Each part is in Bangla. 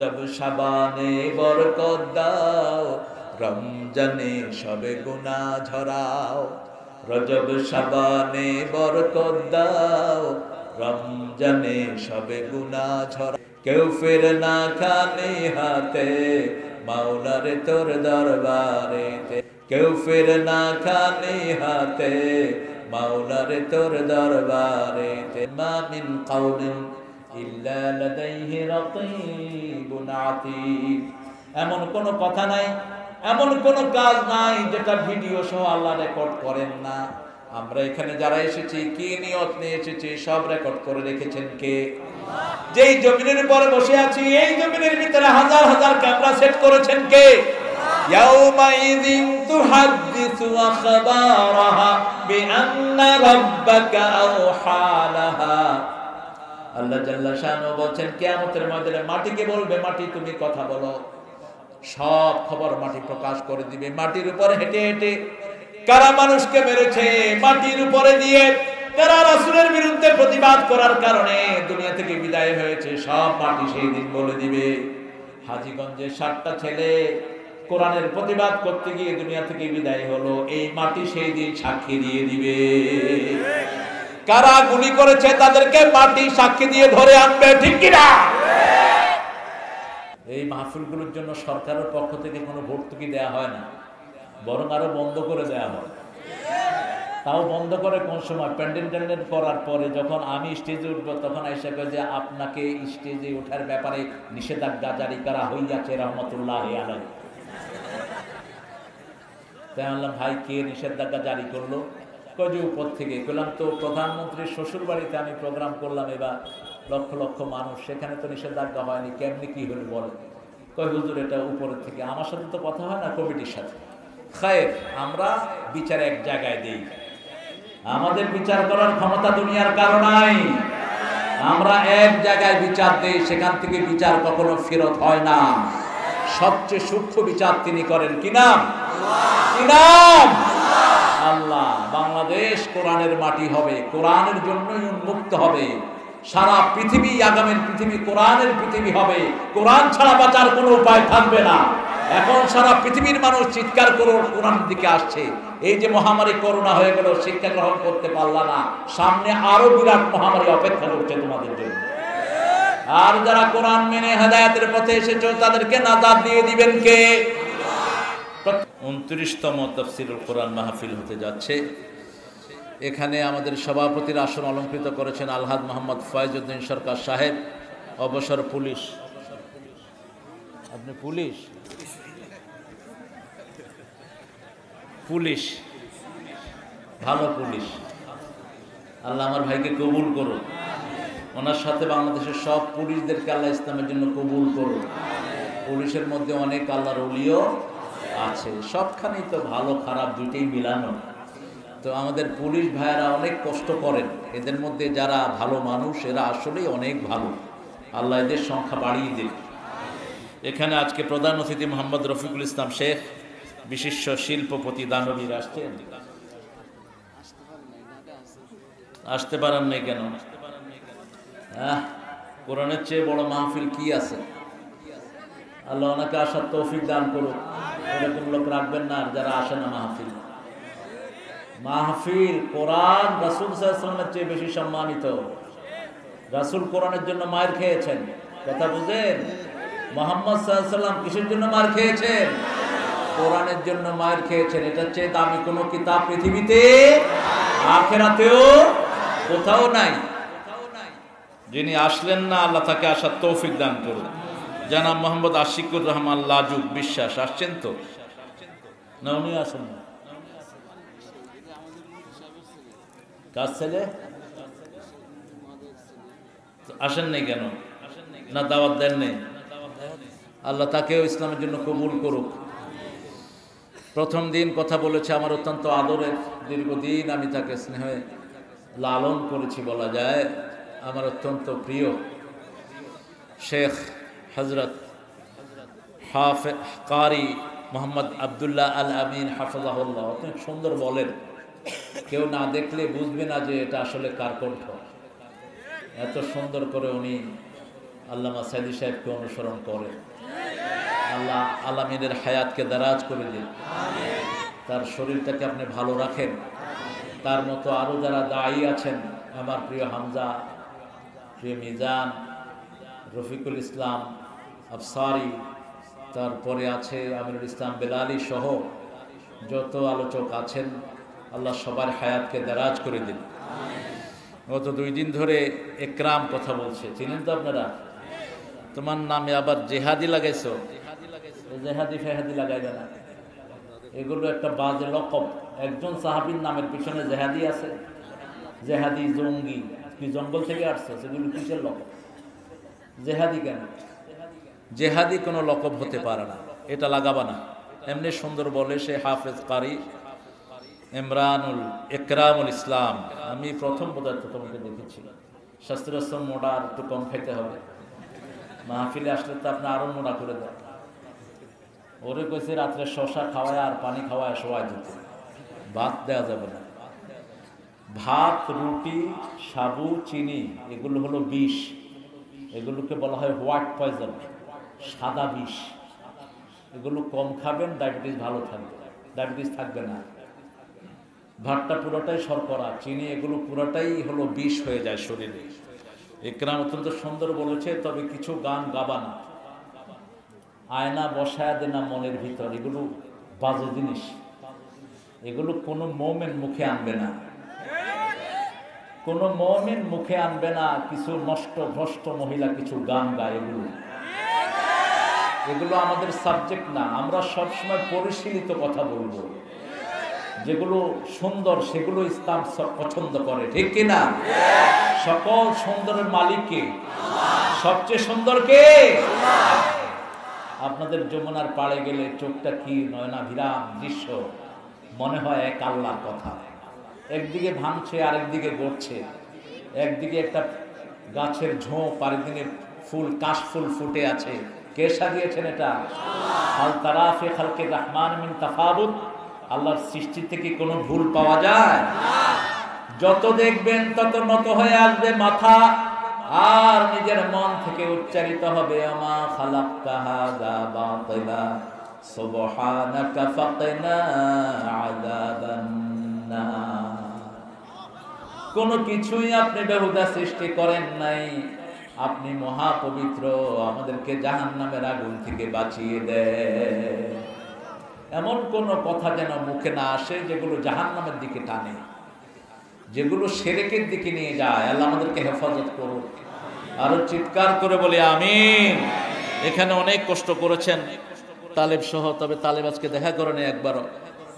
রজব শাবানে বরকত দাও, রমজানে সবে গুনাহ ঝরাও। রজব শাবানে বরকত দাও, রমজানে সবে গুনাহ ঝরাও। কেউ ফিরে না খালি হাতে, মাওলারে তোর দরবারেতে। কেউ ফিরে না খালি হাতে, মাওলারে তোর দরবারেতে। মা মিন কাউলিন ইল্লা লাদাইহি রাকীবুন আতীদ। এমন কোন কথা নাই, এমন কোন কাজ নাই যেটা ভিডিও সহ আল্লাহ রেকর্ড করেন না। আমরা এখানে যারা এসেছি কি নিয়ত নিয়ে এসেছি সব রেকর্ড করে রেখেছেন কে? যেই জমিনের উপরে বসে আছি এই জমিনের ভিতরে হাজার হাজার ক্যামেরা সেট করেছেন কে? ইয়াউমাইযিন তুহাদ্দিসু আখবারাহা বিআন্না রাব্বাকা আওহা লাহা। আল্লাহ জাল্লা শানহু বলছেন কিয়ামতের ময়দানে মাটিকে বলবে, মাটি তুমি কথা বলো। সব খবর মাটি প্রকাশ করে দিবে। মাটির উপরে হেঁটে হেঁটে কারা মানুষকে মেরেছে, মাটির উপরে দিয়ে কারা রাসূলের বিরুদ্ধে প্রতিবাদ করার কারণে দুনিয়া থেকে বিদায় হয়েছে, সব মাটি সেই দিন বলে দিবে। হাজীগঞ্জে 7টা ছেলে কোরআনের প্রতিবাদ করতে গিয়ে দুনিয়া থেকে বিদায় হলো, এই মাটি সেই দিন সাক্ষী দিয়ে দিবে। কারা গুলি করেছে তাদেরকে মাটি সাক্ষী দিয়ে ধরে আনবে, ঠিক কিনা? এই মাহফিলগুলোর জন্য সরকারের পক্ষ থেকে কোনো ভর্তুকি দেয়া হয় না, বরং আরো বন্ধ করে দেয়া হয়। তাও বন্ধ করে কোন সময়? প্যান্ডেল করার পরে যখন আমি স্টেজে উঠবো তখন আয়েশা কয় যে আপনাকে স্টেজে ওঠার ব্যাপারে নিষেধাজ্ঞা জারি করা হইয়াছে রহমতুল্লাহি আলাইহি। তাই বললাম ভাই কে নিষেধাজ্ঞা জারি করলো? কয় যে উপর থেকে। বললাম তো প্রধানমন্ত্রীর শ্বশুর বাড়িতে আমি প্রোগ্রাম করলাম এবার, লক্ষ লক্ষ মানুষ, সেখানে তো নিষেধাজ্ঞা হয়নি, কেমনি কি হলো বলে? কয় হুজুর এটা উপরের থেকে। আমার সাথে তো কথা হয় না, কমিটির সাথে। খায়ের আমরা বিচার এক জায়গায় দেই, আমাদের বিচার করার ক্ষমতা দুনিয়ার কারো নাই। আমরা এক জায়গায় বিচার দেই, সেখান থেকে বিচার কখনো ফেরত হয় না। সবচেয়ে সূক্ষ্ম বিচার তিনি করেন, কি নাম? কি নাম? আল্লাহ। বাংলাদেশ কোরআনের মাটি হবে, কোরআনের জন্যই উন্মুক্ত হবে। সারা পৃথিবী, আগামীর পৃথিবী কোরআনের পৃথিবী হবে। কোরআন ছাড়া বাঁচার কোনো উপায় থাকবে না। এখন সারা পৃথিবীর মানুষ চিৎকার করে কোরআনের দিকে আসছে। এই যে মহামারী করোনা হয়ে গেল, শিক্ষা গ্রহণ করতে পারলা না, সামনে আরো বিরাট মহামারী অপেক্ষা করছে তোমাদের জন্য। আর যারা কোরআন মেনে হেদায়েতের পথে এসেছো তাদেরকে নাজাত দিয়ে দিবেন কে? 29তম তাফসীরুল কোরআন মাহফিল হতে যাচ্ছে। এখানে আমাদের সভাপতির আসন অলঙ্কৃত করেছেন আলহাজ মোহাম্মদ ফয়েজউদ্দিন সরকার সাহেব, অবসর পুলিশ। আপনি পুলিশ? পুলিশ, ভালো পুলিশ। আল্লাহ আমার ভাইকে কবুল করুন। ওনার সাথে বাংলাদেশের সব পুলিশদেরকে আল্লাহ ইসলামের জন্য কবুল করুন। পুলিশের মধ্যে অনেক আল্লাহর ওলিও আছে, সবখানেই তো ভালো খারাপ দুইটাই মিলানো। তো আমাদের পুলিশ ভাইয়েরা অনেক কষ্ট করেন। এদের মধ্যে যারা ভালো মানুষ এরা আসলেই অনেক ভালো। আল্লাহ এদের সংখ্যা বাড়িয়ে দিন। এখানে আজকে প্রধান অতিথি মোহাম্মদ রফিকুল ইসলাম শেখ, বিশিষ্ট শিল্পপতি দানবীর আসছেন। আসতে পারেন নাই কেন? কোরআনের চেয়ে বড় মাহফিল কি আছে? আল্লাহ ওনাকে আসার তৌফিক দান করুক। এরকম লোক রাখবেন না যারা আসে না মাহফিল। মাহফিল কোরআন রাসূল সাল্লাল্লাহু আলাইহি ওয়াসাল্লামের চেয়ে বেশি সম্মানিত। রাসূল কোরআনের জন্য মার খেয়েছেন, কথা বুঝেন? মুহাম্মদ সাল্লাল্লাহু আলাইহি ওয়াসাল্লাম কিসের জন্য মার খেয়েছেন? কোরআনের জন্য মার খেয়েছেন। এটার চেয়ে দামি কোনো কিতাব পৃথিবীতে আখিরাতেও কোথাও নাই। যিনি আসলেন না আল্লাহ তাকে আসার তৌফিক দান করুন। জনাব মোহাম্মদ আশিকুর রহমান লাজুক বিশ্বাস আসছেন তো? না উনি আসেন না? কার ছেলে? আসেন নাই কেন? না দাওয়াত দেন নেই? আল্লাহ তাকেও ইসলামের জন্য কবুল করুক। প্রথম দিন কথা বলেছে আমার অত্যন্ত আদরের, দীর্ঘদিন আমি তাকে স্নেহে লালন করেছি বলা যায়, আমার অত্যন্ত প্রিয় শেখ হজরত হাফেজ কারি মোহাম্মদ আবদুল্লাহ আল আমিন হাফিজাহুল্লাহ। অনেক সুন্দর বলেন, কেউ না দেখলে বুঝবে না যে এটা আসলে কার কণ্ঠ। এত সুন্দর করে উনি আল্লামা সাইদি সাহেবকে অনুসরণ করে। আল্লাহ আলামিনের হায়াতকে দারাজ করে দিন, তার শরীরটাকে আপনি ভালো রাখেন। তার মতো আরও যারা দায়ী আছেন, আমার প্রিয় হামজা, প্রিয় মিজান, রফিকুল ইসলাম আফসারি, তারপরে আছে আমিরুল ইসলাম বেলালি সহ যত আলোচক আছেন, আল্লাহ সবার হায়াতকে দারাজ করে দিন। গত 2 দিন ধরে একরাম কথা বলছে, চিনেন তো আপনারা? তোমার নামে আবার জেহাদি লাগাইছো, জেহাদি ফেহাদি লাগাইবে না, এগুলো একটা বাজে লকব। একজন সাহাবীর নামের পিছনে জেহাদি আছে, জেহাদি জঙ্গি, কি জঙ্গল থেকে আসছে? সেগুলো কিসের লকব? জেহাদি কেন? জেহাদি কোনো লকব হতে পারে না, এটা লাগাবা না। এমনি সুন্দর বলে সে হাফেজ কারি ইমরানুল একরামুল ইসলাম। আমি প্রথম পদার্থ তোমাকে দেখেছি, শাস্ত্রাশ্রম মোড়া আর একটু কম খাইতে হবে, মাহফিলে আসলে তো আপনি আরো মোড়া করে দেন। ওরে কইছে রাত্রে শশা খাওয়ায় আর পানি খাওয়ায় শোয়ায় দিতে, ভাত দেওয়া যাবে না। ভাত, রুটি, সাবু, চিনি এগুলো হলো বিষ, এগুলোকে বলা হয় হোয়াইট পয়জন, সাদা বিষ। এগুলো কম খাবেন, ডায়াবেটিস ভালো থাকবে, ডায়াবেটিস থাকবে না। ভাতটা পুরোটাই শর্করা, চিনি এগুলো পুরোটাই হলো বিষ হয়ে যায় শরীরে। একরাম অত্যন্ত সুন্দর বলেছে, তবে কিছু গান গাবা না, আয়না বসায় দে না মনের ভিতর, এগুলো বাজে জিনিস, এগুলো কোনো মোমেন মুখে আনবে না, কোনো মুমিন মুখে আনবে না। কিছু নষ্ট ভ্রষ্ট মহিলা কিছু গান গায়, এগুলো আমাদের সাবজেক্ট না। আমরা সবসময় পরিশীলিত কথা বলবো, যেগুলো সুন্দর সেগুলো ইসলাম পছন্দ করে, ঠিক কিনা? সকল সুন্দরের মালিক কে? সবচেয়ে সুন্দর কে? আপনাদের যমুনার পাড়ে গেলে চোখটা কি নয়নাভিরাম দৃশ্য, মনে হয় এক আল্লাহর কথা। একদিকে ভাঙছে, আরেকদিকে গড়ছে, একদিকে একটা গাছের ঝোঁপ, আরেকদিকে ফুল, কাশফুল ফুটে আছে। কে সাজিয়েছেন এটা? হাল তারা ফি খালকি রহমান মিন তাফাবুত। আল্লাহর সৃষ্টি থেকে কোনো ভুল পাওয়া যায়? যত দেখবেন তত নত হয়ে আসবে মাথা, আর নিজের মন থেকে উচ্চারিত হবে আমা খালাকতা হাযা বাতিলা সুবহানাকা ফাকিনা আযাবান নার। কোনো কিছুই আপনি বেহুদা সৃষ্টি করেন নাই, আপনি মহাপবিত্র, আমাদেরকে জাহান্নামের আগুন থেকে বাঁচিয়ে দেন। এমন কোনো কথা যেন মুখে না আসে যেগুলো জাহান্নামের দিকে টানে, যেগুলো শিরকের দিকে নিয়ে যায়। আল্লাহ আমাদেরকে হেফাজত করুন। আরো চিৎকার করে বলি আমিন। এখানে অনেক কষ্ট করেছেন তালেব সহ, তবে তালেব আজকে দেখা করেনি একবারও।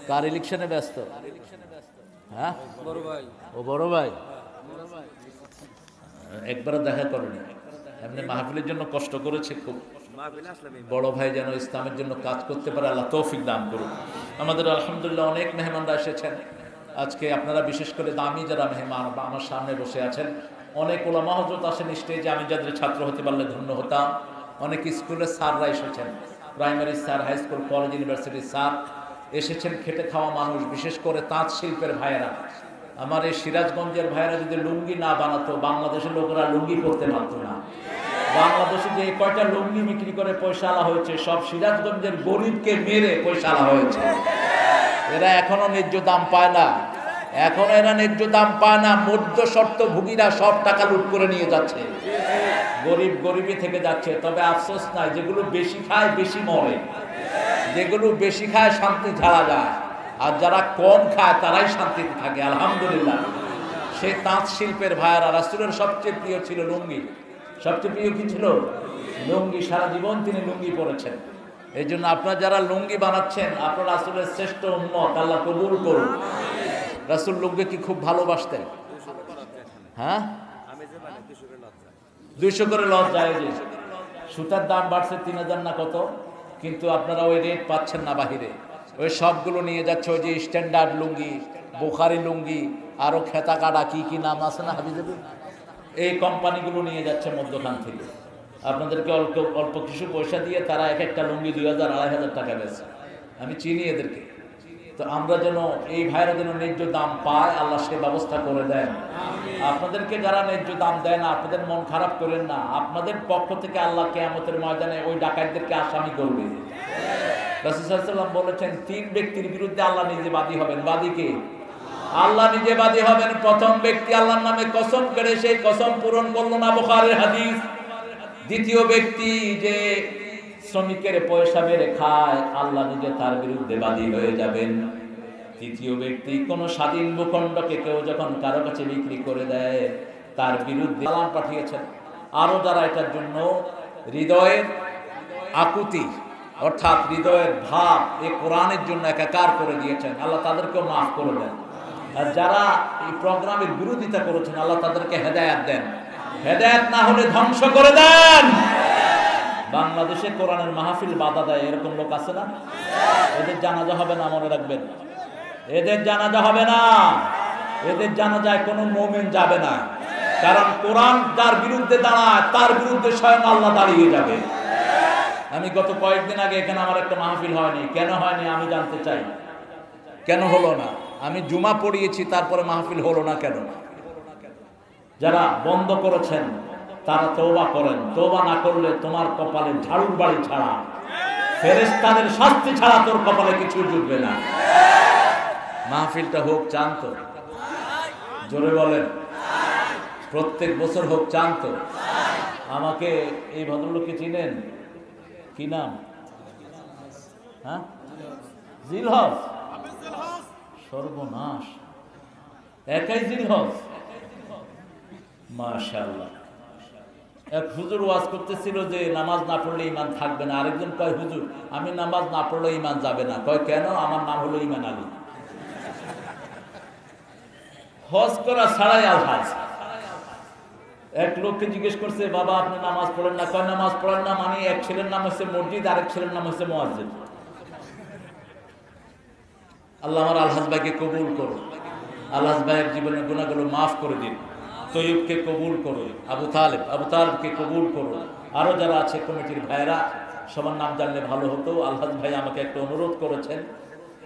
কার ইলেকশনে ব্যস্ত? হ্যাঁ, ও বড় ভাই একবারও দেখা করেনি। এমনি মাহফিলের জন্য কষ্ট করেছে খুব। বড় ভাই যেন ইসলামের জন্য কাজ করতে পারে, আল্লাহ তৌফিক দান করুন। আমাদের আলহামদুলিল্লাহ অনেক মেহমানরা এসেছেন আজকে। আপনারা বিশেষ করে দামি যারা মেহমান আমার সামনে বসে আছেন, অনেক ওলামা হযরত আসেন স্টেজে, আমি যাদের ছাত্র হতে পারলে ধন্য হতাম। অনেক স্কুলের স্যাররা এসেছেন, primary sir, high school, college, ইউনিভার্সিটির স্যার এসেছেন। খেটে খাওয়া মানুষ, বিশেষ করে তাঁত শিল্পের ভাইয়েরা। আমার এই সিরাজগঞ্জের ভাইয়েরা যদি লুঙ্গি না বানাতো, বাংলাদেশের লোকেরা লুঙ্গি করতে পারতো না। বাংলাদেশে যে কয়টা লুঙ্গি বিক্রি করে পয়সা আলা হয়েছে, সব সিরাজগঞ্জের গরিবকে মেরে পয়সা আলা হয়েছে। এরা এখনো ন্যায্য দাম পায় না, এখনো এরা ন্যায্য দাম পায় না। মধ্য শর্ত ভুগীরা সব টাকা লুট করে নিয়ে যাচ্ছে, গরিব গরিবই থেকে যাচ্ছে। তবে আফসোস নাই, যেগুলো বেশি খায় বেশি মরে, যেগুলো বেশি খায় শান্তি ছাড়া যায়, আর যারা কম খায় তারাই শান্তিতে থাকে আলহামদুলিল্লাহ। সেই তাঁত শিল্পের ভাইয়ারা, রাসূলের সবচেয়ে প্রিয় ছিল লুঙ্গি। সবচেয়ে প্রিয় কি ছিল? লুঙ্গি। সারা জীবন তিনি লুঙ্গি পরেছেন। এই জন্য আপনারা যারা লুঙ্গি বানাচ্ছেন, আপনারা রাসূলের শ্রেষ্ঠ উম্মত, আল্লাহ কবুল করুন। রাসূল লুঙ্গি কি খুব ভালোবাসতেন? হ্যাঁ, 200 করে লজ যায়। যে সুতার দাম বাড়ছে 3000 না কত, কিন্তু আপনারা ওই রেট পাচ্ছেন না বাহিরে। ওই সবগুলো নিয়ে যাচ্ছে, ওই যে স্ট্যান্ডার্ড লুঙ্গি, বুখারি লুঙ্গি, আরো খেতা কাটা কি কি নাম আছে না হাবিজাবি, এই কোম্পানিগুলো নিয়ে যাচ্ছে মধ্যখান থেকে। আপনাদেরকে অল্প অল্প কিছু পয়সা দিয়ে তারা এক একটা লুঙ্গি 2000-2500 টাকা বেচে। আমি চিনি এদেরকে, তো আমরা যেন এই ভাইরা যেন ন্যায্য দাম পায়, আল্লাহ সে ব্যবস্থা করে দেন। আপনাদেরকে যারা ন্যায্য দাম দেয় না, আপনাদের মন খারাপ করেন না। আপনাদের পক্ষ থেকে আল্লাহ কিয়ামতের ময়দানে ওই ডাকাতদেরকে আসামি করবে। রাসূল সাল্লাল্লাহু আলাইহি ওয়াসাল্লাম বলেছেন, 3 ব্যক্তির বিরুদ্ধে আল্লাহ নিজে বাদী হবেন। বাদী কে? আল্লাহ নিজে বাদী হবেন। প্রথম ব্যক্তি আল্লাহর নামে কসম করে সেই কসম পূরণ করলো না, বুখারীর হাদিস। দ্বিতীয় ব্যক্তি যে শ্রমিকের পয়সা মেরে খায়, আল্লাহ নিজে তার বিরুদ্ধে বাদী হয়ে যাবেন। তৃতীয় ব্যক্তি কোন স্বাধীন ভূখণ্ডকে কেউ যখন কারো কাছে বিক্রি করে দেয়, তার বিরুদ্ধে সালাম পাঠিয়েছেন। আরো যারা এটার জন্য হৃদয়ের আকুতি অর্থাৎ হৃদয়ের ভাব এই কোরআনের জন্য একাকার করে দিয়েছেন, আল্লাহ তাদেরকেও মাফ করে দেন। আর যারা এই প্রোগ্রামের বিরোধিতা করেছেন, আল্লাহ তাদেরকে হেদায়েত দেন। হেদায়েত না হলে ধ্বংস করে দেন। বাংলাদেশে কোরআনের মাহফিল বাধা দেয় এরকম লোক আছে না? এদের জানাজা হবে না, মনে রাখবেন। এদের জানাজা হবে না। এদের জানাজায় কোনো মুমিন যাবে না। কারণ কোরআন যার বিরুদ্ধে দাঁড়ায়, তার বিরুদ্ধে স্বয়ং আল্লাহ দাঁড়িয়ে যাবে। আমি গত কয়েকদিন আগে এখানে আমার একটা মাহফিল হয়নি। কেন হয়নি আমি জানতে চাই। কেন হলো না? আমি জুমা পড়িয়েছি, তারপরে মাহফিল হলো না কেন? যারা বন্ধ করেছেন তারা তওবা করেন। তওবা না করলে তোমার কপালে ঝাড়ুর বাড়ি ছাড়া, ফেরেশতাদের শাস্তি ছাড়া তোর কপালে কিছু জুটবে না। মাহফিলটা হোক, চান তো? জোরে বলেন। প্রত্যেক বছর হোক, চান তো? আমাকে এই ভদ্রলোককে চিনেন? কি নাম? হ্যাঁ, জিলহজ। সর্বনাশ, একাই জিলহজ। মাশাআল্লাহ। এক হুজুর ওয়াজ করতেছিল যে নামাজ না পড়লে ঈমান থাকবে না। আরেকজন কয়, হুজুর আমি নামাজ না পড়লে ঈমান যাবে না। কয় কেন? আমার নাম হলো ঈমান আলী। হজ করা ছাড়াই আলহাজ। এক লোককে জিজ্ঞেস করছে, বাবা আপনি নামাজ পড়েন না? কয় নামাজ পড়েন না মানে এক ছেলের নাম হচ্ছে মসজিদ, আরেক ছেলের নাম হচ্ছে মুয়াজ্জিন। আল্লাহ আমার আলহাজ ভাইকে কবুল করুন। আলহাজ ভাইয়ের জীবনের গুনাহগুলো মাফ করে দিন। তৈয়বকে কবুল করুন। আবু তালেবকে কবুল করুন। আরো যারা আছে কমিটির ভাইরা, সবার নাম জানলে ভালো হতো। আলহাজ ভাই আমাকে একটা অনুরোধ করেছেন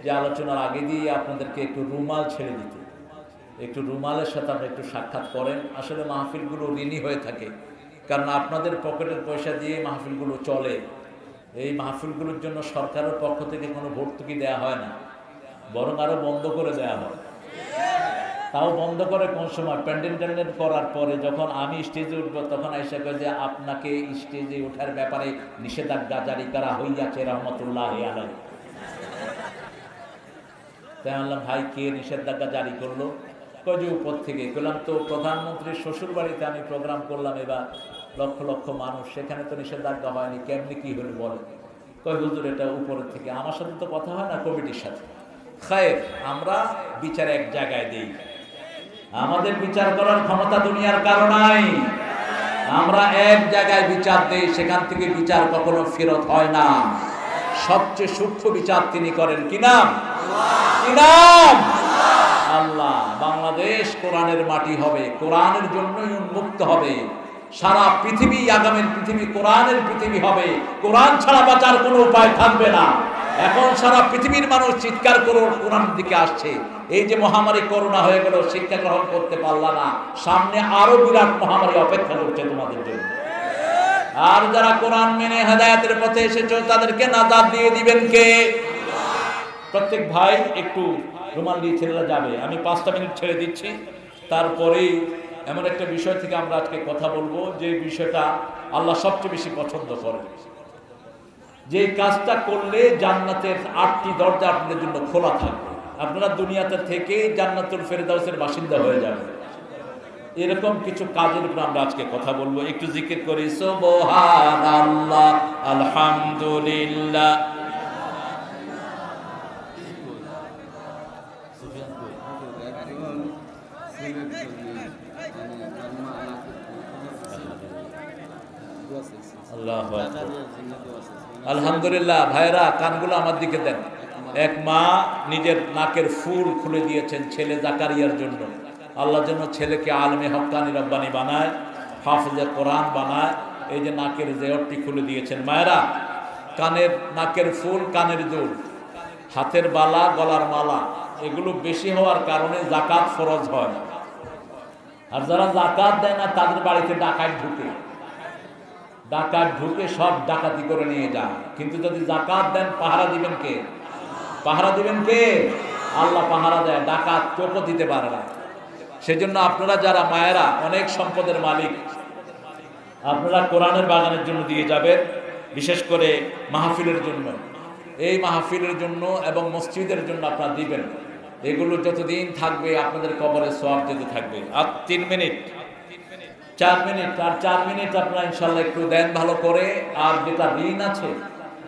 যে আলোচনার আগে দিয়ে আপনাদেরকে একটু রুমাল ছেড়ে দিতে। একটু রুমালের সাথে আপনি একটু সাক্ষাৎ করেন। আসলে মাহফিলগুলো ঋণী হয়ে থাকে, কারণ আপনাদের পকেটের পয়সা দিয়ে মাহফিলগুলো চলে। এই মাহফিলগুলোর জন্য সরকারের পক্ষ থেকে কোনো ভর্তুকি দেওয়া হয় না, বরং আরো বন্ধ করে দেওয়া হয়। তাও বন্ধ করে কোন সময়? প্যান্ডেল করার পরে যখন আমি স্টেজে উঠবো, তখন আয়েশা কয় যে আপনাকে স্টেজে ওঠার ব্যাপারে নিষেধাজ্ঞা জারি করা হইয়াছে রহমতুল্লাহ আলাইহি। তাই বললাম, ভাই কে নিষেধাজ্ঞা জারি করলো? কয় যে উপর থেকে। বললাম, তো প্রধানমন্ত্রীর শ্বশুর বাড়িতে আমি প্রোগ্রাম করলাম এবার, লক্ষ লক্ষ মানুষ, সেখানে তো নিষেধাজ্ঞা হয়নি, কেমনি কি হলো বলে? কয় হুজুর এটা উপরের থেকে। আমার সাথে তো কথা হয় না, কমিটির সাথে। খায়ের, আমরা বিচার এক জায়গায় দেই। আমাদের বিচার করার ক্ষমতা দুনিয়ার কারো নাই। আমরা এক জায়গায় বিচার দেই, সেখান থেকে বিচার কখনো ফেরত হয় না। সবচেয়ে সূক্ষ্ম বিচার তিনি করেন। কি নাম? কি নাম? আল্লাহ। বাংলাদেশ কোরআনের মাটি হবে, কোরআনের জন্যই উন্মুক্ত হবে। সারা পৃথিবী, আগামীর পৃথিবী কোরআনের পৃথিবী হবে। কোরআন ছাড়া বাঁচার কোনো উপায় থাকবে না। এখন সারা পৃথিবীর মানুষ চিৎকার করে কোরআনের দিকে আসছে। এই যে মহামারী করোনা হয়ে গেল, শিক্ষা গ্রহণ করতে পারলা না, সামনে আরো বিরাট মহামারী অপেক্ষা করছে তোমাদের জন্য। আর যারা কোরআন মেনে হেদায়েতের পথে এসেছো, তাদেরকে নাজাত দিয়ে দিবেন কে? প্রত্যেক ভাই একটু রুমাল দিয়ে ছেলেরা যাবে। আমি 5টা মিনিট ছেড়ে দিচ্ছি। তারপরেই এমন একটা বিষয় থেকে আমরা আজকে কথা বলবো, যে বিষয়টা আল্লাহ সবচেয়ে বেশি পছন্দ করেন। যে কাজটা করলে জান্নাতের 8টি দরজা আপনাদের জন্য খোলা থাকবে। আপনারা দুনিয়াতে থেকে জান্নাতুল ফেরদাউসের বাসিন্দা হয়ে যাবেন। এরকম কিছু কাজের উপর আমরা আজকে কথা বলবো। একটু জিকির করি, সুবহানাল্লাহ, আলহামদুলিল্লাহ। আলহামদুলিল্লাহ। ভাইরা কানগুলো আমার দিকে দেন। এক মা নিজের নাকের ফুল খুলে দিয়েছেন ছেলে জাকারিয়ার জন্য। আল্লাহ যেন ছেলেকে আলেমে হক্কানি রব্বানি বানায়, হাফেজে কোরআন বানায়। এই যে নাকের জেয়রটি খুলে দিয়েছেন। মায়েরা, কানের নাকের ফুল, কানের দুল হাতের বালা, গলার মালা এগুলো বেশি হওয়ার কারণে যাকাত ফরজ হয়। আর যারা যাকাত দেয় না তাদের বাড়িতে ডাকাত ঢুকে সব ডাকাতি করে নিয়ে যায়। কিন্তু যদি যাকাত দেন পাহারা দিবেন কে? আল্লাহ পাহারা দেয়, ডাকাত কেউ দিতে পারে না। সেজন্য আপনারা যারা মায়েরা অনেক সম্পদের মালিক, আপনারা কোরআনের বাগানের জন্য দিয়ে যাবেন, বিশেষ করে মাহফিলের জন্য, এই মাহফিলের জন্য এবং মসজিদের জন্য আপনারা দিবেন। এগুলো যতদিন থাকবে আপনাদের কবরে সওয়াব যেতে থাকবে। আর 3 মিনিট 4 মিনিট আর 4 মিনিট আপনারা ইনশাল্লাহ একটু দেন ভালো করে। আর যেটা ঋণ আছে,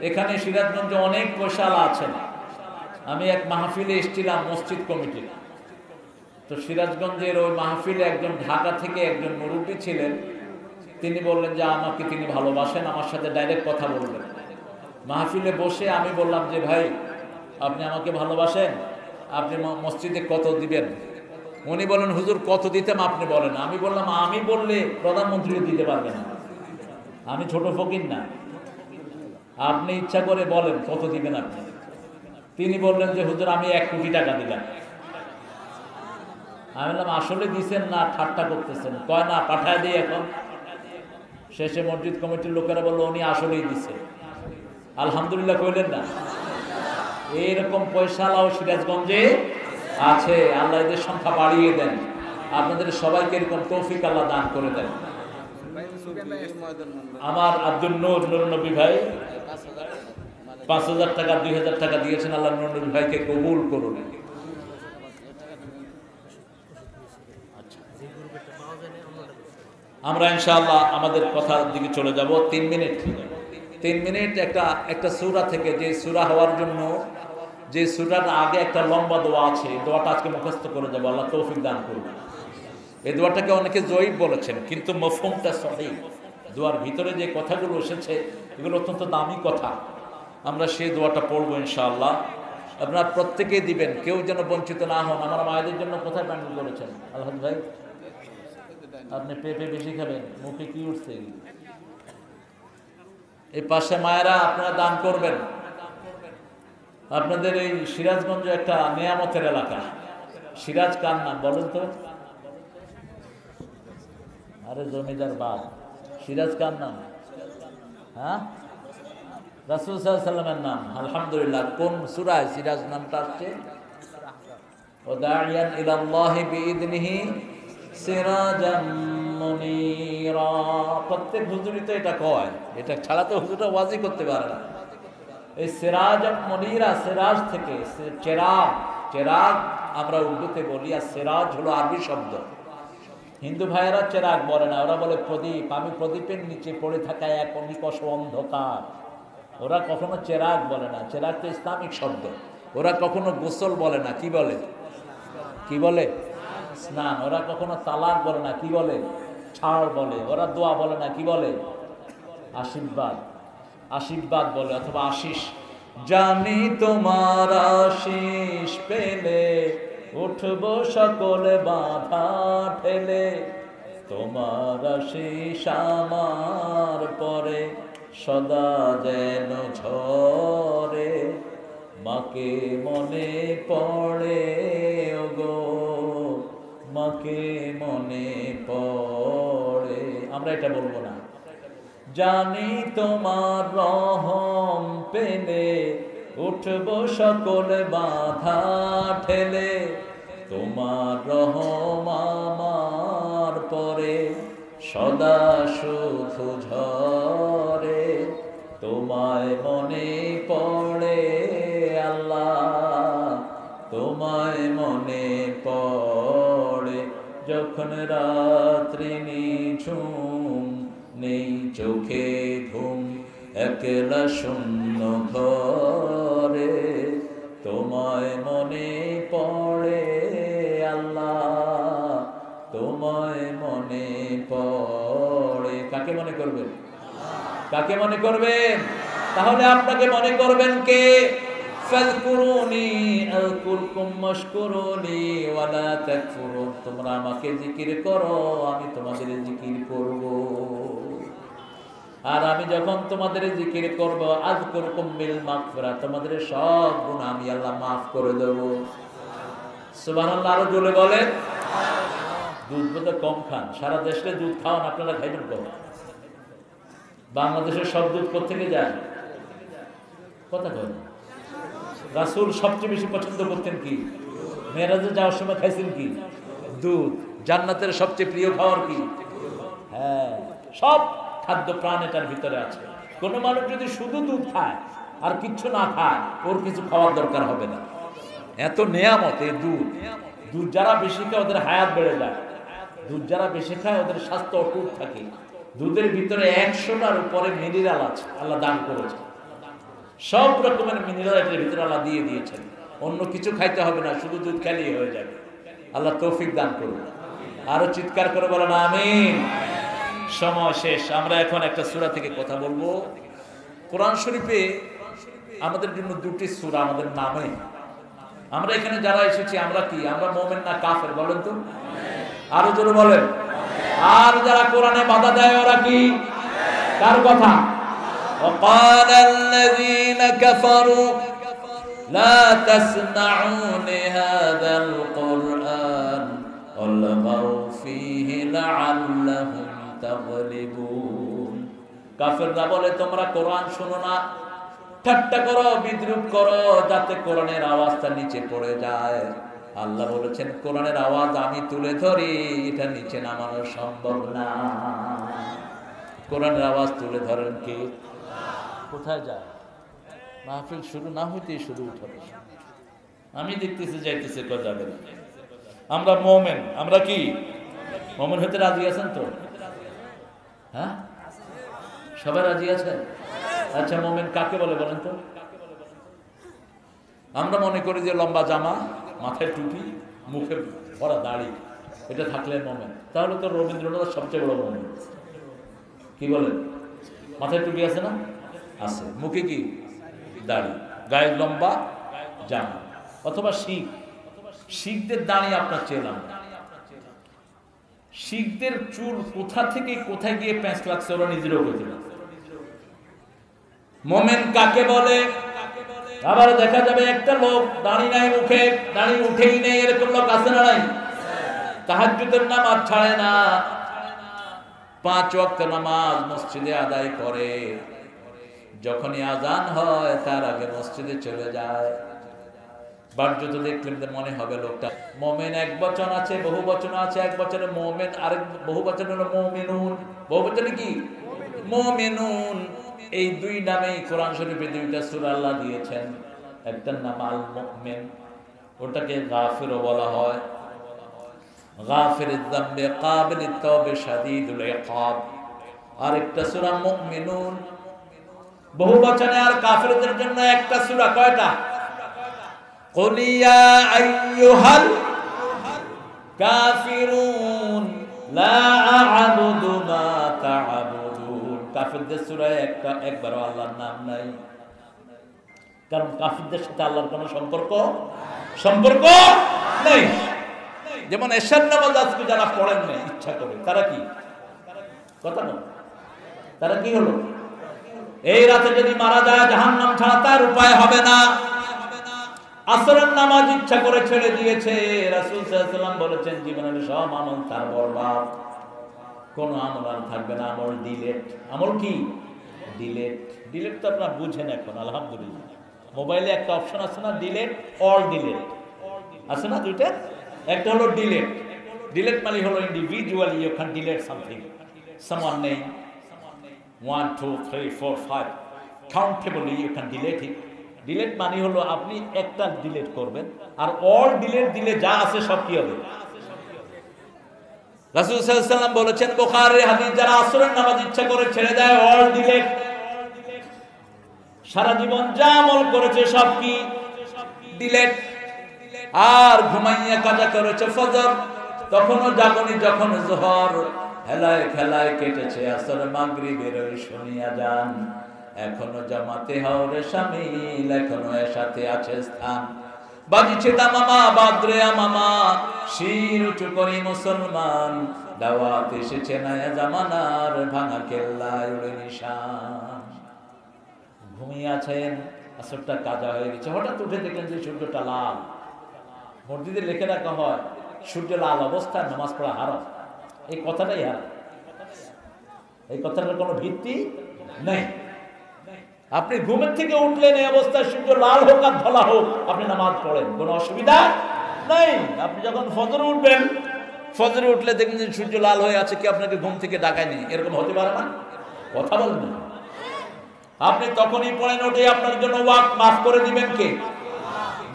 এখানে সিরাজগঞ্জে অনেক পয়সাওয়ালা আছেন। আমি এক মাহফিলে এসেছিলাম মসজিদ কমিটির, তো সিরাজগঞ্জের ওই মাহফিলে একজন ঢাকা থেকে একজন মুরব্বী ছিলেন। তিনি বললেন যে আমাকে তিনি ভালোবাসেন, আমার সাথে ডাইরেক্ট কথা বলবেন। মাহফিলে বসে আমি বললাম যে ভাই আপনি আমাকে ভালোবাসেন, আপনি মসজিদে কত দিবেন? উনি বলেন হুজুর কত দিতাম আপনি বলেন। আমি বললাম আমি বললে প্রধানমন্ত্রীও দিতে পারবে না, আমি ছোট ফকির না, আপনি ইচ্ছা করে বলেন কত দিবেন আপনি। তিনি বললেন যে হুজুর আমি 1 কোটি টাকা দিলাম। আমি বললাম আসলে দিছেন না ঠাট্টা করতেছেন? কয় না পাঠায় দিই এখন। শেষে মসজিদ কমিটির লোকেরা বললো উনি আসলেই দিছে। আলহামদুলিল্লাহ কইলেন না? এইরকম পয়সালাও সিরাজগঞ্জে আছে। আল্লাহ এদের সংখ্যা বাড়িয়ে দেন, আপনাদের সবাইকে এরকম তৌফিক আল্লাহ দান করে দেন। আমার আব্দুল নূর নবী ভাই 5,000 টাকা 2,000 টাকা দিয়েছেন। আল্লাহ নূর নবী ভাইকে কবুল করুন। আমরা ইনশাআল্লাহ আমাদের কথার দিকে চলে যাব। 3 মিনিট একটা সূরা থেকে, যে সূরা হওয়ার জন্য যে সূরার আগে একটা লম্বা দোয়া আছে, দোয়াটা আজকে মুখস্থ করে যাব। আল্লাহ তৌফিক দান করুন। এই দোয়াটাকে অনেকে জয়ীব বলেছেন, কিন্তু মফহুমটা সহিহ। দোয়ার ভিতরে যে কথাগুলো এসেছে এগুলো অত্যন্ত দামি কথা। আমরা সেই দোয়াটা পড়বো ইনশাআল্লাহ। আপনারা প্রত্যেকেই দিবেন, কেউ যেন বঞ্চিত না হন। আমার মায়েদের জন্য কোথায় প্যান্ডেল করেছেন? আলহাজ ভাই আপনি পেঁপে বেশি খাবেন, মুখে কি উঠছে? এই পাশে মায়েরা আপনারা দান করবেন। আপনাদের এই সিরাজগঞ্জ একটা নেয়ামতের এলাকা। সিরাজ কার নাম বলেন তো? আরে জমিদার বাপ, সিরাজ কার নাম? হ্যাঁ, রাসূল সাল্লাল্লাহু আলাইহি ওয়াসাল্লামের নাম। আলহামদুলিল্লাহ। কোন সূরায় সিরাজ নামটা আসছে? ও দাইয়ান ইলাল্লাহি বিইذনিহি সিরাজাম মুনীরা। প্রত্যেক হুজুরই তো এটা কয়, এটা ছাড়া তো হুজুরটা ওয়াজি করতে পারে না। এই সিরাজাম মুনীরা, সিরাজ থেকে চেরাগ আমরা উর্দুতে বলি, আর সিরাজ হলো আরবি শব্দ। হিন্দু ভাইয়েরা চেরাগ বলে না, ওরা বলে প্রদীপ। আমি প্রদীপের নিচে পড়ে থাকা এক নিকষ অন্ধকার। ওরা কখনো চেরাগ বলে না, চেরাগ তো ইসলামিক শব্দ। ওরা কখনো গোসল বলে না, কি বলে? স্নান। ওরা কখনো তালাক বলে না, কি বলে? ছাড় বলে। ওরা দোয়া বলে না, কি বলে? আশীর্বাদ বলে, অথবা আশিস। জানি তোমার আশিস পেলে উঠব সকলে বাধা ঠেলে, তোমার আশিস আমার পরে সদা যেন ঝরে, মাকে মনে পড়ে ওগো, মাকে মনে পড়ে। আমরা এটা বলবো না। জানি তোমার রহম পেলে উঠব সকলে বাধা ঠেলে, তোমার রহম আমার পরে সদা শুধু ঝরে, তোমায় মনে পড়ে আল্লাহ, তোমায় মনে পড়ে। যখন রাত্রি নিঝুম, নেই চোখে ঘুম, একলা শূন্য ঘরে, তোমায় মনে পড়ে আল্লাহ, তোমায় মনে পড়ে। কাকে মনে করবেন? কাকে মনে করবেন? তাহলে আপনাকে মনে করবেন কে? ফাযকুরুনি আযকুরকুম ওয়াশকুরুনি ওয়ালা তাকফুরুন। তোমরা আমাকে জিকির করো, আমি তোমাদের জিকির করব। আর আমি যখন তোমাদের জিকির করব আযকুরকুম বিল মাগফিরাহ, তোমাদের সব গুনাহ আমি আল্লাহ মাফ করে দেব। সুবহানাল্লাহ। আরো জোরে বলেন। দুধ বোধ কম খান, সারা দেশে দুধ খাওয়ান, আপনারা খাইবেন কম? বাংলাদেশের সব দুধ কোথেকে যায়? কথা বলেন। রাসূল সবচেয়ে বেশি পছন্দ করতেন কি? মেরাজে যাওয়ার সময় খাইছেন কি? দুধ। জান্নাতের সবচেয়ে প্রিয় খাবার কি? হ্যাঁ, সব খাদ্য প্রাণ এটার ভিতরে আছে। কোন মানুষ যদি শুধু দুধ খায় আর কিচ্ছু না খায়, ওর কিছু খাওয়ার দরকার হবে না। এত নেয়ামত এই দুধ। দুধ যারা বেশি খায় ওদের হায়াত বেড়ে যায়। দুধ যারা বেশি খায় ওদের স্বাস্থ্য অটুট থাকে। দুধের ভিতরে 100টার উপরে মিনারেল আছে, আল্লাহ দান করেছে। সব রকমের মিনারেল এর ভিতরে আল্লাহ দিয়ে দিয়েছেন। অন্য কিছু খাইতে হবে না, শুধু দুধ খেলেই হয়ে যাবে। আল্লাহ তৌফিক দান করুন। আরো চিৎকার করে বলেন আমিন। সময় শেষ। আমরা এখন একটা সূরা থেকে কথা বলবো। কোরআন শরীফে আমাদের জন্য দুটি সূরা আমাদের নামে। আমরা এখানে যারা এসেছি আমরা কি? আমরা মুমিন না কাফের? বলেন তো। আরো জোরে বলেন। আর যারা কোরআনে বাধা দেয় ওরা কি? কার কথা? وقال الذين كفروا لا تسمعوا لهذا القرآن والغوا فيه لعلهم تغلبون। কাফেররা বলে তোমরা কোরআন শোনো না, ঠাট্টা করো, বিদ্রুপ করো, যাতে কোরআনের আওয়াজটা নিচে পড়ে যায়। আল্লাহ বলেছেন কোরআনের আওয়াজ আমি তুলে ধরি, এটা নিচে নামানো সম্ভব না। কোরআনের আওয়াজ তুলে ধরেন কে? কোথায় যায়? মাহফিল শুরু না হইতেই শুরু উঠে। আমি দেখতেছি যাইতেছে কো যাবে। আমরা মুমিন। আমরা কি মুমিন হতে রাজি আছেন তো? হ্যাঁ, সবাই রাজি আছেন? আচ্ছা, মুমিন কাকে বলে বলেন তো? আমরা মনে করি যে লম্বা জামা, মাথায় টুপি, মুখে ভরা দাড়ি, এটা থাকলে মুমিন। তাহলে তো রবীন্দ্রনাথ সবচেয়ে বড় মুমিন। কি বলেন? মাথায় টুপি আছে না? আছে। মুখে কি? দাড়ি, গায়ে লম্বা জামা। অথবা শিখ। শিখদের দাড়ি আপনার চেলাম। শিখদের চুল কোথা থেকে কোথায় গিয়ে প্যাঁচ লাগছে ওরা নিজেরও বলতে না। মুমিন কাকে বলে? আবার দেখা যাবে একটা লোক দাড়ি নাই, মুখে দাড়ি উঠেই নেই, এরকম লোক আছে না নাই? তাহাজ্জুদের নামাজ ছাড়ে না, 5 ওয়াক্ত নামাজ মসজিদে আদায় করে, যখনই আজান হয় তার আগে মসজিদে চলে যায়। বাহ্যত দেখলে মনে হবে লোকটা মুমিন। এক বচন আছে, বহু বচন আছে। এক বচনে মুমিন, আরেক বহু বচন হলো মুমিনুন। বহু বচনে কি? মুমিনুন। এই দুই নামেই কোরআন শরীফে দুইটা সূরা আল্লাহ দিয়েছেন। একটার নাম আল মুমিন, ওটাকে গাফিরও বলা হয়। গাফিরুয যামবি কাবিলিত তাওবা শাদীদুল ইকাব। আরেকটা সূরা মুমিনুন। বহু বচনে আর কাফিরদের জন্য একটা সূরা। কয়টা? কুল ইয়া আইয়ুহাল কাফিরুন লা আ'বুদু মা তা'বুদুন। কাফিরদের সূরায় একবারও আল্লাহর নাম নাই। কারণ কাফিরদের সাথে আল্লাহর কোনো সম্পর্ক নেই। যেমন এশার নামাজ আজকে যারা পড়েন না ইচ্ছা করে, তারা কি? কথা না, তারা কি হলো? এই রাতে যদি মারা যায় জাহান্নাম ছাড়া তার উপায় হবে না। আসরের নামাজ ইচ্ছা করে ছেড়ে দিয়েছে, রাসূল সাল্লাল্লাহু আলাইহি ওয়াসাল্লাম বলেছেন জীবনের সব আমল তার বরবাদ, কোন আমল আর থাকবে না। আমল ডিলেট। আমল কি? ডিলেট। ডিলেট তো আপনারা বুঝেন এখন, আলহামদুলিল্লাহ। মোবাইলে একটা অপশন আছে না, ডিলেট, অল ডিলেট আছে না দুইটা? একটা হলো ডিলেট। ডিলেট মানে হলো individually you can delete something, someone name 1 2 3 4 5 countably you can delete it. Delete মানে হলো আপনি একটা ডিলেট করবেন, আর অল ডিলেট দিলে যা আছে সব কি হবে? রাসূল সাল্লাল্লাহু আলাইহি ওয়াসাল্লাম বলেছেন বুখারীর হাদিস, যারা আসরের নামাজ ইচ্ছা করে ছেড়ে দেয় অল ডিলেট, সারা জীবন যা আমল করেছে সব কি? ডিলেট। আর ঘুমাইয়া কাজা করেছে ফজর, তখনও জাগনি, যখন যোহর হেলায় খেলায় কেটেছে, আসর মাগরিবের ওই শুনিয়া যান, এখনো জামাতে হওরে শামিল, এখনো এর সাথে আছে স্থান। বাজিছে দামামা বাদ্রে মামা, শির উঁচু করি মুসলমান, দাওয়াত এসেছে নয়া জামানার, ভাঙা কেল্লায় উড়ে নিশান। ঘুমিয়ে আছেন, আসরটা কাজা হয়ে গেছে, হঠাৎ উঠে দেখলেন যে সূর্যটা লাল। মসজিদে লিখে রাখা হয় সূর্য লাল অবস্থায় নামাজ পড়া হারাম। এই কথাটাই হারাম, এই কথাটার কোনো ভিত্তি নেই। আপনি ঘুমের থেকে উঠলেন, এই অবস্থায় সূর্য লাল হোক আর ধলা হোক, আপনি নামাজ পড়েন, কোনো অসুবিধা নেই। আপনি যখন ফজরে উঠবেন, ফজরে উঠলে দেখবেন যে সূর্য লাল হয়ে আছে, কি আপনাকে ঘুম থেকে ডাকায়নি? এরকম হতে পারে না? কথা বলেন না। আপনি তখনই পড়েন, ওঠে আপনার জন্য ওয়াক্ত মাফ করে দিবেন কে?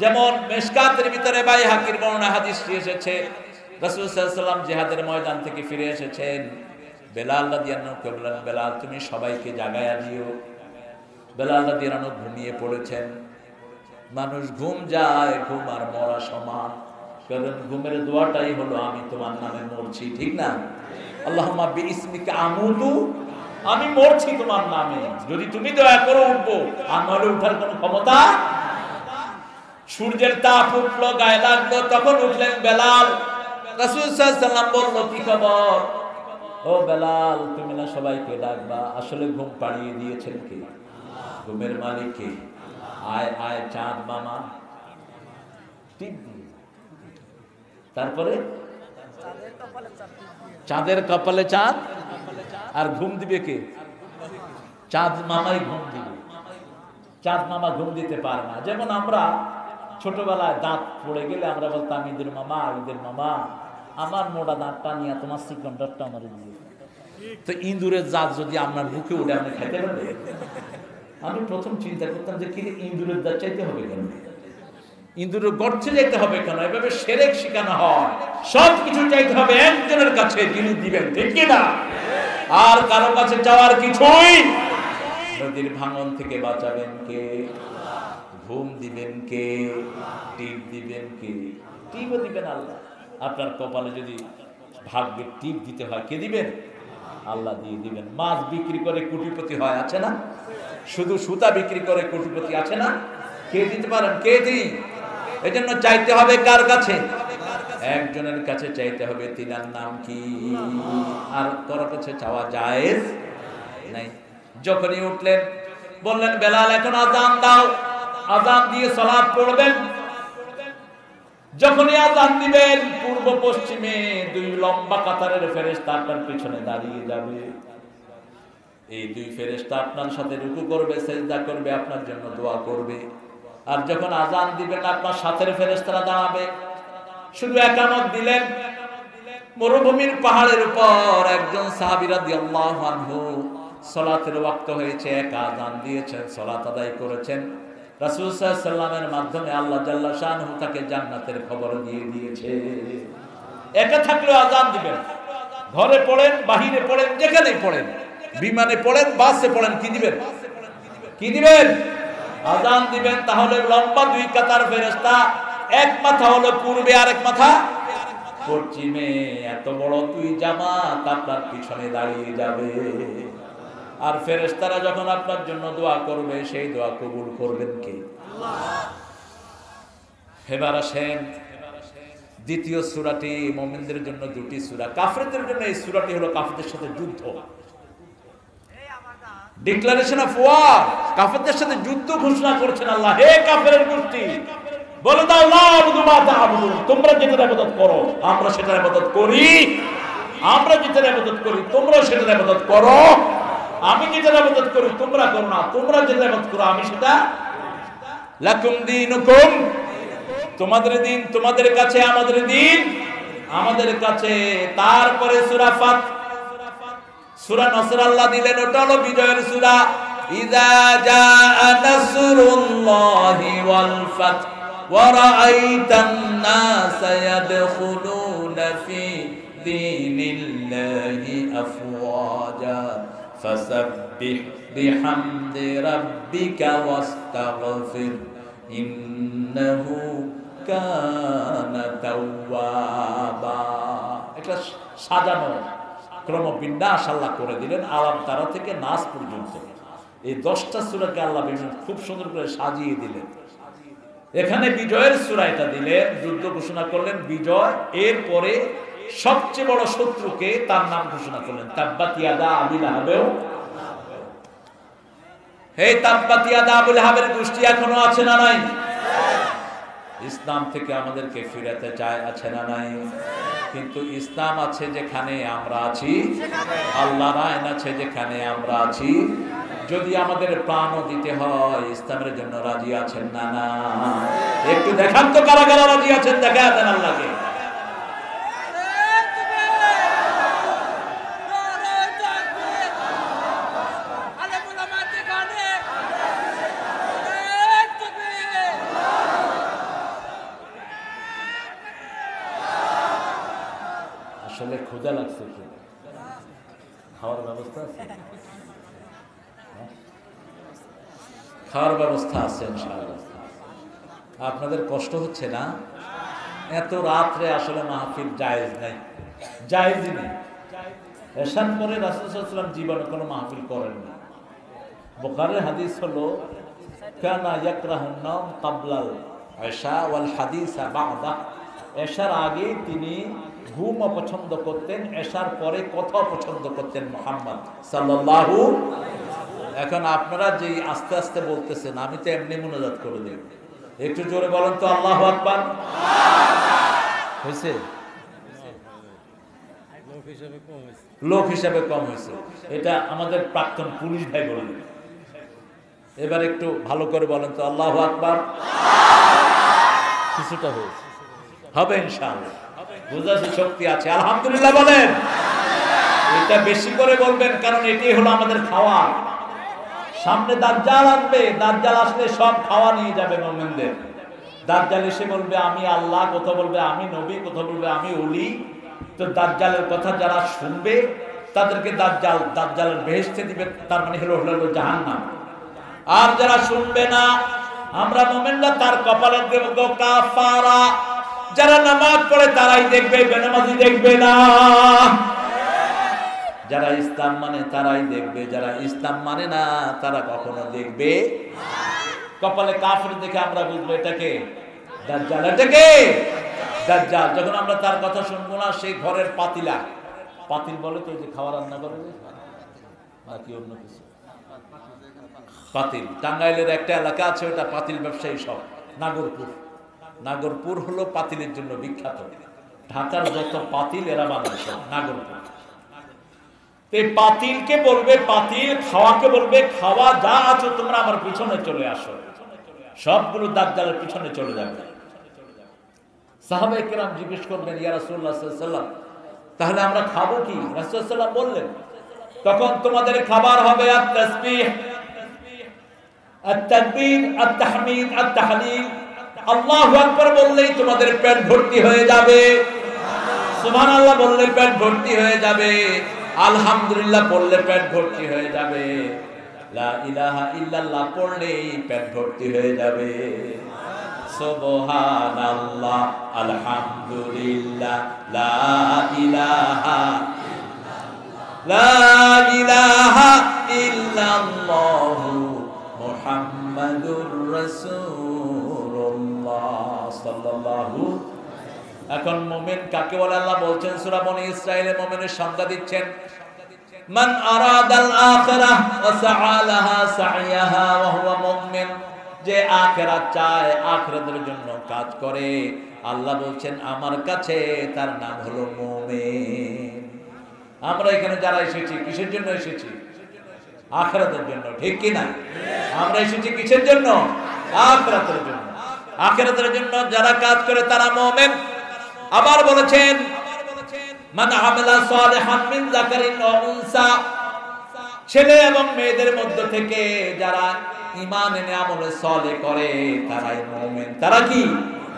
যেমন মিশকাতের ভিতরে বাইহাকির বর্ণনা হাদিসটি এসেছে, রাসূল সাল্লাল্লাহু আলাইহি ওয়াসাল্লাম জিহাদের ময়দান থেকে ফিরে এসেছেন। বেলাল রাদিয়াল্লাহু আনহু বললেন, বেলাল তুমি সবাইকে জাগায়া দিও। বেলাল রাদিয়াল্লাহু আনহু ঘুমিয়ে পড়েছেন। মানুষ ঘুম যায়, ঘুম আর মরা সমান, কারণ ঘুমের দোয়াটাই হলো আমি তোমার নামে মরছি, ঠিক না? আল্লাহুম্মা বিইসমিকা আমুতু, আমি মরছি তোমার নামে, যদি তুমি দয়া করো উঠবো, আর নইলে উঠার কোনো ক্ষমতা। সূর্যের তাপ উঠলো, গায়ে লাগলো, তখন উঠলেন বেলাল। রাসূল সাল্লাল্লাহু আলাইহি ওয়াসাল্লাম বলল, কি খবর? ও বেলাল, তুমি না সবাইকে ডাকবা, আসলে ঘুম পাড়িয়ে দিয়েছেন কে? ঘুমের মালিক কে? আয় আয় চাঁদ মামা, টিপ দিয়ে। তারপরে চাঁদের কপালে চাঁদ, আর ঘুম দিবে কে? চাঁদ মামাই ঘুম দিবে। চাঁদ মামা ঘুম দিতে পারে না। যেমন আমরা ছোটবেলায় দাঁত পড়ে গেলে আমরা বলতাম, ঈদের মামা, ঈদের মামা, আমার মোটা দাঁতটা নিয়ে তোমার চিকন দাঁতটা আমার দিয়ে। তো ইঁদুরের জাত যদি আপনার বুকে উঠে আপনি খেতে পারবে? আমি প্রথম চিন্তা করতাম যে কি ইঁদুরের দাঁত চাইতে হবে কেন, ইঁদুরের গর্তে যেতে হবে কেন? এভাবে শিরক শেখানো হয়। সবকিছু চাইতে হবে একজনের কাছে, যিনি দিবেন, ঠিক কি না? আর কারো কাছে চাওয়ার কিছুই। নদীর ভাঙন থেকে বাঁচাবেন কে? ঘুম দিবেন কে? টিপ দিবেন কে? টিপও দিবেন আল্লাহ। আপনার কপালে যদি ভাগ্যের টিপ দিতে হয়, কে দিবেন? আল্লাহ দিয়ে দিবেন। মাছ বিক্রি করে কোটিপতি হয়, আছে না? শুধু সুতা বিক্রি করে কোটিপতি আছে না? কে দিতে পারেন? কে দিই? এজন্য চাইতে হবে কার কাছে? একজনের কাছে চাইতে হবে, তিনার নাম কি? আর কারো কাছে চাওয়া জায়েজ নাই। যখনই উঠলেন বললেন, বেলাল এখন আযান দাও, আযান দিয়ে সালাত পড়বেন। যখনই আযান দিবেন, পূর্ব পশ্চিমে দুই লম্বা কাতারের ফেরেশতা আপনার পিছনে দাঁড়িয়ে যাবে। এই দুই ফেরেশতা আপনার সাথে রুকু করবে, সিজদা করবে, আপনার জন্য দোয়া করবে। আর যখন আযান দিবেন, আপনার সাথের ফেরেশতারা দাঁড়াবে। শুধু একামত দিলেন, মরুভূমির পাহাড়ের উপর একজন সাহাবী রাদিয়াল্লাহু আনহু, সালাতের ওয়াক্ত হয়েছে, এক আযান দিয়েছেন, সালাত আদায় করেছেন। রাসূল সাল্লাল্লাহু আলাইহি ওয়াসাল্লামের মাধ্যমে আল্লাহ জাল্লা শানহু তাকে জান্নাতের খবর দিয়ে দিয়েছে। একা থাকলেও আযান দিবেন, ঘরে পড়েন, বাহিরে পড়েন, যেখানেই পড়েন, বিমানে পড়েন, বাসে পড়েন, কি দিবেন? কি দিবেন? আযান দিবেন। তাহলে লম্বা দুই কাতার ফেরেশতা, এক মাথা হলো পূর্বে, আরেক মাথা পশ্চিমে, এত বড় দুই জামাত আপনার পিছনে দাঁড়িয়ে যাবে। আর ফেরেশতারা যখন আপনার জন্য দোয়া করবে, সেই দোয়া কবুল করবেন কে? আল্লাহ। এবার আসেন দ্বিতীয় সূরাটি, মুমিনদের জন্য দুটি সূরা, কাফেরদের জন্য এই সূরাটি হলো কাফেরদের সাথে যুদ্ধ, ডিক্লারেশন অফ ওয়ার। কাফেরদের সাথে যুদ্ধ ঘোষণা করেছেন আল্লাহ। হে কাফেরের গোষ্ঠী, বলে দাও, লা আবুদু মা তা'বুদুন, তোমরা যেটার ইবাদত করো আমরা সেটার ইবাদত করি, আমরা যেটার ইবাদত করি তোমরা সেটার ইবাদত করো, আমি যেটার ইবাদত করি তোমরা করো না, তোমরা যেটার ইবাদত করো আমি সেটা। লাকুম দীনুকুম, তোমাদের দিন তোমাদের কাছে, আমাদের দিন আমাদের কাছে। তারপরে সূরা ফাত, সূরা নসর আল্লাহ দিলেন, ওটা হলো বিজয়ের সূরা। ইযা জাআ নাসরুল্লাহি ওয়াল ফাত ওয়া রাআইতান নাসা ইয়াদখুলুনা ফি দীনিল্লাহি আফওয়াজা ফাসাব্বিহ বিহামদি রাব্বিকা ওয়াস্তাগফির ইন্নাহু কানা তাওয়াবা। এটা সাজানো ক্রমবিন্যাস আল্লাহ করে দিলেন, আলাম তারা থেকে নাস পর্যন্ত। এই 10টা সূরাকে আল্লাহ খুব সুন্দর করে সাজিয়ে দিলেন। এখানে বিজয়ের সূরা এটা দিলেন, যুদ্ধ ঘোষণা করলেন, বিজয়। এরপরে সবচেয়ে বড় শত্রুকে তার নাম ঘোষণা করলেন, তাব্বাত ইয়াদা আবি লাহাবেও। এই তাব্বাত ইয়াদা আবি লাহাবের গোষ্ঠী এখনো আছে না নাই? ইসলাম থেকে আমাদেরকে ফিরাতে চায়, আছে না নাই? কিন্তু ইসলাম আছে যেখানে আমরা আছি, আল্লাহর আইন আছে যেখানে আমরা আছি। যদি আমাদের প্রাণও দিতে হয়, ইসলামের জন্য রাজি আছেন না? না, একটু দেখান তো কারা কারা রাজি আছেন, দেখা দেন আল্লাহকে। আসলে ক্ষুধা লাগছে, খাওয়ার ব্যবস্থা আছে? খাওয়ার ব্যবস্থা আছে ইনশাআল্লাহ। আপনাদের কষ্ট হচ্ছে না? এত রাত্রে আসলে মাহফিল জায়েজ নাই, জায়েজই নেই। এশার পরে রাসূল সাল্লাল্লাহু আলাইহি ওয়াসাল্লাম জীবনে কোনো মাহফিল করেননি। বুখারীর হাদিস হলো, কানা ইয়াকরাহুন নাওম ক্বাবলাল ইশা ওয়াল হাদিসা বা'দা। এশার আগে তিনি ঘুম অপছন্দ করতেন, এশার পরে কথা পছন্দ করতেন মুহাম্মদ সাল্লাল্লাহু। এখন আপনারা যে আস্তে আস্তে বলতেছেন, আমি তো এমনি মুনাজাত করে দেব। একটু জোরে বলেন তো আল্লাহু আকবার। হয়েছে? লোক হিসাবে কম হয়েছে। এটা আমাদের প্রাক্তন পুলিশ ভাই বললেন। এবার একটু ভালো করে বলেন তো আল্লাহু আকবার। কিছুটা হয়েছে, হবে ইনশাআল্লাহ। বুঝার শক্তি আছে, আলহামদুলিল্লাহ বলেন। এটা বেশি করে বলবেন, কারণ এটাই হলো আমাদের খাওয়া। সামনে দাজ্জাল আসবে, দাজ্জাল আসলে সব খাওয়া নিয়ে যাবে মুমিনদের। দাজ্জাল এসে বলবে আমি আল্লাহ, কথা বলবে আমি নবী, কথা বলবে আমি ওলি। তো দাজ্জালের কথা যারা শুনবে তাদেরকে দাজ্জালের বেহেশতে দিবে, তার মানে হলো জাহান্নাম। আর যারা শুনবে না, আমরা মুমিনরা তার কপালে দেব কাফারা। যারা নামাজ পড়ে তারাই দেখবে, বেনামাজি দেখবে না। যারা ইসলাম মানে তারাই দেখবে, যারা ইসলাম মানে না তারা কখনো দেখবে। কপালে কাফের দেখে আমরা বুঝবো এটাকে দাজ্জাল, এটাকে দাজ্জাল। যখন আমরা তার কথা শুনবো না, সেই ঘরের পাতিলা, পাতিল বলে তো যে খাওয়া রান্না করে নাকি অন্য কিছু, পাতিল। টাঙ্গাইলের একটা এলাকা আছে, ওটা পাতিল ব্যবসায়ী সব। নাগরপুর, নাগরপুর হলো পাতিলের জন্য বিখ্যাত। ঢাকার যত পাতিল এরা বানায় সব নাগরপুর। এই পাতিলকে বলবে পাতিল, খাওয়াকে বলবে খাওয়া, যা আছো তোমরা আমার পিছনে চলে আসো। সবগুলো দাজ্জালের পিছনে চলে যাবে। সাহাবায়ে কেরাম জিজ্ঞেস করলেন, ইয়া রাসূলুল্লাহ সাল্লাল্লাহু আলাইহি ওয়াসাল্লাম, তাহলে আমরা খাবো কি? রাসূল সাল্লাল্লাহু আলাইহি ওয়াসাল্লাম বললেন, তখন তোমাদের খাবার হবে আত-তাসবিহ, আত-তাকবীর, আত-তাহমিদ, আত-তাহলিল। আল্লাহু আকবার বললেই তোমাদের পেট ভর্তি হয়ে যাবে। সুবহানাল্লাহ বললে পেট ভর্তি হয়ে যাবে। আলহামদুলিল্লাহ পড়লে পেট ভর্তি হয়ে যাবে। লা ইলাহা ইল্লাল্লাহ পড়লেই পেট ভর্তি হয়ে যাবে। সুবহানাল্লাহ, আলহামদুলিল্লাহ, লা ইলাহা ইল্লাল্লাহ, মুহাম্মাদুর রাসূলুল্লাহ সাল্লাল্লাহু। এখন মুমিন কাকে বলে আল্লাহ বলছেন সূরা বনী ইসরাঈলে মুমিনের সংজ্ঞা দিচ্ছেন, মান আরাদাল আখিরাহ ওয়া সাআ লাহা সাইয়াহা ওয়া হুয়া মুমিন। যে আখিরাত চায়, আখিরাতের জন্য কাজ করে, আল্লাহ বলছেন আমার কাছে তার নাম হলো মুমিন। আমরা এখানে যারা এসেছি কিসের জন্য এসেছি? আখিরাতের জন্য, ঠিক কি না? আমরা এসেছি কিসের জন্য? আখিরাতের জন্য। আখিরাতের জন্য যারা কাজ করে তারা মুমিন। আবার বলেছেন, মান আমালা সালিহান মিন যাকারিন ওয়া উনসা। ছেলে এবং মেয়েদের মধ্য থেকে যারা ঈমান এনে আমলে সালেহ করে তারাই মুমিন। তারা কি?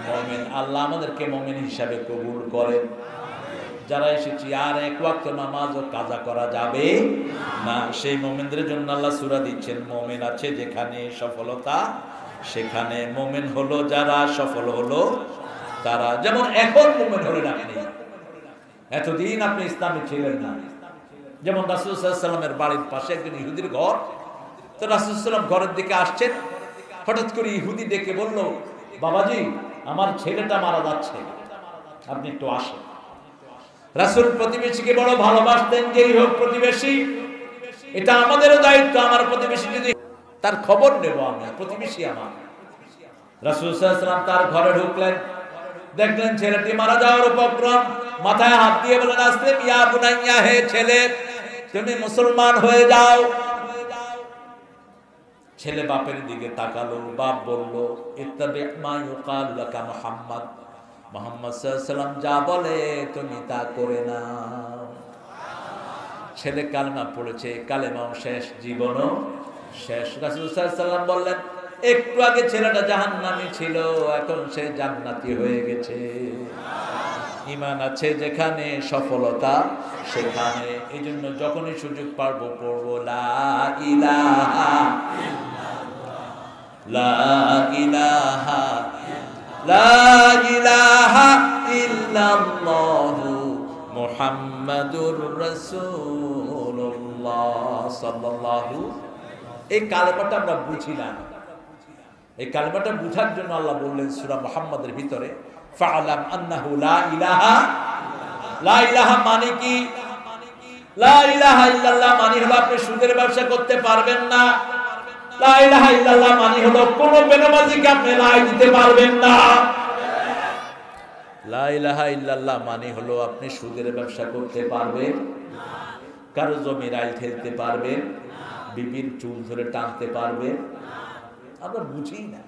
মুমিন। আল্লাহ আমাদেরকে মুমিন হিসাবে কবুল করেন। যারা এসেছি আর এক ওয়াক্ত নামাজও কাজা করা যাবে না, সেই মুমিনদের জন্য আল্লাহ সূরা দিচ্ছেন, মুমিন আছে যেখানে সফলতা সেখানে মুমিন হলো যারা সফল হলো তারা। যেমন এখন মুমিন হলেন আপনি, এতদিন আপনি ইসলামে ছিলেন না। যেমন রাসূল সাল্লাল্লাহু আলাইহি ওয়াসাল্লামের বাড়ির পাশে একজন ইহুদির ঘর। তো রাসূল সাল্লাল্লাহু আলাইহি ওয়াসাল্লাম ঘরের দিকে আসছেন, হঠাৎ করে ইহুদি ডেকে বলল, বাবাজি আমার ছেলেটা মারা যাচ্ছে, আপনি একটু আসেন। রাসূল প্রতিবেশীকে বড় ভালোবাসতেন, যেই হোক প্রতিবেশী, এটা আমাদেরও দায়িত্ব। আমার প্রতিবেশী যদি, তার খবর নেব আমি, প্রতিবেশী আমার। রাসূল সাল্লাল্লাহু আলাইহি ওয়াসাল্লাম তার ঘরে ঢুকলেন, দেখলেন ছেলেটি মারা যাওয়ার উপক্রম, মাথায় হাত দিয়ে বলেন আসলিম ইয়া বুনাইয়া, হে ছেলে তুমি মুসলমান হয়ে যাও। ছেলে বাপের দিকে তাকালো, বাপ বলল ইত্তাবি মা ইউকাল লাকা মুহাম্মদ, মুহাম্মদ সাল্লাল্লাহু আলাইহি ওয়াসাল্লাম যা বলে তুমি তা করে নাও। ছেলে কালেমা পড়েছে, কালেমাও শেষ, জীবনও শেষ। রাসূল সাল্লাল্লাহু আলাইহি ওয়াসাল্লাম বললেন একটু আগে ছেলেটা জাহান্নামী ছিল, এখন সে জান্নাতি হয়ে গেছে। ঈমান আছে যেখানে, সফলতা সেখানে। এই জন্য যখনই সুযোগ পারবো পড়বো লা ইলাহা লা ইলাহা লা ইলাহা ইল্লাল্লাহু মুহাম্মাদুর রাসূলুল্লাহ সাল্লাল্লাহু। এই কালেমাটা আমরা বুঝি না, এই কালেমাটা বুঝার জন্য আল্লাহ বললেন সূরা মুহাম্মাদের ভিতরে ফাআলাম আন্নাহু লা ইলাহা। লা ইলাহা মানে কি? লা ইলাহা ইল্লাল্লাহ মানে হলো আপনি সুদের ব্যবসা করতে পারবেন না। লা ইলাহা ইল্লাল্লাহ মানে হলো কোন বেনামাজিকে আপনি লাই দিতে পারবেন না। লা ইলাহা ইল্লাল্লাহ মানে হলো আপনি সুদের ব্যবসা করতে পারবেন, কারো জমির আইল ঠেলতে পারবেন, বিবির চুল ধরে টানতে পারবেন। আমরা বুঝি না।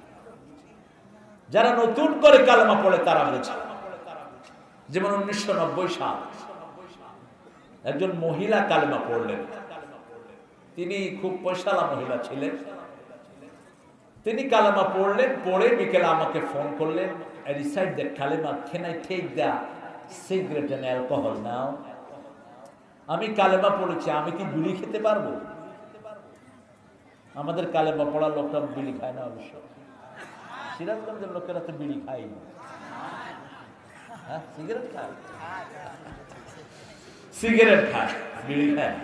যারা নতুন করে কালেমা পড়ে তারা বোঝে। যেমন 1990 সাল একজন মহিলা কালেমা পড়লেন, তিনি খুব পয়সালা মহিলা ছিলেন। তিনি কালেমা পড়লেন, পড়ে বিকেলে আমাকে ফোন করলেন, I recite the kalima, can I take the cigarette and alcohol now? আমি কালেমা পড়েছি, আমি কি বিড়ি খেতে পারবো? আমাদের কালেমা পড়া লোকরা বিড়ি খায় না অবশ্য, সিরাজগঞ্জের লোকেরা তো বিড়ি খায় না। হ্যাঁ, সিগারেট খায়, সিগারেট খায়, বিড়ি খায়।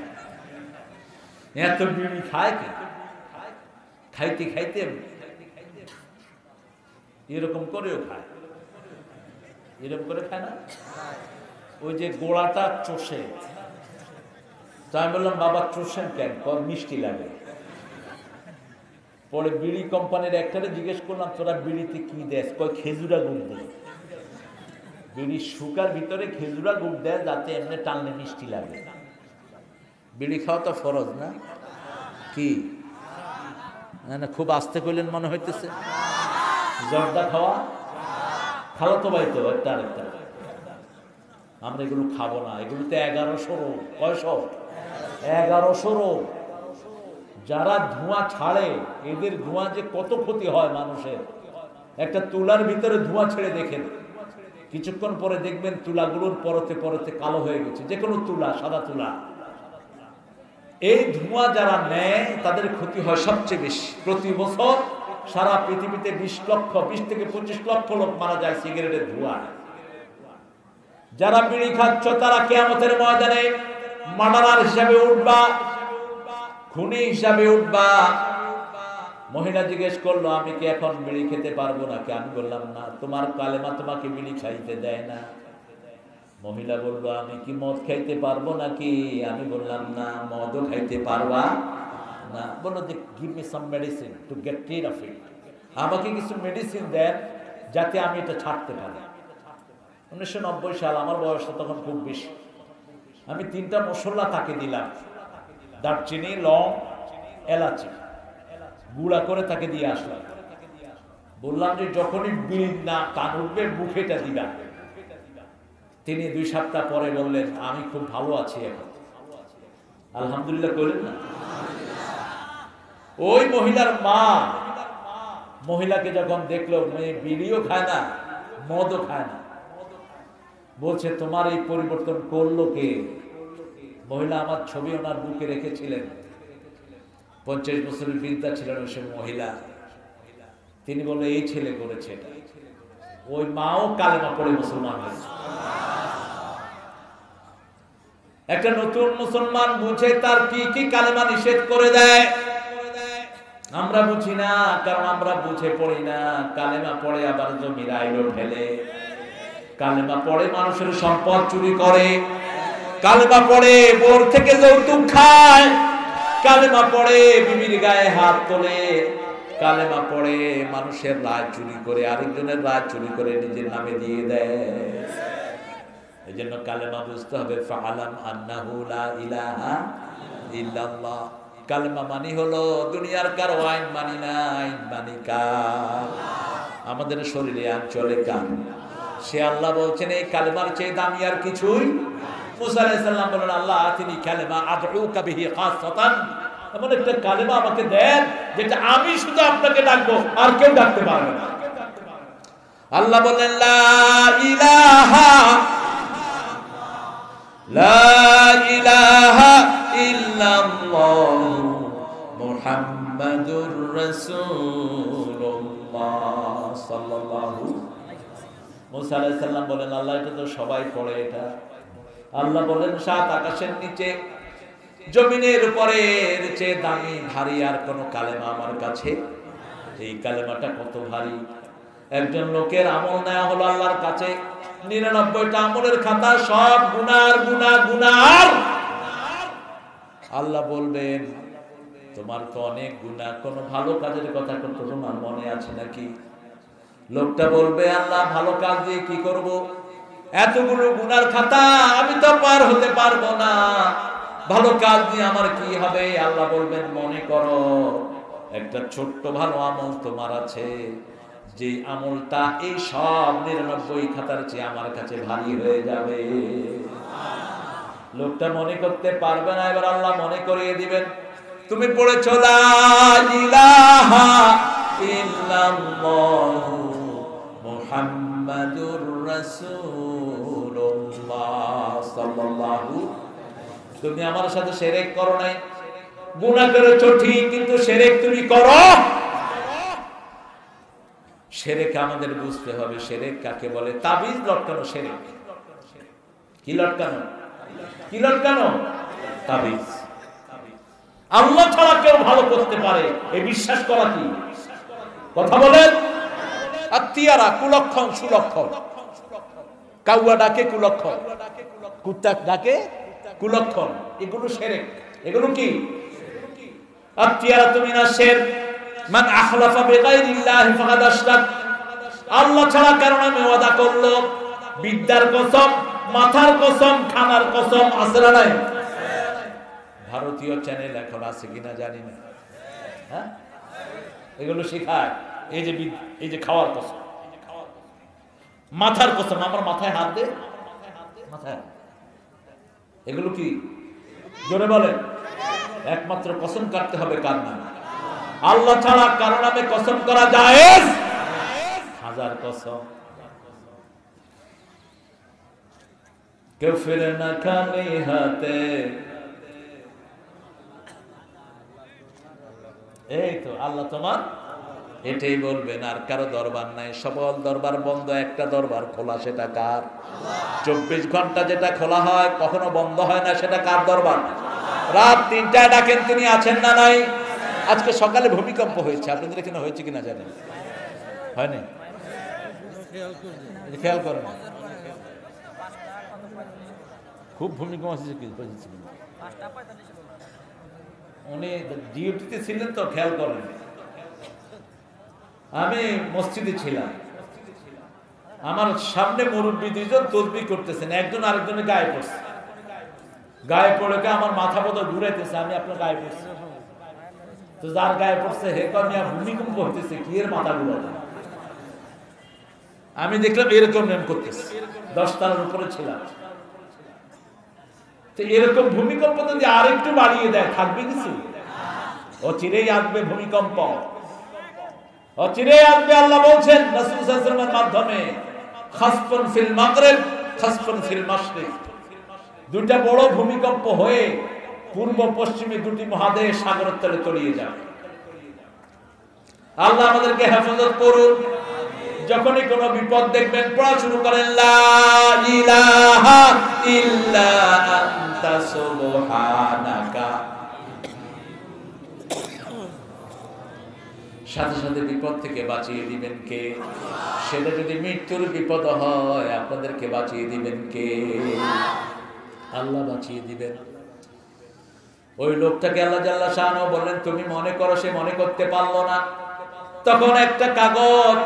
এত বিড়ি খায় কি? খাইতে খাইতে এরকম করেও খায়, এরকম করে খায় না। ওই যে গোড়াটা চষে, তো আমি বললাম বাবা চষেন কেন? মিষ্টি লাগে। পরে বিড়ি কোম্পানির একটারে জিজ্ঞেস করলাম তোরা বিড়িতে কি দেয়? কয় খেজুরা গুড় দেয়। বিড়ি শুকার ভিতরে খেজুরা গুড় দেয় যাতে এমনি টানলে মিষ্টি লাগে। বিড়ি খাওয়া তো ফরজ না কি? না খুব আস্তে কইলেন মনে হইতেছে। জর্দা খাওয়া খাওয়া তো ভাই তো একটা আরেকটা। আমরা এগুলো খাবো না, এগুলোতে 1100 রোগ। কয়শো? 1100 রোগ। যারা ধোঁয়া ছাড়ে এদের ধোঁয়া যে কত ক্ষতি হয় মানুষের। একটা তুলার ভিতরে ধোঁয়া ছেড়ে দেখেন, কিছুক্ষণ পরে দেখবেন তুলাগুলোর পরতে পরতে কালো হয়ে গেছে। যে কোনো তুলা, সাদা তুলা। এই ধোঁয়া যারা নেয় তাদের ক্ষতি হয় সবচেয়ে বেশি। প্রতি বছর সারা পৃথিবীতে 20 থেকে 25 লক্ষ লোক মারা যায় সিগারেটের ধোঁয়া। যারা বিড়ি খাচ্ছ তারা কিয়ামতের ময়দানে মার্ডারার হিসাবে উঠবা, খুনি হিসাবে উঠবা। মহিলা জিজ্ঞেস করলো আমি কি এখন বিড়ি খেতে পারবো নাকি? আমি বললাম না, তোমার কালেমা তোমাকে বিড়ি খাইতে দেয় না। মহিলা বললো আমি কি মদ খাইতে পারবো নাকি? আমি বললাম না, মদও খাইতে পারবা না। বললো যে give me some medicine to get rid of it. আমাকে কিছু মেডিসিন দেন যাতে আমি এটা ছাড়তে পারি। 1990 সাল, আমার বয়সটা তখন খুব বেশি। আমি 3টা মশলা তাকে দিলাম, দারচিনি, লং, এলাচি, গুঁড়া করে তাকে দিয়ে আসলাম। বললাম যে যখনই বিড়ি না টান উঠবে মুখে এটা দিবা। তিনি 2 সপ্তাহ পরে বললেন আমি খুব ভালো আছি এখন। আলহামদুলিল্লাহ করলেন না? ওই মহিলার মা মহিলাকে যখন দেখলো মেয়ে বিড়িও খায় না, মদও খায় না, বলছে তোমার এই পরিবর্তন করলো কে? মহিলা আমার ছবি ওনার বুকে রেখেছিলেন। 50 বছরের বৃদ্ধা ছিলেন ওই সব মহিলা। তিনি বললেন এই ছেলে করেছে এটা। ওই মাও কালেমা পড়ে মুসলমান হয়েছে। একটা নতুন মুসলমান বুঝে তার কি কি কালেমা নিষেধ করে দেয়। আমরা বুঝি না, কারণ আমরা বুঝে পড়ি না। কালেমা পড়ে আবার জমির আইলো ঢেলে, কালেমা পড়ে মানুষের সম্পদ চুরি করে, কালেমা পড়ে বোর থেকে যৌতুক খায়, কালেমা পড়ে বিবির গায়ে হাত তোলে, কালেমা পড়ে মানুষের রায় চুরি করে, আরেকজনের রায় চুরি করে নিজের নামে দিয়ে দেয়। এই জন্য কালেমা বুঝতে হবে, ফাআলাম আন্নাহু লা ইলাহা ইল্লাল্লাহ। কালেমা মানি হলো দুনিয়ার কারো আইন মানি না, আইন মানি কার? আমাদের শরীরে আইন চলে কার? সে আল্লাহ বলছেন এই কালেমার চেয়ে দামি আর কিছুই। মুসা আলাইহিস সালাম বলেন, আল্লাহ আতিনি কালেমা আদউকা বিহি খাসাতান, এমন একটা কালেমা আমাকে দেন যেটা আমি শুধু আপনাকে ডাকবো আর কেউ ডাকতে পারবে না। আল্লাহ বলেন, লা ইলাহা ইল্লাল্লাহ মুহাম্মাদুর রাসূলুল্লাহ সাল্লাল্লাহু। মুসা আলাইহিস সালাম বলেন, আল্লাহ এটা তো সবাই পড়ে। এটা আল্লাহ বলেন, সাত আকাশের নিচে জমিনের উপরে এর চেয়ে দামি ভারী আর কোন কালেমা আমার কাছে। এই কালেমাটা কত ভারী! একজন লোকের আমল নেওয়া হলো আল্লাহর কাছে, 99টা আমলের খাতা, সব গুনার গুনাহ গুনার। আল্লাহ বলবেন, তোমার তো অনেক গুনাহ, কোন ভালো কাজের কথা তোমার মনে আছে নাকি? লোকটা বলবে, আল্লাহ ভালো কাজ দিয়ে কি করব? এতগুলো গুনার খাতা আমি তো পার হতে পারবো না, ভালো কাজ দিয়ে আমার কি হবে? আল্লাহ বলবেন, মনে করো একটা ছোট্ট ভালো আমল তোমার আছে, যে আমলটা এই সব 99 খাতার চেয়ে আমার কাছে ভারী হয়ে যাবে। লোকটা মনে করতে পারবে না। এবার আল্লাহ মনে করিয়ে দিবেন, তুমি পড়েছ লা ইলাহা ইল্লাল্লাহ মুহাম্মাদুর রাসূলুল্লাহ সাল্লাল্লাহু। তুমি আমার সাথে শিরক করো নাই, গুনাহ করেছো ঠিক, কিন্তু শিরক তুমি করো। শিরক আমাদের বুঝতে হবে, শিরক কাকে বলে? তাবিজ লটকানো শিরক। কি লটকানো? কি লটকানো? তাবিজ। আল্লাহ ছাড়া কেউ ভালো করতে পারে এই বিশ্বাস করা কি? কথা বলেন। আত্মীয়ারা কুলক্ষণ সুলক্ষণ, কাউয়া ডাকে কুলক্ষণ, কুত্তা ডাকে কুলক্ষণ, এগুলো শিরক। এগুলো কি? আত্মীয়ারা তুমি না শের মান আখলাফা বিগাইরিল্লাহি ফাকাদ আশরাক। আল্লাহ ছাড়া কারো নামে ওয়াদা করলো, বিদ্যার কসম, মাথার কসম, খানার কসম, আছে না নাই? ভারতীয় চ্যানেল এখন আছে কিনা জানি না, হ্যাঁ এগুলো শেখায়। এই যে খাওয়ার কসম, মাথার কসম, আমার মাথায় হাত দে, মাথায়, এগুলো কি? জোরে বলেন। একমাত্র কসম কাটতে হবে কার নামে? আল্লাহ ছাড়া কারো নামে কসম করা জায়েজ? হাজার কসম। কেউ ফিরে না খালি হাতে, এই তো আল্লাহ তোমার এটাই বলবেন। আর কারো দরবার নাই, সকল দরবার বন্ধ, একটা দরবার খোলা, সেটা কার? 24 ঘন্টা যেটা খোলা হয়, কখনো বন্ধ হয় না, সেটা কার দরবার? রাত 3টায় ডাকেন, তিনি আছেন না নাই? আজকে সকালে ভূমিকম্প হয়েছে, আপনাদের এখানে হয়েছে কিনা জানেন? হয়নি? খেয়াল করেন, খুব ভূমিকম্প আছে। উনি ডিউটিতে ছিলেন তো, খেয়াল করেন। আমি মসজিদে ছিলাম, আমার সামনে মুরব্বী 2জন তাসবিহ করতেছেন, একজন আরেকজনের গায়ে পড়ছে। গায়ে পড়ে আমার মাথা পথ ঘুরাইতেছে, আমি আপনার গায়ে পড়ছি। তো যার গায়ে পড়ছে হে কমিয়া ভূমিকম্প হইতেছে, কি এর মাথা ঘুরাবে? আমি দেখলাম এরকম নেম করতেছে, 10 তলার উপরে ছিলাম। তো এরকম ভূমিকম্প যদি আরেকটু বাড়িয়ে দেয়, থাকবে কিছু? অচিরেই আসবে ভূমিকম্প, অচিরেই আসবে। আল্লাহ বলছেন রাসূল সাল্লাল্লাহু আলাইহি ওয়াসাল্লামের মাধ্যমে, খাসফুন ফিল মাগরিব খাসফুন ফিল মাশরিক। দুইটা বড় ভূমিকম্প হয়ে পূর্ব পশ্চিমে দুটি মহাদেশ সাগরের তলে তলিয়ে যাবে। আল্লাহ আমাদেরকে হেফাজত করুন। যখনই কোনো বিপদ দেখবেন, পড়া শুরু করেন লা ইলাহা ইল্লা আনতা সুবহানাকা। সাথে সাথে বিপদ থেকে বাঁচিয়ে দিবেন কে? সেটা যদি মৃত্যুর বিপদ হয় আপনাদেরকে বাঁচিয়ে দিবেন কে? আল্লাহ বাঁচিয়ে দিবেন। ওই লোকটাকে আল্লাহ জাল্লা শাআনহু বললেন, তুমি মনে করো সে মনে করতে পারলো না। তখন একটা কাগজ,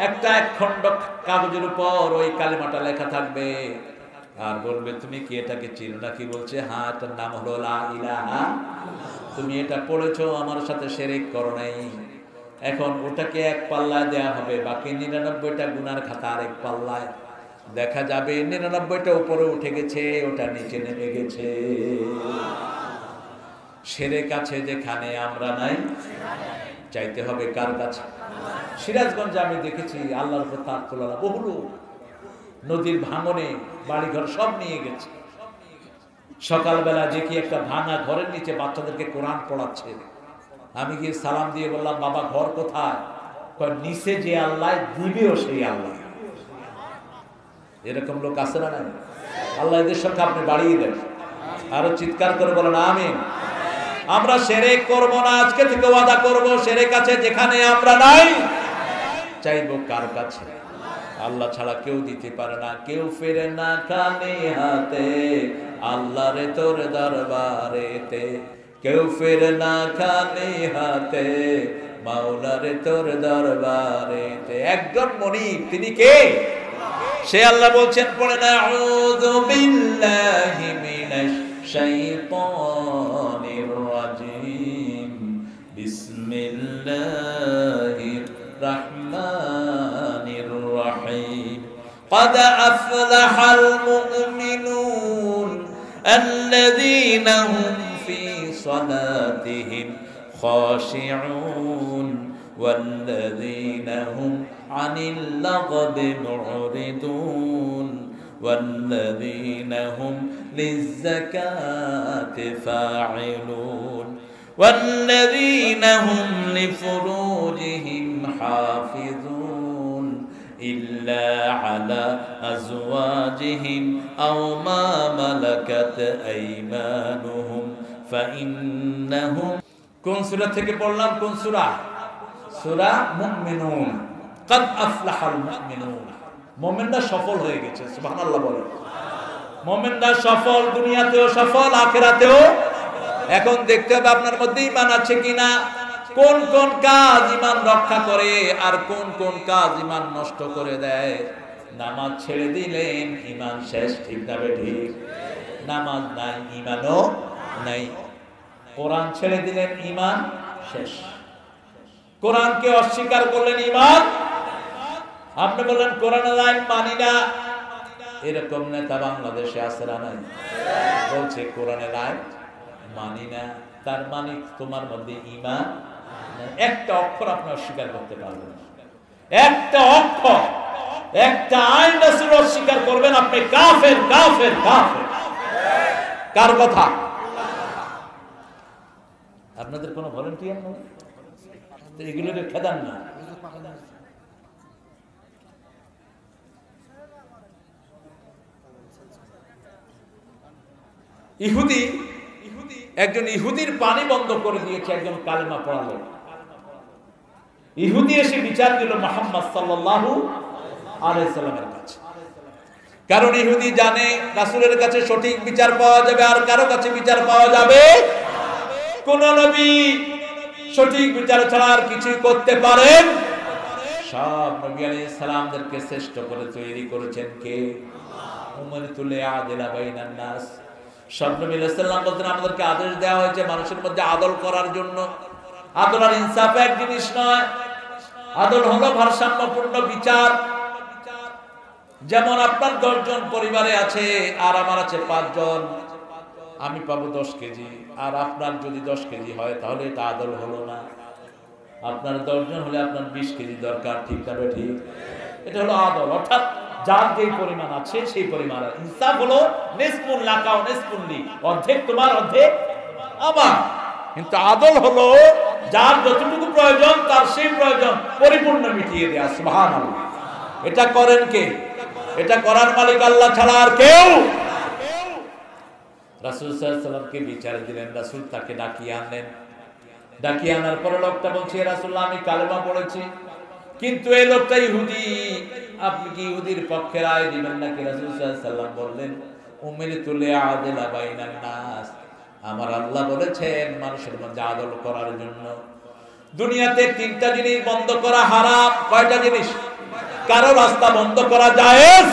একটা এক খণ্ড কাগজের উপর ওই কালেমাটা লেখা থাকবে, আর বলবে তুমি কি এটাকে চিনো না? কি বলছে? হ্যাঁ, এটার নাম হলো লা ইলাহা। তুমি এটা পড়েছো, আমার সাথে শিরক করো নাই। এখন ওটাকে এক পাল্লায় দেয়া হবে, বাকি 99টা গুনার খাতা আরেক পাল্লায়। দেখা যাবে 99টা উপরে উঠে গেছে, ওটা নিচে নেমে গেছে। শিরক আছে যেখানে আমরা নাই, চাইতে হবে কার কাছে? সিরাজগঞ্জে আমি দেখেছি আল্লাহর উপর তাক তোলা বহু লোক নদীর ভাঙনে বাড়িঘর সব নিয়ে গেছে। সকালবেলা দেখি একটা ভাঙা ঘরের নিচে বাচ্চাদেরকে কোরআন পড়াচ্ছে। আমি গিয়ে সালাম দিয়ে বললাম, বাবা ঘর কোথায়? নিচে যে আল্লাহ দিবেও সেই আল্লাহ। এরকম লোক আছে না নাই? আল্লাহ এদের সংখ্যা আপনি বাড়িয়ে দেন। আরো চিৎকার করে বলেন আমিন। আমরা শিরক করব না, আজকে থেকে ওয়াদা করব। শিরক আছে যেখানে আমরা নাই, চাইবো কার কাছে? আল্লাহ ছাড়া কেউ দিতে পারে না। কেউ ফিরে না খালি হাতে, আল্লাহরে তোর দরবারেতে। কেউ ফিরে না খালি হাতে, মাওলারে তোর দরবারেতে। একজন মনিব, তিনি কে? সে আল্লাহ বলছেন, পড়ে না, আউযু বিল্লাহি মিনাশ শাইতানির রাজিম, বিসমিল্লাহির রাহমানির রাহিম। قد أفلح المؤمنون الذين هم في صلاتهم خاشعون والذين هم عن اللغو معرضون والذين هم للزكاة فاعلون والذين هم لفروجهم حافظون إلا على أزواجهم أو ما ملكت أيمانهم فإنهم কোন সূরা থেকে পড়লাম? কোন সূরা? সূরা মুমিনুন। قد أفلح المؤمنون। মুমিনরা সফল হয়ে গেছে, সুবহানাল্লাহ বলেন। মুমিনরা সফল, দুনিয়াতেও সফল, আখিরাতেও। এখন দেখতে হবে আপনার মধ্যে ঈমান আছে কিনা। কোন কোন কাজ ঈমান রক্ষা করে আর কোন কোন কাজ ঈমান নষ্ট করে দেয়। নামাজ ছেড়ে দিলেন, ঈমান শেষ, ঠিক না ঠিক? নামাজ নাই, ঈমানও নাই। কোরআন ছেড়ে দিলেন, ঈমান শেষ। কোরআনকে অস্বীকার করলেন, ঈমান। আপনি বললেন কোরআনের আইন মানি না। এরকম নেতা বাংলাদেশে আছে না নাই? বলছে কোরআনের আইন মানি না, তার মানে তোমার মধ্যে ঈমান। একটা অক্ষর আপনি অস্বীকার করতে পারবেন, একটা অক্ষর, একটা আইন রাসূল অস্বীকার করবেন, আপনি কাফের, কাফের, কাফের। কার কথা? আপনাদের কোনো ভলান্টিয়ার নেই? এগুলোকে খেদান না। ইহুদি, একজন ইহুদির পানি বন্ধ করে দিয়েছে একজন কালেমা পড়ালো। ইহুদি এসে বিচার দিল মুহাম্মদ সাল্লাল্লাহু আলাইহি সাল্লামের কাছে। কারণ ইহুদি জানে রাসূলের কাছে সঠিক বিচার পাওয়া যাবে, আর কারো কাছে বিচার পাওয়া যাবে। কোন নবী সঠিক বিচার ছাড়া আর কিছুই করতে পারেন? সব নবী আলাইহিস সালামদেরকে শ্রেষ্ঠ করে তৈরি করেছেন কে? উম্মাতুল আদিলা বাইনান নাস। সব নবী আলাইহিস সালাম বলতেন আমাদেরকে আদেশ দেওয়া হয়েছে মানুষের মধ্যে আদল করার জন্য। আদল আর ইনসাফ এক জিনিস নয়। আদল হলো ভারসাম্যপূর্ণ বিচার। যেমন আপনার 10 জন পরিবারে আছে আর আমার আছে 5 জন, আমি পাবো 10 কেজি, আর আপনার যদি 10 কেজি হয় তাহলে এটা আদল হলো না। আপনার 10 জন হলে আপনার 20 কেজি দরকার, ঠিক না ঠিক? এটা হলো আদল, অর্থাৎ যার যেই পরিমাণ আছে সেই পরিমাণ। ইনসাফ হলো নিসফুন লাকা ওয়া নিসফুন লি, অর্ধেক তোমার অর্ধেক আমার। কিন্তু আদল হলো যার যতটুকু প্রয়োজন তার সেই প্রয়োজন পরিপূর্ণ মিটিয়ে দেয়া। সুবহানাল্লাহ। এটা করেন কে? এটা করার মালিক আল্লাহ ছাড়া আর কেউ। রাসূল সাল্লাল্লাহু আলাইহি ওয়াসাল্লামকে বিচার দিলেন, রাসূল তাকে ডাকিয়ে আনলেন। ডাকিয়ে আনার পরে লোকটা বলছে, ইয়া রাসূলুল্লাহ আমি কালেমা পড়েছি, কিন্তু এই লোকটা ইহুদি, আপনি কি ইহুদির পক্ষে রায় দিবেন নাকি? রাসূল সাল্লাল্লাহু আলাইহি ওয়াসাল্লাম বললেন, উমিরতু লিআদিলা বাইনান নাস, আমার আল্লাহ বলেছেন মানুষের মধ্যে আদল করার জন্য। দুনিয়াতে তিনটা জিনিস বন্ধ করা হারাম। কয়টা জিনিস? কারো রাস্তা বন্ধ করা জায়েজ,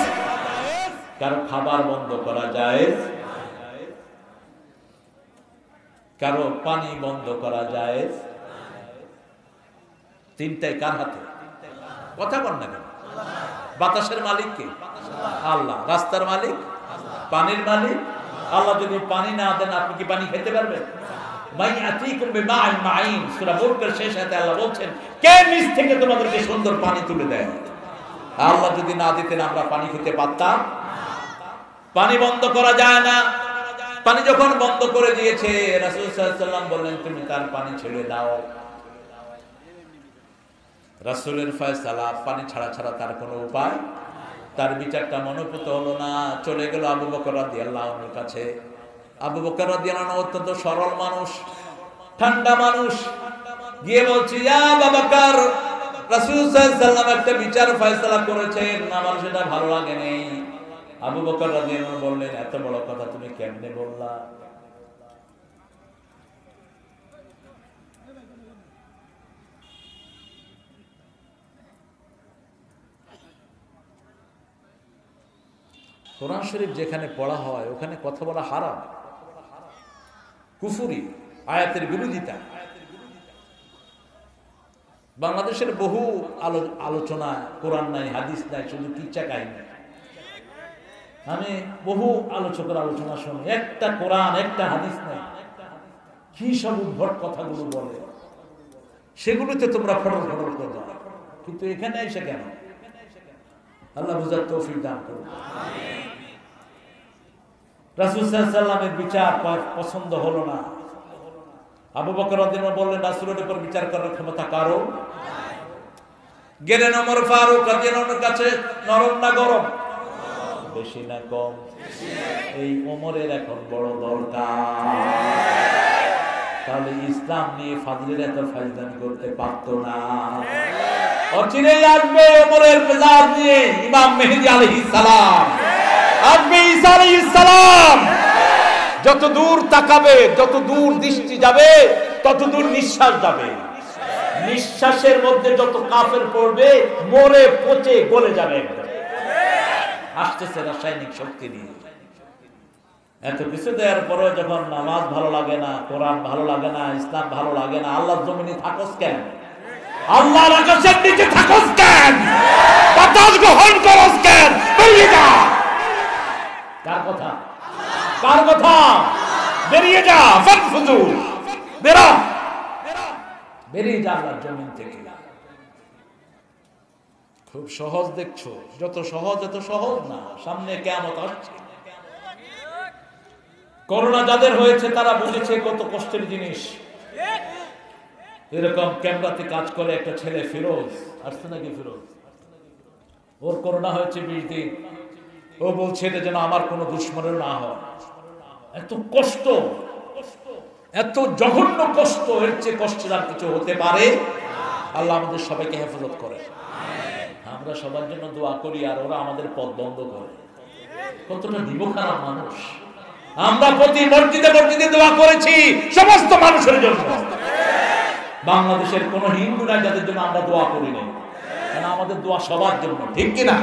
কারো খাবার বন্ধ করা জায়েজ, কারো পানি বন্ধ করা জায়েজ। তিনটাই কার হাতে? কথা বল না কেন? বাতাসের মালিক কে? আল্লাহ। রাস্তার মালিক? পানির মালিক? আল্লাহ যদি পানি না দেন আপনি কি পানি খেতে পারবেন? সূরা মুলকের শেষ আয়াতে আল্লাহ বলছেন, কে নিচ থেকে তোমাদেরকে সুন্দর পানি তুলে দেয়? আল্লাহ যদি না দিতেন আমরা পানি খেতে পারতাম? পানি বন্ধ করা যায় না। পানি যখন বন্ধ করে দিয়েছে, রাসূল সাল্লাল্লাহু আলাইহি ওয়াসাল্লাম বললেন, তুমি তার পানি ছেড়ে দাও। রাসূলের ফয়সালা, পানি ছাড়া ছাড়া তার কোনো উপায়। তার বিচারটা মনোপুত হলো না, চলে গেল আবু বকর রাদিয়াল্লাহু আনহুর কাছে। আবু বকর রাদিয়াল্লাহু আনহু অত্যন্ত সরল মানুষ, ঠান্ডা মানুষ। গিয়ে বলছে, ইয়া আবু বকর, রাসূল সাল্লাল্লাহু আলাইহি ওয়াসাল্লাম একটা বিচার ফয়সালা করেছেন, আমার সেটা ভালো লাগে নাই। আবু বকর রাদিয়াল্লাহু আনহু বললেন, এত বড় কথা তুমি কেমনে বললা? কোরআন শরীফ যেখানে পড়া হয় ওখানে কথা বলা হারাম, কুফরি, আয়াতের বিরোধিতা। বাংলাদেশের বহু আলোচনা, কোরআন নাই, হাদিস নাই, শুধু কিচ্ছা কাহিনী। আমি বহু আলোচকের আলোচনা শুনি, একটা কোরআন একটা হাদিস নাই, কি সব উদ্ভট কথাগুলো বলে, সেগুলোতে তোমরা ফটল ফটল করবে। কিন্তু এখানে এসে কেন? আল্লাহ বুঝার তৌফিক দান করুন। রাসূল সাল্লাল্লাহু আলাইহি ওয়াসাল্লামের বিচার পছন্দ হলো না। আবু বকর রাদিয়াল্লাহু আনহু বললেন, রাসূলের উপর বিচার করার ক্ষমতা কারো নাই। গেলেন ওমর ফারুক রাদিয়াল্লাহু আনহুর কাছে। নরম না গরম? বেশি না কম? এই ওমরের এখন বড় দরকার। তাহলে ইসলাম নিয়ে ফাজলের এত ফাজলামি করতে পারতো না। অচিরেই আসবে ওমরের মেজাজ নিয়ে ইমাম মেহেদী আলাইহিস সালাম, আসবে ঈসা আলাইহিস সালাম। যত দূর তাকাবে, যত দূর দৃষ্টি যাবে, তত দূর নিঃশ্বাস যাবে। নিঃশ্বাসের মধ্যে যত কাফের পড়বে, মরে পচে গলে যাবে একদম। আসতেছে রাসায়নিক শক্তি নিয়ে। এত কিছু দেওয়ার পরেও যখন নামাজ ভালো লাগে না, কোরআন ভালো লাগে না, ইসলাম ভালো লাগে না, আল্লাহর জমিনে থাকস কেন? আল্লাহর আকাশের নিচে থাকস কেন? বাতাস গ্রহণ করস কেন? বেরিয়ে যা। কার কথা? কার কথা? বেরিয়ে যা, ফানফুযু, বেরো, বেরিয়ে যা আল্লাহর জমিন থেকে। খুব সহজ দেখছো, যত সহজ এত সহজ না। সামনে কিয়ামত আসছে। করোনা যাদের হয়েছে তারা বুঝেছে কত কষ্টের জিনিস। এরকম ক্যামেরাতে কাজ করে একটা ছেলে, ফিরোজ আসছে নাকি? ফিরোজ, ওর করোনা হয়েছে 20 দিন। ও বলছে এটা যেন আমার কোনো দুশ্মনের না হয়। এত কষ্ট, এত জঘন্য কষ্ট, এর চেয়ে কষ্টের আর কিছু হতে পারে? আল্লাহ আমাদের সবাইকে হেফাজত করে। আমরা সবার জন্য দোয়া করি আর ওরা আমাদের পথ বন্ধ করে। কতটা দিব খারাপ মানুষ। আমরা প্রতি মসজিদে মসজিদে দোয়া করেছি সমস্ত মানুষের জন্য। বাংলাদেশের কোন হিন্দু নাই যাদের জন্য আমরা দোয়া করি নাই। কারণ আমাদের দোয়া সবার জন্য, ঠিক কিনা?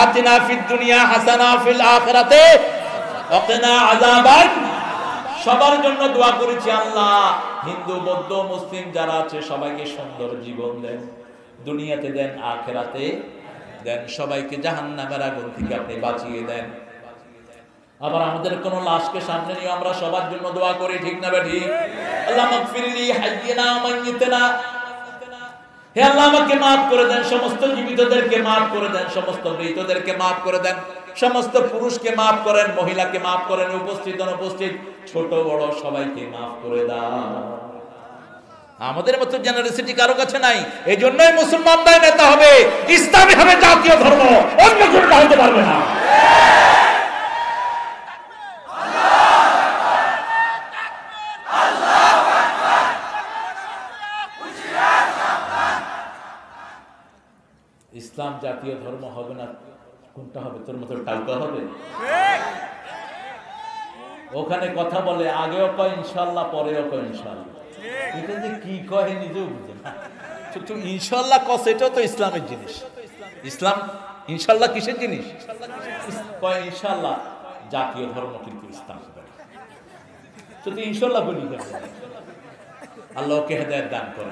আতিনা ফিদ দুনিয়া হাসানা ফিল আখিরাতে ওয়াকিনা আযাবান। সবার জন্য দোয়া করেছি। আল্লাহ হিন্দু, বৌদ্ধ, মুসলিম যারা আছে সবাইকে সুন্দর জীবন দেন, দুনিয়াতে দেন, আখিরাতে দেন। সবাইকে জাহান্নামের আগুন থেকে আপনি বাঁচিয়ে দেন। আবার আমাদের কোন লাশকে সামনে নিয়ে আমরা সবার জন্য দোয়া করি, ঠিক না বেঠি? আল্লাহ মাগফিরলি হাইয়িনা ওয়া মাইয়িতিনা। হে আল্লাহ আমাকে maaf করে দেন, সমস্ত জীবিতদেরকে maaf করে দেন, সমস্ত মৃতদেরকে maaf করে দেন, সমস্ত পুরুষকে maaf করেন, মহিলাকে maaf করেন, উপস্থিত অনুপস্থিত ছোট বড় সবাইকে maaf করে দাও। আমাদের মতো জেনারেসিটি কারো কাছে নাই। এই জন্যই মুসলমানদের নেতা হবে, ইসলামী হবে জাতীয় ধর্ম, অন্য কোনটা হতে পারবে না। ইসলাম জাতীয় ধর্ম হবে না, কোনটা হবে? তোর মতো টালকা হবে? ওখানে কথা বলে, আগেও কয় ইনশাল্লাহ, পরেও কয় ইনশাল্লাহ। এটা যে কি কয় নিজেও বুঝে না। ইনশাল্লাহ কস, এটাও তো ইসলামের জিনিস। ইসলাম ইনশাল্লাহ কিসের জিনিস? কয় ইনশাল্লাহ জাতীয় ধর্ম, কিন্তু ইসলাম যদি ইনশাল্লাহ বলি কেন? আল্লাহকে হেদায়েত দান করে।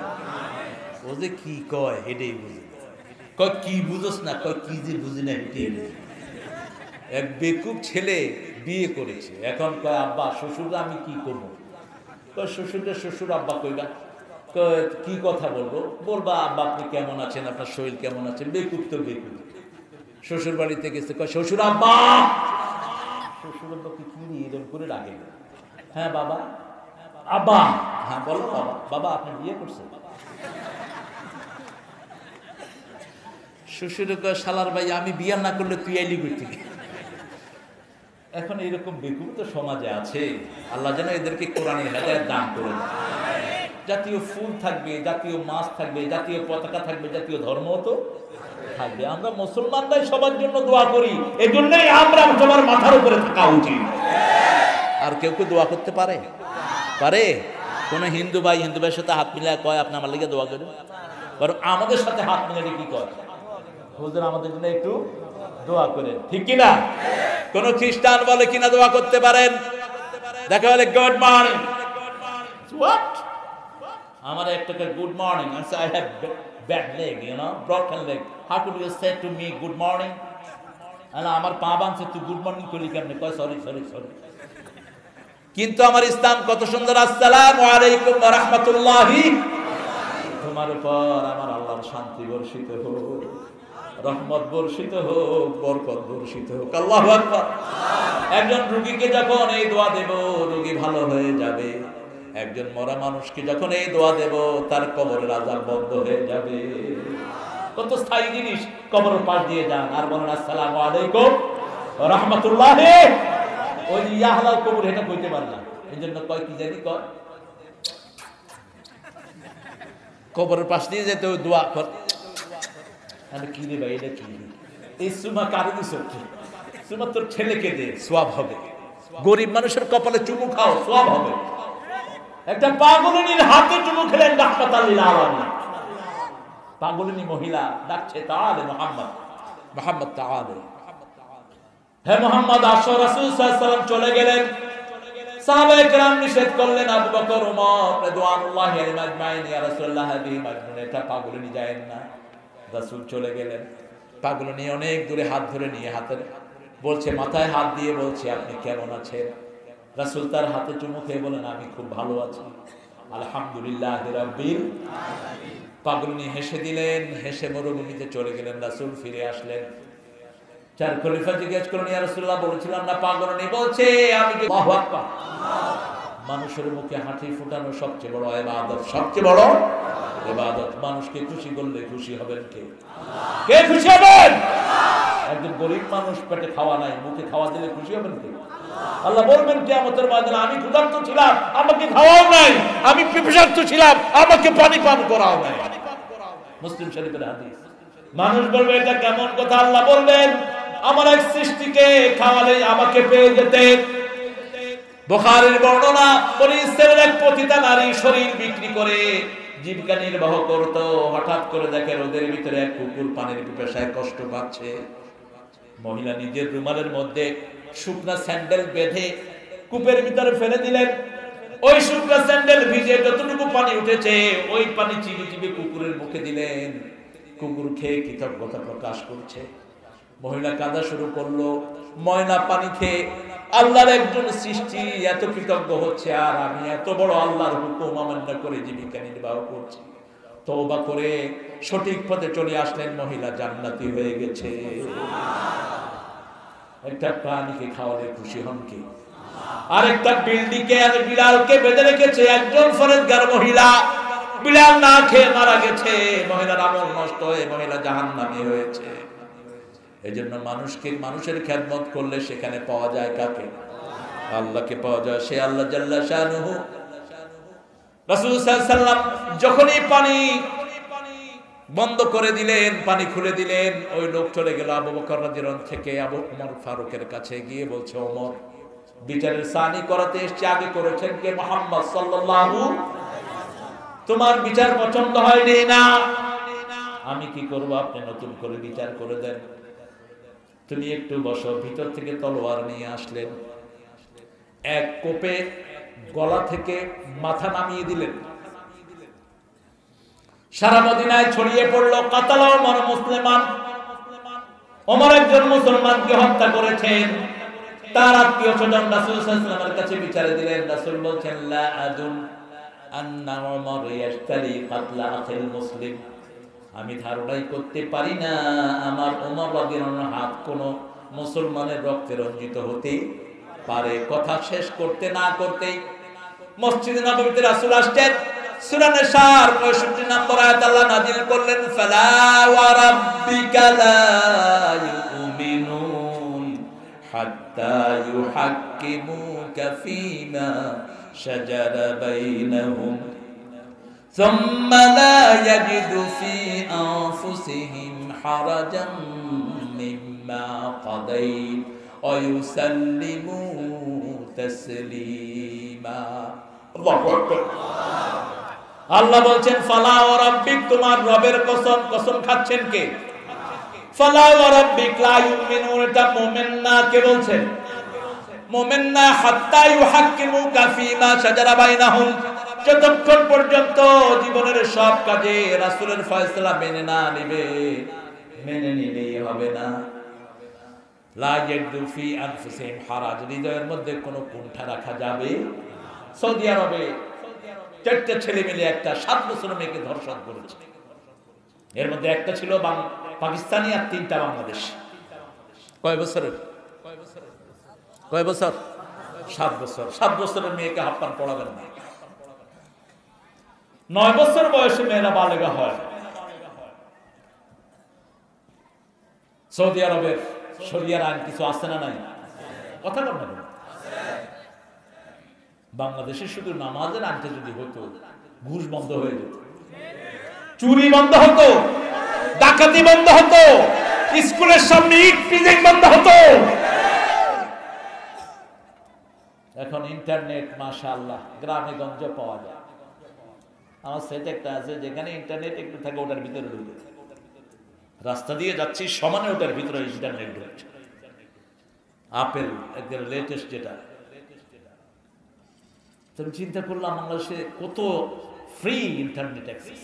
ও যে কি কয় হেডেই বুঝে। কয় কি বুঝোস না? কয় কি যে বুঝি না হেঁটেই বুঝি। এক বেকুব ছেলে বিয়ে করেছে, এখন কয় আব্বা শ্বশুররা আমি কি করবো? কয় শ্বশুররা শ্বশুর আব্বা কইবা। কয় কি কথা বলবো? বলবা আব্বা আপনি কেমন আছেন, আপনার শরীর কেমন আছে। বেকুব তো বেকুব। শ্বশুর বাড়িতে গেছে, কয় শ্বশুর আব্বা। শ্বশুর আব্বা কি এরকম করে রাখে? হ্যাঁ বাবা। আব্বা, হ্যাঁ বলো বাবা। বাবা আপনি বিয়ে করছেন? শ্বশুর কয় শালার ভাই, আমি বিয়ে না করলে তুই আইলি করতে। এখন এরকম বেকুব তো সমাজে আছে। আল্লাহ যেন এদেরকে কোরআনের হেদায়েত দান করে। জাতীয় ফুল থাকবে, জাতীয় মাছ থাকবে, জাতীয় পতাকা থাকবে, জাতীয় ধর্ম তো থাকবে। আমরা মুসলমানরাই সবার জন্য দোয়া করি, এই জন্যই আমরা সবার মাথার উপরে থাকা উচিত। আর কেউ কেউ দোয়া করতে পারে? পারে? কোন হিন্দু ভাইয়ের সাথে হাত মিলায় কয় আপনি আমার লিগে দোয়া করেন? বরং আমাদের সাথে হাত মিলালে কি কয়? হুজুর আমাদের জন্য একটু দোয়া করেন, ঠিক কিনা? কোন খ্রিস্টান বলে কিনা দোয়া করতে পারেন? দেখা বলে গুড মর্নিং। হোয়াট? আমার একটা good morning, I have bad leg, you know, broken leg, how could you say to me good morning? আরে আমার পা ভাঙছে, তুই গুড মর্নিং করলি কেমনে? কয় সরি সরি সরি। কিন্তু আমার ইসলাম কত সুন্দর। আসসালামু আলাইকুম ওয়া রাহমাতুল্লাহি। তোমার উপর আমার আল্লাহর শান্তি বর্ষিত হোক, রহমত বর্ষিত হোক, বরকত বর্ষিত হোক। আল্লাহু আকবার। একজন রোগীকে যখন এই দোয়া দেব, রোগী ভালো হয়ে যাবে। একজন মরা মানুষকে যখন এই দোয়া দেব, তার কবরের আযাব বন্ধ হয়ে যাবে। কত স্থায়ী জিনিস। কবরের পাশ দিয়ে যান আর বলেন আসসালামু আলাইকুম ওয়া রাহমাতুল্লাহি। ওই যে ইয়া হালাল কবর, এটা কইতে পারে না, এই জন্য কয় কি জানি কয়, কবরের পাশ দিয়ে যেতে দোয়া কর। আমি কি রে ভাই, এটা কি? এই সুমা কারে দিছ? সুমা তোর ছেলেকে দে, সওয়াব হবে। গরিব মানুষের কপালে চুমু খাও, সওয়াব হবে। একটা পাগলিনীর হাতে চুমু খেলেন রাহমাতাল লিল আলামিন। পাগলিনী মহিলা ডাকছে তাআলে মুহাম্মদ, মুহাম্মদ তাআলে, হে মুহাম্মদ আসো। রাসূল সাল্লাল্লাহু আলাইহি ওয়াসাল্লাম চলে গেলেন। সাহাবায়ে কেরাম নিষেধ করলেন, আবু বকর, ওমর রাদিয়াল্লাহু আনহুম আজমাইন, ইয়া রাসূলুল্লাহ হাদিহি মাজনুন, এটা পাগলিনী যায়েন না। রাসূল চলে গেলেন। পাগলিনী অনেক দূরে হাত ধরে নিয়ে হাতে বলছে, মাথায় হাত দিয়ে বলছে আপনি কেমন আছেন? রাসূল তার হাতে চুমু খেয়ে বলেন আমি খুব ভালো আছি, আলহামদুলিল্লাহি রাব্বিল আলামিন। পাগলিনী হেসে দিলেন, হেসে মরুভূমিতে চলে গেলেন। রাসূল ফিরে আসলেন। চার খলিফা জিজ্ঞেস করলেন, ইয়া রাসূলুল্লাহ বলেছিলাম না? পাগলিনী বলছে আমি যে আল্লাহু আকবার। মানুষের মুখে হাসি ফোটানো সবচেয়ে বড় ইবাদত, সবচেয়ে বড় ইবাদত। মানুষকে খুশি করলে খুশি হবেন কে? কে খুশি হবেন? একজন গরিব মানুষ, পেটে খাওয়া নাই, মুখে খাওয়া দিলে খুশি হবেন কে? আল্লাহ বলবেন কিয়ামতের ময়দানে, আমি ক্ষুধার্ত ছিলাম, আমাকে খাওয়াও নাই, আমি পিপাসার্ত ছিলাম, আমাকে পানি পান করাও নাই। মুসলিম শরীফের হাদিস। মানুষ বলবে এটা কেমন কথা? আল্লাহ বলবেন আমার এক সৃষ্টিকে খাওয়ালে আমাকে পেয়ে যেতেন। বুখারীর বর্ণনা, বনি ইসরাইলের এক পতিতা নারী শরীর বিক্রি করে জীবিকা নির্বাহ করত। হঠাৎ করে দেখে রোদের ভিতরে এক কুকুর পানির পিপাসায় কষ্ট পাচ্ছে। মহিলা নিজের রুমালের মধ্যে শুকনা স্যান্ডেল বেঁধে কূপের ভিতরে ফেলে দিলেন। ওই শুকনা স্যান্ডেল ভিজে যতটুকু পানি উঠেছে, ওই পানি চিবি চিবি কুকুরের মুখে দিলেন। কুকুর খেয়ে কৃতজ্ঞতা প্রকাশ করছে। মহিলা কাঁদা শুরু করলো, ময়লা পানি খেয়ে আল্লাহর একজন সৃষ্টি এত কৃতজ্ঞ হচ্ছে, আর আমি এত বড় আল্লাহর হুকুম অমান্য করে জীবিকা নির্বাহ করছি। তওবা করে সঠিক পথে চলে আসলেন। মহিলা জান্নাতি হয়ে গেছে। একটা প্রাণীকে খাওয়ালে খুশি হন কি? আরেকটা বিল্ডিংকে আর বিলালকে বেঁধে রেখেছে একজন ফরেজগার মহিলা। বিলাল না খেয়ে মারা গেছে। মহিলার আমল নষ্ট হয়ে মহিলা জাহান্নামী হয়েছে। এজন্য মানুষের খেদমত করলে সেখানে পাওয়া যায় কাকে? আল্লাহকে পাওয়া যায়। সে আল্লাহ জাল্লা শানুহু। রাসূল সাল্লাল্লাহু আলাইহি ওয়াসাল্লাম যখনই পানি বন্ধ করে দিলেন, পানি খুলে দিলেন। ওই লোক চলে গেল আবু বকর রাদিয়াল্লাহু আনহু থেকে আবু ওমর ফারুকের কাছে গিয়ে বলছে, ওমর, বিচারের সানি করাতে এসেছে, আগে করেছেন কে? মুহাম্মদ সাল্লাল্লাহু। তোমার বিচার পছন্দ হয়নি না, আমি কি করব? আপনি নতুন করে বিচার করে দেন। তুমি একটু বসো। ভিতর থেকে তলোয়ার নিয়ে আসলেন, এক কোপে গলা থেকে মাথা নামিয়ে দিলেন। সারা মদিনায় ছড়িয়ে পড়লো, কাতালা ওমর মুসলিমান। ওমর একজন মুসলমানকে হত্যা করেছেন। তার আত্মীয় স্বজন রাসূল সাল্লাল্লাহু আলাইহি ওয়াসাল্লামের কাছে বিচারে দিলেন। রাসূল বলছেন, লা আদুন আন্না ওমর ইয়াশতারি কাতলা আখিল মুসলিম। আমি ধারণাই করতে পারি না আমার ওমর রাদিয়াল্লাহু আনহু হাত কোন মুসলমানের রক্তে রঞ্জিত হতে পারে। কথা শেষ করতে না করতেই মসজিদে নববীতে রাসূল আসছেন। সূরা নিসার 65 নম্বর আয়াত আল্লাহ নাযিল করলেন, ফালা ওয়া রাব্বিকা লা ইউমিনুন হাত্তা ইউহাক্কিমুকা ফীমা শাজারা বাইনাহুম সুম্মা লা ইয়াজিদু ফী আনফুসিহিম হারাজান মিম্মা কাদাইত ওয়া ইউসাল্লিমু তাসলিমা। আল্লাহু আকবার। আল্লাহ বলছেন, ফালা ওয়া রাব্বিক, তোমার রবের কসম। কসম খাচ্ছেন কে? ফালা ওয়া রাব্বিক লা ইউমিনুন, এটা মুমিন না। কে বলছেন? মুমিন না। হাত্তা ইউহাক্কিমুকা ফীমা শাজারা বাইনাহুম, যতক্ষণ পর্যন্ত জীবনের সব কাজে রাসূলের ফয়সালা মেনে না নিবে, মেনে নিলেই হবে না। লা ইয়াজিদু ফী আনফুসিহিম হারাজ, হৃদয়ের মধ্যে কোনো কুণ্ঠা রাখা যাবে। সৌদি আরবে 4টা ছেলে মিলে একটা 7 বছরের মেয়েকে ধর্ষণ করেছে। এর মধ্যে একটা ছিল পাকিস্তানি আর 3টা বাংলাদেশ। কয় বছরের? 7 বছর। 7 বছরের মেয়েকে হাপ্পান পড়াবেন না। 9 বছর বয়সে মেয়েরা বালেগা হয়। সৌদি আরবের শরিয়ার আইন কিছু আছে না নাই? কথা বল না। বাংলাদেশে শুধু নামাজের আইনটা যদি হতো, ঘুষ বন্ধ হয়ে যেত, চুরি বন্ধ হতো, ডাকাতি বন্ধ হতো, স্কুলের সামনে ইট পিজিং বন্ধ হতো। এখন ইন্টারনেট মাশাআল্লাহ গ্রামে গঞ্জে পাওয়া যায়। আমার সেট একটা আছে, যেখানে ইন্টারনেট একটু থাকে ওটার ভিতরে ঢুকে, রাস্তা দিয়ে যাচ্ছি সমানে ওটার ভিতরে ইন্টারনেট ঢুকছে। আপেল একদম লেটেস্ট যেটা। তুমি চিন্তা করলাম বাংলাদেশে কত ফ্রি ইন্টারনেট অ্যাক্সেস।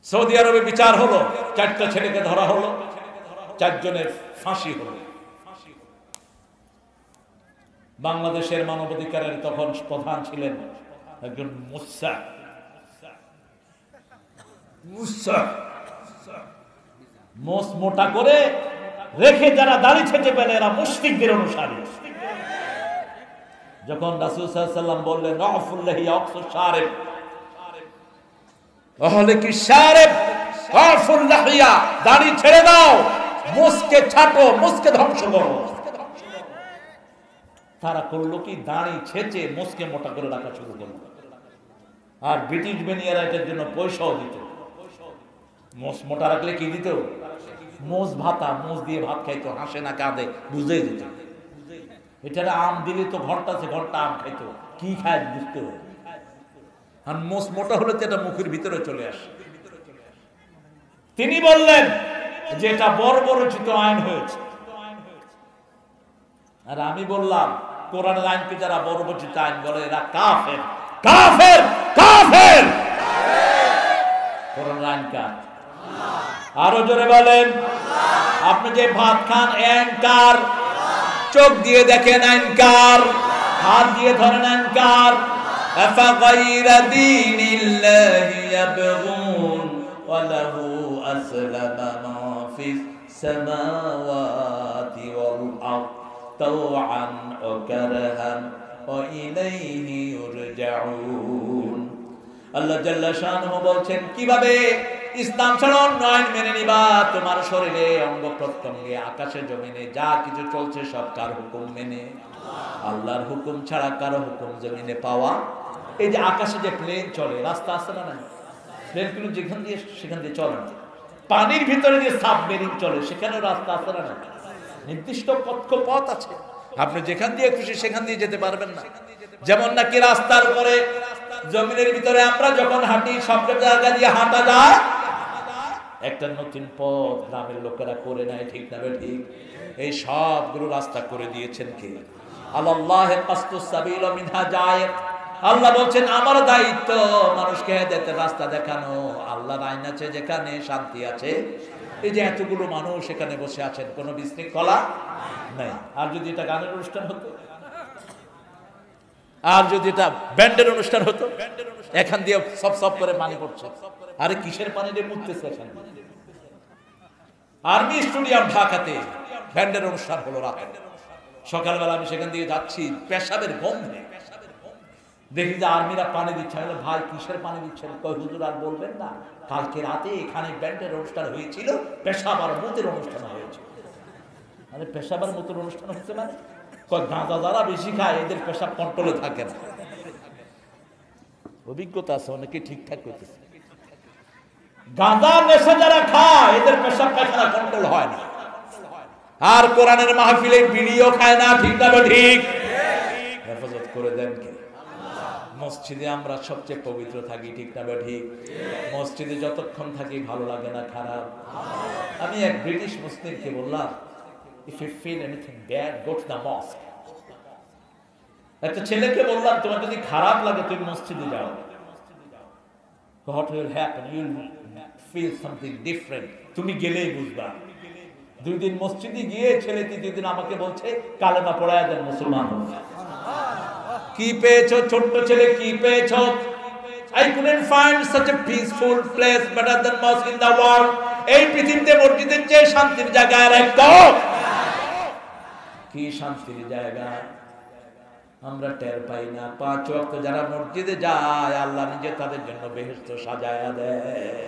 সৌদি আরবে বিচার হলো, 4টা ছেলেকে ধরা হলো, 4 জনের ফাঁসি হলো। বাংলাদেশের মানবাধিকারের তখন প্রধান ছিলেন একজন মুসা। মোস মোটা করে রেখে যারা দাড়ি ছেটে পেলে এরা মুশরিকদের অনুসারী। যখন রাসূল সাল্লাল্লাহু আলাইহি ওয়াসাল্লাম বললেন, রাফুল্লাহি ইয়াকসু শারিব, তাহলে কি শারিব রাফুল্লাহিয়া, দাড়ি ছেড়ে দাও, মুসকে ছাটো, মুসকে ধ্বংস করো। তারা করলো কি? দাড়ি ছেঁচে মুসকে মোটা করে রাখা শুরু করলো। আর ব্রিটিশ বেনিয়ারা এটার জন্য পয়সাও দিত। মোস মোটা রাখলে কি দিত? মোজ ভাতা, মোজ দিয়ে ভাত খাইতো, হাসে না কাঁদে বুঝেই দিত। এটার আম দিলে তো ঘরটা আম খাইতো, কি খায় বুঝতে হবে। আর মোস মোটা হলে তো এটা মুখের ভিতরে চলে আসে। তিনি বললেন যে এটা বর্বরচিত আইন হয়েছে। আর আমি বললাম, কোরআনের আইনকে যারা বর্বরচিত আইন বলে এরা কাফের, কাফের, কাফের। কোরআনের আইন কার? আরো জোরে বলেন। আপনি যে ভাত খান অ্যাঙ্কার, চোখ দিয়ে দেখেন অ্যাঙ্কার, হাত দিয়ে ধরেন অ্যাঙ্কার। আফাগাইরা দীনিল্লাহি ইয়াবগুন ওয়া লাহু আসলামা মা ফিস সামাওয়াতি ওয়াল আরদ তাওআন ওয়া কারহান ওয়া ইলাইহি ইউরজাউন। আল্লাহ জাল্লা শানুহু বলছেন, কিভাবে ইসলাম ছাড়া অন্য আইন মেনে নিবা? তোমার শরীরে অঙ্গ প্রত্যঙ্গে আকাশে জমিনে যা কিছু চলছে সব কার হুকুম মেনে? আল্লাহর হুকুম ছাড়া কারো হুকুম জমিনে পাওয়া। এই যে আকাশে যে প্লেন চলে, রাস্তা আছে না নাই? প্লেনগুলো যেখান দিয়ে সেখান দিয়ে চলে না। পানির ভিতরে যে সাবমেরিন চলে সেখানেও রাস্তা আছে না, নির্দিষ্ট পথ আছে, আপনি যেখান দিয়ে খুশি সেখান দিয়ে যেতে পারবেন না। যেমন নাকি রাস্তার উপরে জমিনের ভিতরে আমরা যখন হাঁটি সব জায়গা দিয়ে হাঁটা যায়, একটা নতুন পথ গ্রামের লোকেরা করে নেয়, ঠিক না ঠিক? এই সবগুলো রাস্তা করে দিয়েছেন কে? আল্লাহ কাসতুস সাবিল মিনহা জায়েত। আল্লাহ বলছেন আমার দায়িত্ব মানুষকে হেদায়েতের রাস্তা দেখানো। আল্লাহর আইন আছে, যেখানে শান্তি আছে। এই যে এতগুলো মানুষ এখানে বসে আছেন, কোনো বিশৃঙ্খলা নাই। আর যদি এটা গানের অনুষ্ঠান হতো, আর যদি এটা ব্যান্ডের অনুষ্ঠান হতো, এখান দিয়ে সব সব করে পানি পড়ছে। আরে কিসের পানি দিয়ে মুততেছে এখানে? আর্মি স্টেডিয়াম ঢাকাতে ব্যান্ডের অনুষ্ঠান হলো রাতে। সকালবেলা আমি সেখান দিয়ে যাচ্ছি, পেশাবের গন্ধে দেখি যে আর্মিরা পানি দিচ্ছে। আমি বললাম, ভাই কিসের পানি দিচ্ছেন? কয় হুজুর আর বলবেন না, কালকে রাতে এখানে ব্যান্ডের অনুষ্ঠান হয়েছিল, পেশাব আর মুতের অনুষ্ঠান হয়েছিল। মানে পেশাব আর মুতের অনুষ্ঠান হচ্ছে মানে গাঁজা যারা বেশি খায় এদের পেশাব কন্ট্রোলে থাকে না। অভিজ্ঞতা আছে, অনেকে ঠিকঠাক করতেছে। গাঁজা নেশা যারা খায় এদের পেশাব পায়খানা কন্ট্রোল হয় না। আর কোরআনের মাহফিলে বিড়িও খায় না, ঠিক না ঠিক? হেফাজত করে দেন কে? মসজিদে আমরা সবচেয়ে পবিত্র থাকি, ঠিক না ঠিক? মসজিদে যতক্ষণ থাকি ভালো লাগে না, খারাপ। আমি এক ব্রিটিশ মুসলিমকে বললাম, if you feel anything bad, go to the mosque. একটা ছেলেকে বললাম, তোমার যদি খারাপ লাগে তুমি মসজিদে যাও। What will happen? You will feel something different. তুমি গেলেই বুঝবা। 2 দিন মসজিদে গিয়ে ছেলে 3 দিন আমাকে বলছে কালেমা পড়ায়া দেন, মুসলমান। কি পেয়েছো ছোট্ট ছেলে, কি পেয়েছো? I couldn't find such a peaceful place better than mosque in the world. এই পৃথিবীতে মসজিদের চেয়ে শান্তির জায়গা আর একটা। কি শান্তির জায়গা আমরা টের পাই না। 5 ওয়াক্ত যারা মসজিদে যায় আল্লাহ নিজে তাদের জন্য বেহেশত সাজায়া দেয়।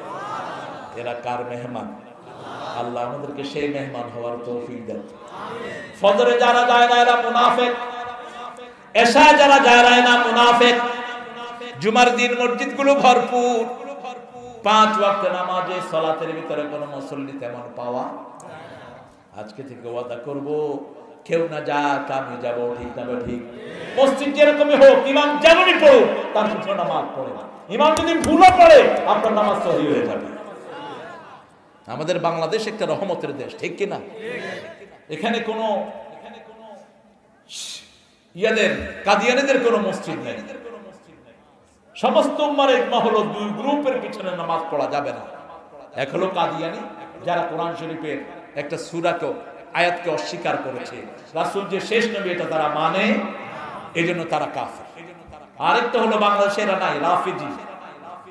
এরা কার মেহমান? আল্লাহ আমাদেরকে সেই মেহমান হওয়ার তৌফিক দেন। ফজরে যারা যায় না এরা মুনাফিক, এশায় যারা যায় না মুনাফিক। জুমার দিন মসজিদগুলো ভরপুর, 5 ওয়াক্ত নামাজে সালাতের ভিতরে কোনো মুসল্লি তেমন পাওয়া। আজকে থেকে ওয়াদা করব, কেউ না যাক আমি যাবো, ঠিক না ঠিক? মসজিদ যেরকমই হোক, ইমাম যেমনই পড়ুক তার পিছনে নামাজ পড়ে না। ইমাম যদি ভুলও পড়ে আপনার নামাজ সহি হয়ে যাবে। আমাদের বাংলাদেশ একটা রহমতের দেশ, ঠিক কিনা? এখানে কোনো ইয়াদের কাদিয়ানীদের কোনো মসজিদ নেই। সমস্ত উম্মার ইজমা হলো 2 গ্রুপের পিছনে নামাজ পড়া যাবে না। এক হলো কাদিয়ানী, যারা কোরআন শরীফের একটা সূরাকে আয়াতকে অস্বীকার করেছে, রাসূল যে শেষ নবী এটা তারা মানে, এজন্য তারা কাফের। আরেকটা হলো বাংলাদেশের নাই, রাফিজি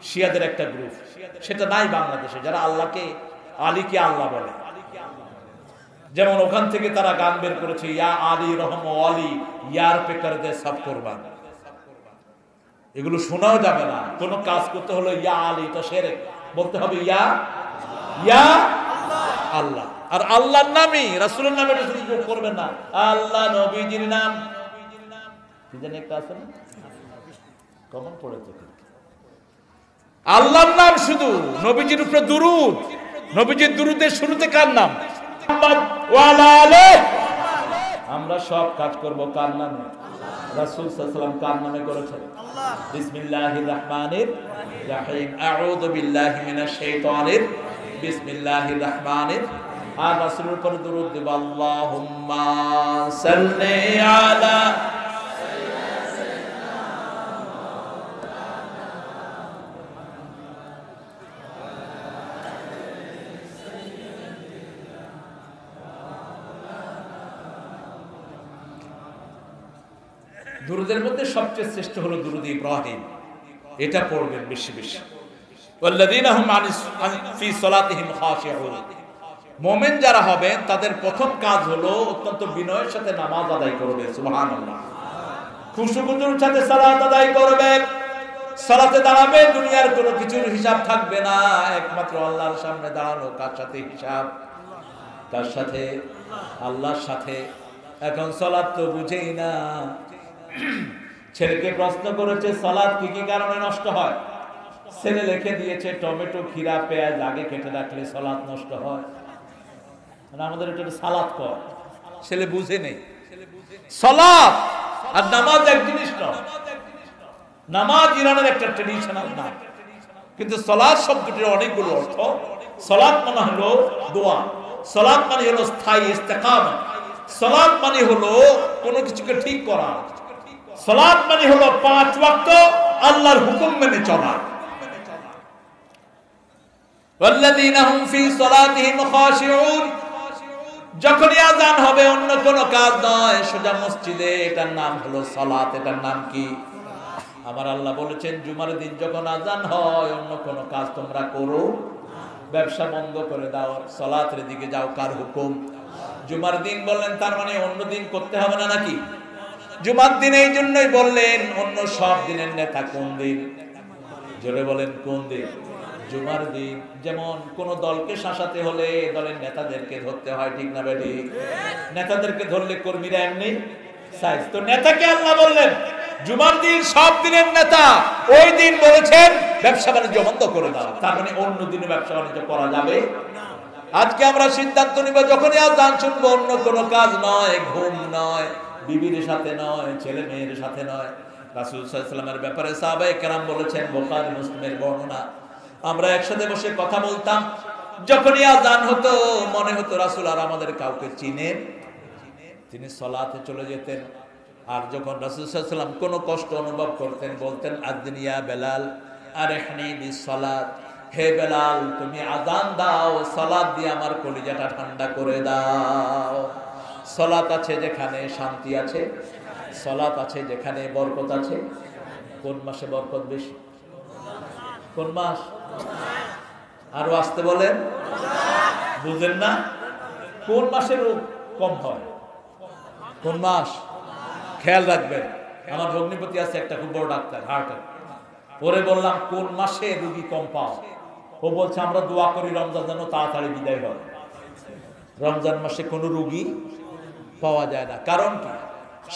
শিয়াদের একটা গ্রুপ, সেটা নাই বাংলাদেশে, যারা আল্লাহকে আলীকে আল্লাহ বলে। যেমন ওখান থেকে তারা গান বের করেছে, ইয়া আলী রহম আলী ইয়ার পে কর দে সব কুরবান। এগুলো শোনাও যাবে না। কোন কাজ করতে হলো ইয়া আলী, এটা শিরক। বলতে হবে ইয়া আল্লাহ। আর আল্লাহর নামই, রাসূলের নামে যোগ করবেন না। আল্লাহ নবীজির নাম কি জানি একটা আছে না, কমন পড়েছে। আল্লাহর নাম শুধু, নবীজির উপরে দুরূদ। নবীজির দুরূদের শুরুতে কার নাম? মুহাম্মদ ওয়া আলা আলিহি। আমরা সব কাজ করব কার নামে? রাসূল সাল্লাল্লাহু আলাইহি ওয়াসাল্লাম কার নামে করেছেন? বিসমিল্লাহির রহমানির রহিম। আউযু বিল্লাহি মিনাশ শাইতানির বিসমিল্লাহির রহমানির। আর রাসূলের উপর দুরূদ দিব, আল্লাহুম্মা সাল্লি আলা দুরুদের মধ্যে সবচেয়ে শ্রেষ্ঠ হলো দুরুদ ইব্রাহিম। এটা পড়বেন বেশি বেশি। ওয়াল্লাযীনা হুম ফি সালাতিহিম খাশিউন। মুমিন যারা হবেন তাদের প্রথম কাজ হলো অত্যন্ত বিনয়ের সাথে নামাজ আদায় করবে। সুবহানাল্লাহ। খুশুখুজুর সাথে সালাত আদায় করবে। সালাতে দাঁড়াবে, দুনিয়ার কোনো কিছুর হিসাব থাকবে না, একমাত্র আল্লাহর সামনে দাঁড়ানো। কার সাথে হিসাব? কার সাথে? আল্লাহর সাথে। এখন সালাত তো বুঝেই না। ছেলেকে প্রশ্ন করেছে সালাত কি কি কারণে নষ্ট হয়? ছেলে লিখে দিয়েছে টমেটো খিরা পেঁয়াজ আগে কেটে রাখলে সালাত নষ্ট হয়, মানে আমাদের এটা সালাত কর, ছেলে বুঝে নেই। সালাত আর নামাজ এক জিনিস নয়। নামাজ ইরানের একটা ট্রেডিশনাল নাম, কিন্তু সালাত শব্দটির অনেকগুলো অর্থ। সালাত মানে হলো দোয়া, সালাত মানে হলো স্থায়ী ইস্তেকামত, সালাত মানে হলো কোনো কিছুকে ঠিক করা, সালাত মানে হলো 5 ওয়াক্ত আল্লাহর হুকুম মেনে চলা। ওয়াল্লাযীনা হুম ফি সালাতিহিম খাশিউন, যখনই আযান হবে অন্য কোনো কাজ নয়, সোজা মসজিদে, এটার নাম হলো সালাত। এটার নাম কি? আমার আল্লাহ বলেছেন জুমার দিন যখন আযান হয় অন্য কোনো কাজ তোমরা করো, ব্যবসা বন্ধ করে দাও, সালাতের দিকে যাও। কার হুকুম? জুমার দিন বললেন, তার মানে অন্য দিন করতে হবে না নাকি? জুমার দিন এই জন্যই বললেন, অন্য সব দিনের নেতা কোন দিন? জোরে বলেন কোন দিন? জুমার দিন। যেমন কোন দলকে শাসাতে হলে দলের নেতাদেরকে ধরতে হয়, ঠিক না বেঠি? নেতাদেরকে ধরলে কর্মীরা এমনি সাইজ। তো নেতাকে আল্লাহ বললেন জুমার দিন সব দিনের নেতা, ওই দিন বলেছেন ব্যবসা বাণিজ্য বন্ধ করে দাও, তার মানে অন্য দিনে ব্যবসা বাণিজ্য করা যাবে। আজকে আমরা সিদ্ধান্ত নিব যখনই আযান শুনবো অন্য কোনো কাজ নয়, ঘুম নয়, বিবির সাথে নয়, ছেলে মেয়ের সাথে নয়। রাসূল সাল্লাল্লাহু আলাইহি ওয়াসাল্লামের ব্যাপারে সাহাবায়ে কেরাম বলেছেন, বুখারী মুসলিমের বর্ণনা, আমরা একসাথে বসে কথা বলতাম, যখনই আযান হতো মনে হতো রাসূল আর আমাদের কাউকে চিনেন, তিনি সালাতে চলে যেতেন। আর যখন রাসূল সাল্লাল্লাহু আলাইহি ওয়াসাল্লাম কোনো কষ্ট অনুভব করতেন বলতেন, আযিন ইয়া বেলাল আরহিনি বিসসালাত, হে বেলাল তুমি আযান দাও, সালাত দিয়ে আমার কলিজাটা ঠান্ডা করে দাও। সালাত আছে যেখানে শান্তি আছে, সালাত আছে যেখানে বরকত আছে। কোন মাসে বরকত বেশি? কোন মাস? আরো আসতে বলেন, বুঝেন না? কোন মাসে রোগ কম হয়? কোন মাস? খেয়াল রাখবেন। আমার ভগ্নিপতি আছে একটা খুব বড় ডাক্তার, হার্টের। পরে বললাম কোন মাসে রোগী কম পাও? ও বলছে আমরা দোয়া করি রমজান যেন তাড়াতাড়ি বিদায় হয়। রমজান মাসে কোনো রোগী পাওয়া যায় না। কারণ কি?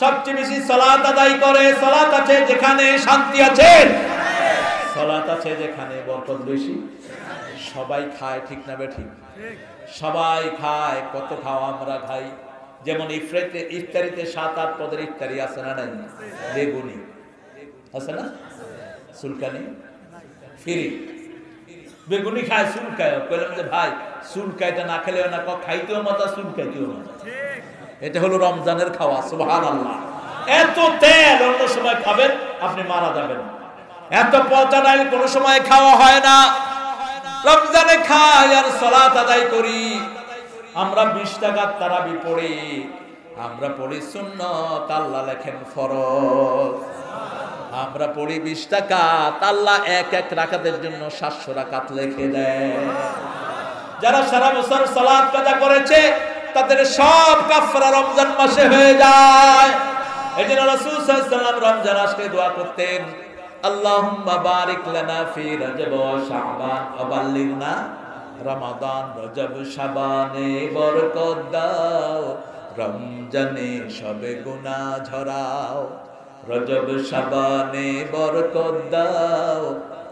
সবচেয়ে বেশি সালাত আদায় করে। সালাত আছে যেখানে শান্তি আছে, সালাত আছে যেখানে বরকত বেশি। সবাই খায়, ঠিক না বেঠিক? সবাই খায়। কত খাওয়া আমরা খাই। যেমন ইফতারিতে 7-8 পদের ইফতারি আছে না নাই? বেগুনি আছে না, সুলকানি ফ্রি, বেগুনি খায়, সুলকায়। বললাম যে ভাই সুলকাইটা না খেলেও না, খাইতেও মজা, সুলকাইতেও মজা। এটা হলো রমজানের খাওয়া। সুবহানাল্লাহ। এত তেল অন্য সময় খাবেন আপনি মারা যাবেন। এত পচা ডাল কোন সময় খাওয়া হয় না। রমজানে খাই আর সালাত আদায় করি। আমরা 20 টাকার তারাবি পড়ি, আমরা পড়ি সুন্নাত, আল্লাহ লেখেন ফরজ। আমরা পড়ি 20 টাকা, আল্লাহ এক এক রাকাতের জন্য 700 রাকাত লিখে দেয়। যারা সারা বছর সালাত কাজা করেছে তাদের সব কাফারা রমজান মাসে হয়ে যায়। এজন্য রাসূল সাল্লাল্লাহু আলাইহি ওয়াসাল্লাম রমজান আসলে দোয়া করতেন, আল্লাহুম্মা বারিক লানা ফি রজব ওয়া শাবান ওয়া বাল্লিগনা রমাদান। রজব শাবানে বরকত দাও, রমজানে সবে গুনাহ ঝরাও। রজব শাবানে বরকত দাও,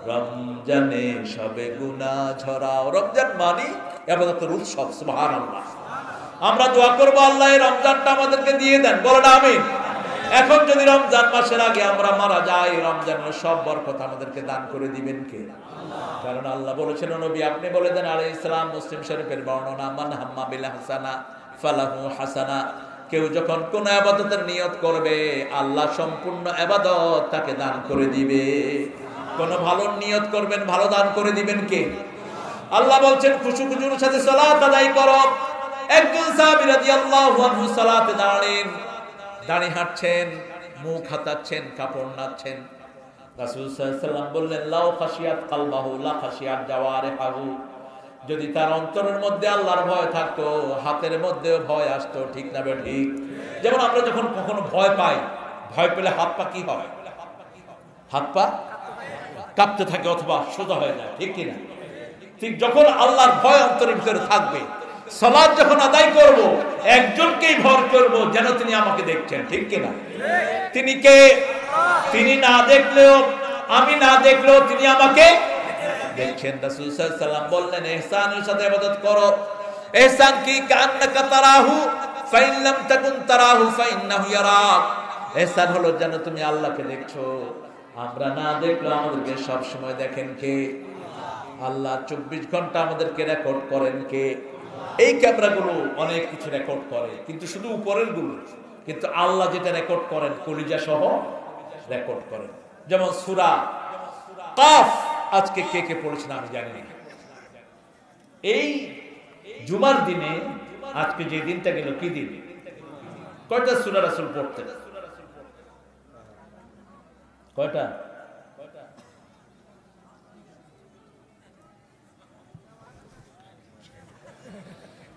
রমজানে সবে গুনাহ ঝরাও। রমজান মানে ইবাদতের উৎসব। সুবহানাল্লাহ। আমরা দোয়া করব আল্লাহ এই রমজানটা আমাদেরকে দিয়ে দেন, বলেন আমিন। এখন যদি রমজান মাসের আগে আমরা মারা যাই, রমজানের সব বরকত আমাদেরকে দান করে দিবেন কে? কারণ আল্লাহ বলেছেন, নবী আপনি বলে দেন আলাইহিস সালাম, মুসলিম শরীফের বর্ণনা, মান হাম্মা বিল হাসানা ফালাহু হাসানা। কেউ যখন কোন ইবাদতের নিয়ত করবে আল্লাহ সম্পূর্ণ ইবাদত তাকে দান করে দিবে। কোন ভালো নিয়ত করবেন, ভালো দান করে দিবেন কে? আল্লাহ বলছেন খুশুখুজুর সাথে সালাত আদায় করো। একজন সাহাবী রাদিয়াল্লাহু আনহু সালাতে দাঁড়ালেন, দাঁড়িয়ে হাঁটছেন, মুখ হাতাচ্ছেন, কাপড় নাড়ছেন। রাসূল সাল্লাল্লাহু আলাইহি ওয়াসাল্লাম বললেন, লাউ খাশিয়াত কলবাহু লা খাশিয়াত জাওয়ারিহু। যদি তার অন্তরের মধ্যে আল্লাহর ভয় থাকতো, হাতের মধ্যেও ভয় আসতো, ঠিক না ঠিক? যেমন আমরা যখন কখনো ভয় পাই, ভয় পেলে হাত পা কি হয়? হাত পা কাঁপতে থাকে অথবা সোজা হয়ে যায়, ঠিক কি না? ঠিক যখন আল্লাহর ভয় অন্তরের ভিতরে থাকবে, সালাত যখন আদায় করব একজনকেই ভয় করব, যেন তিনি আমাকে দেখছেন, ঠিক কি না? তিনি কে? তিনি না দেখলেও, আমি না দেখলেও তিনি আমাকে দেখছেন রাসূল সাল্লাল্লাহু আলাইহি ওয়াসাল্লাম বললেন ইহসানের সাথে ইবাদত করো। ইহসান কি কান্নাকা তারাহু ফাইন লাম তাকুন তারাহু ফাইন্নাহু ইয়ারাক। ইহসান হলো যেন তুমি আল্লাহকে দেখছো, আমরা না দেখলেও আমাদেরকে সব সময় দেখেন কে? আল্লাহ। 24 ঘন্টা আমাদেরকে রেকর্ড করেন কে? এই ক্যামেরাগুলো অনেক কিছু রেকর্ড করে, কিন্তু শুধু উপরের গুলো, কিন্তু আল্লাহ যেটা রেকর্ড করেন কলিজা সহ রেকর্ড করেন। যেমন সূরা কাফ আজকে কে কে পড়েছেন আমি জানি না। এই জুমার দিনে আজকে যে দিনটা গেল কি দিন? কয়টা সূরা রাসূল পড়তেন? কয়টা?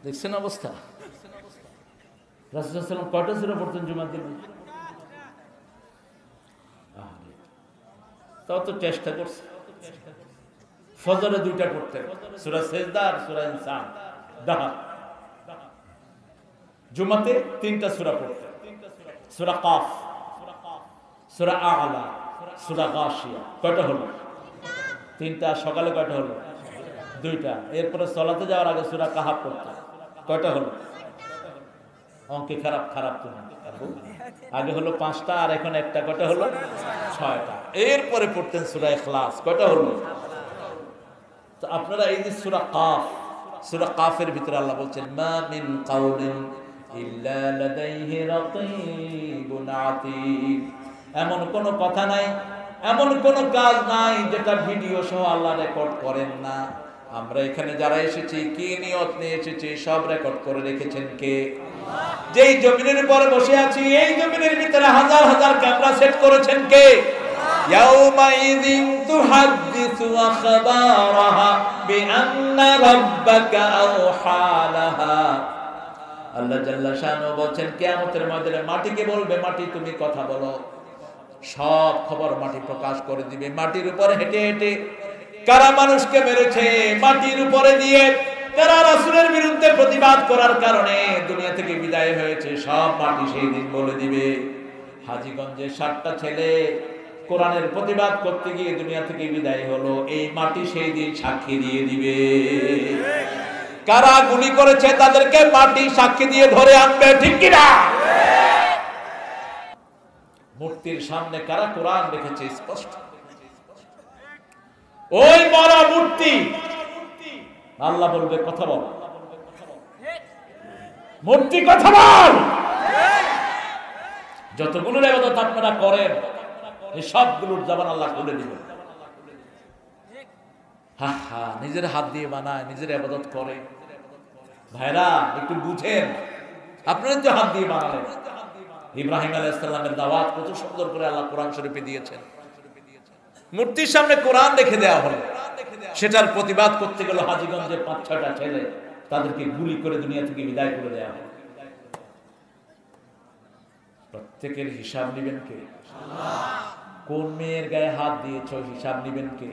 দেখছেন অবস্থা? রাসূল সাল্লাল্লাহু আলাইহি ওয়াসাল্লাম কয়টা সূরা পড়তেন জুমার দিনে? তাও তো চেষ্টা করছে। ফজরে 2টা পড়তেন, সূরা সিজদা আর সূরা ইনসান। জুমাতে 3টা সূরা পড়তেন, সূরা কাফ, সূরা আ'লা, সূরা গাশিয়া। কয়টা হলো? 3টা। সকালে কয়টা হলো? 2টা। এরপরে সালাতে যাওয়ার আগে সূরা কাহাফ পড়তেন। কয়টা হলো? অঙ্কে খারাপ খারাপ তুমি আগে হলো 5টা আর এখন একটা। কয়টা হলো? 6টা। এরপরে পড়তেন সূরা ইখলাস। কয়টা হলো? তো আপনারা এই যে সূরা কাফ, সূরা কাফের ভিতরে আল্লাহ বলছেন মা মিন কাউলিন ইল্লা লাদাইহি রাকীবুন আতীদ। এমন কোন কথা নাই, এমন কোন কাজ নাই যেটা ভিডিও সহ আল্লাহ রেকর্ড করেন না। আমরা এখানে যারা এসেছি কি নিয়ত নিয়ে এসেছি সব রেকর্ড করে রেখেছেন কে? যেই জমিনের উপরে বসে আছি এই জমিনের ভিতরে হাজার হাজার ক্যামেরা সেট করেছেন কে? ইয়াউমাইযিন তুহাদ্দিসু আখবারাহা বিআন্না রাব্বাকা আওহা লাহা। আল্লাহ জাল্লা শানু বলেন কিয়ামতের ময়দানে মাটিকে বলবে মাটি তুমি কথা বলো। সব খবর মাটি প্রকাশ করে দিবে। মাটির উপরে হেঁটে হেঁটে কারা মানুষকে মেরেছে, মাটির উপরে দিয়ে কারা রাসূলের বিরুদ্ধে প্রতিবাদ করার কারণে দুনিয়া থেকে বিদায় হয়েছে, সব মাটি সেই দিন বলে দিবে। হাজীগঞ্জে 7টা ছেলে কোরআনের প্রতিবাদ করতে গিয়ে দুনিয়া থেকে বিদায় হলো, এই মাটি সেই দিন সাক্ষী দিয়ে দিবে। কারা গুলি করেছে তাদেরকে মাটি সাক্ষী দিয়ে ধরে আনবে, ঠিক কি না? মূর্তির সামনে কারা কোরআন রেখেছে স্পষ্ট, ওই বড় মূর্তি আল্লাহ বলবে কথা বল, মূর্তি কথা বল। যতগুলো ইবাদত আপনারা করেন এই সবগুলোর জবান আল্লাহ খুলে দিবেন। নিজের হাত দিয়ে বানায়, নিজের ইবাদত করে। ভাইরা একটু বুঝেন, আপনারা যে হাত দিয়ে বানালেন, ইব্রাহিম আলাইহিস সালামের দাওয়াত কত সুন্দর করে আল্লাহ কোরআন শরীফে দিয়েছেন। মূর্তির সামনে কোরআন রেখে দেওয়া হলো, সেটার প্রতিবাদ করতে গেল হাজীগঞ্জের 5-6টা ছেলে, তাদেরকে গুলি করে দুনিয়া থেকে বিদায় করে দেওয়া হলো। প্রত্যেকের হিসাব নেবেন কে? কোন মেয়ের গায়ে হাত দিয়েছো হিসাব নেবেন কে?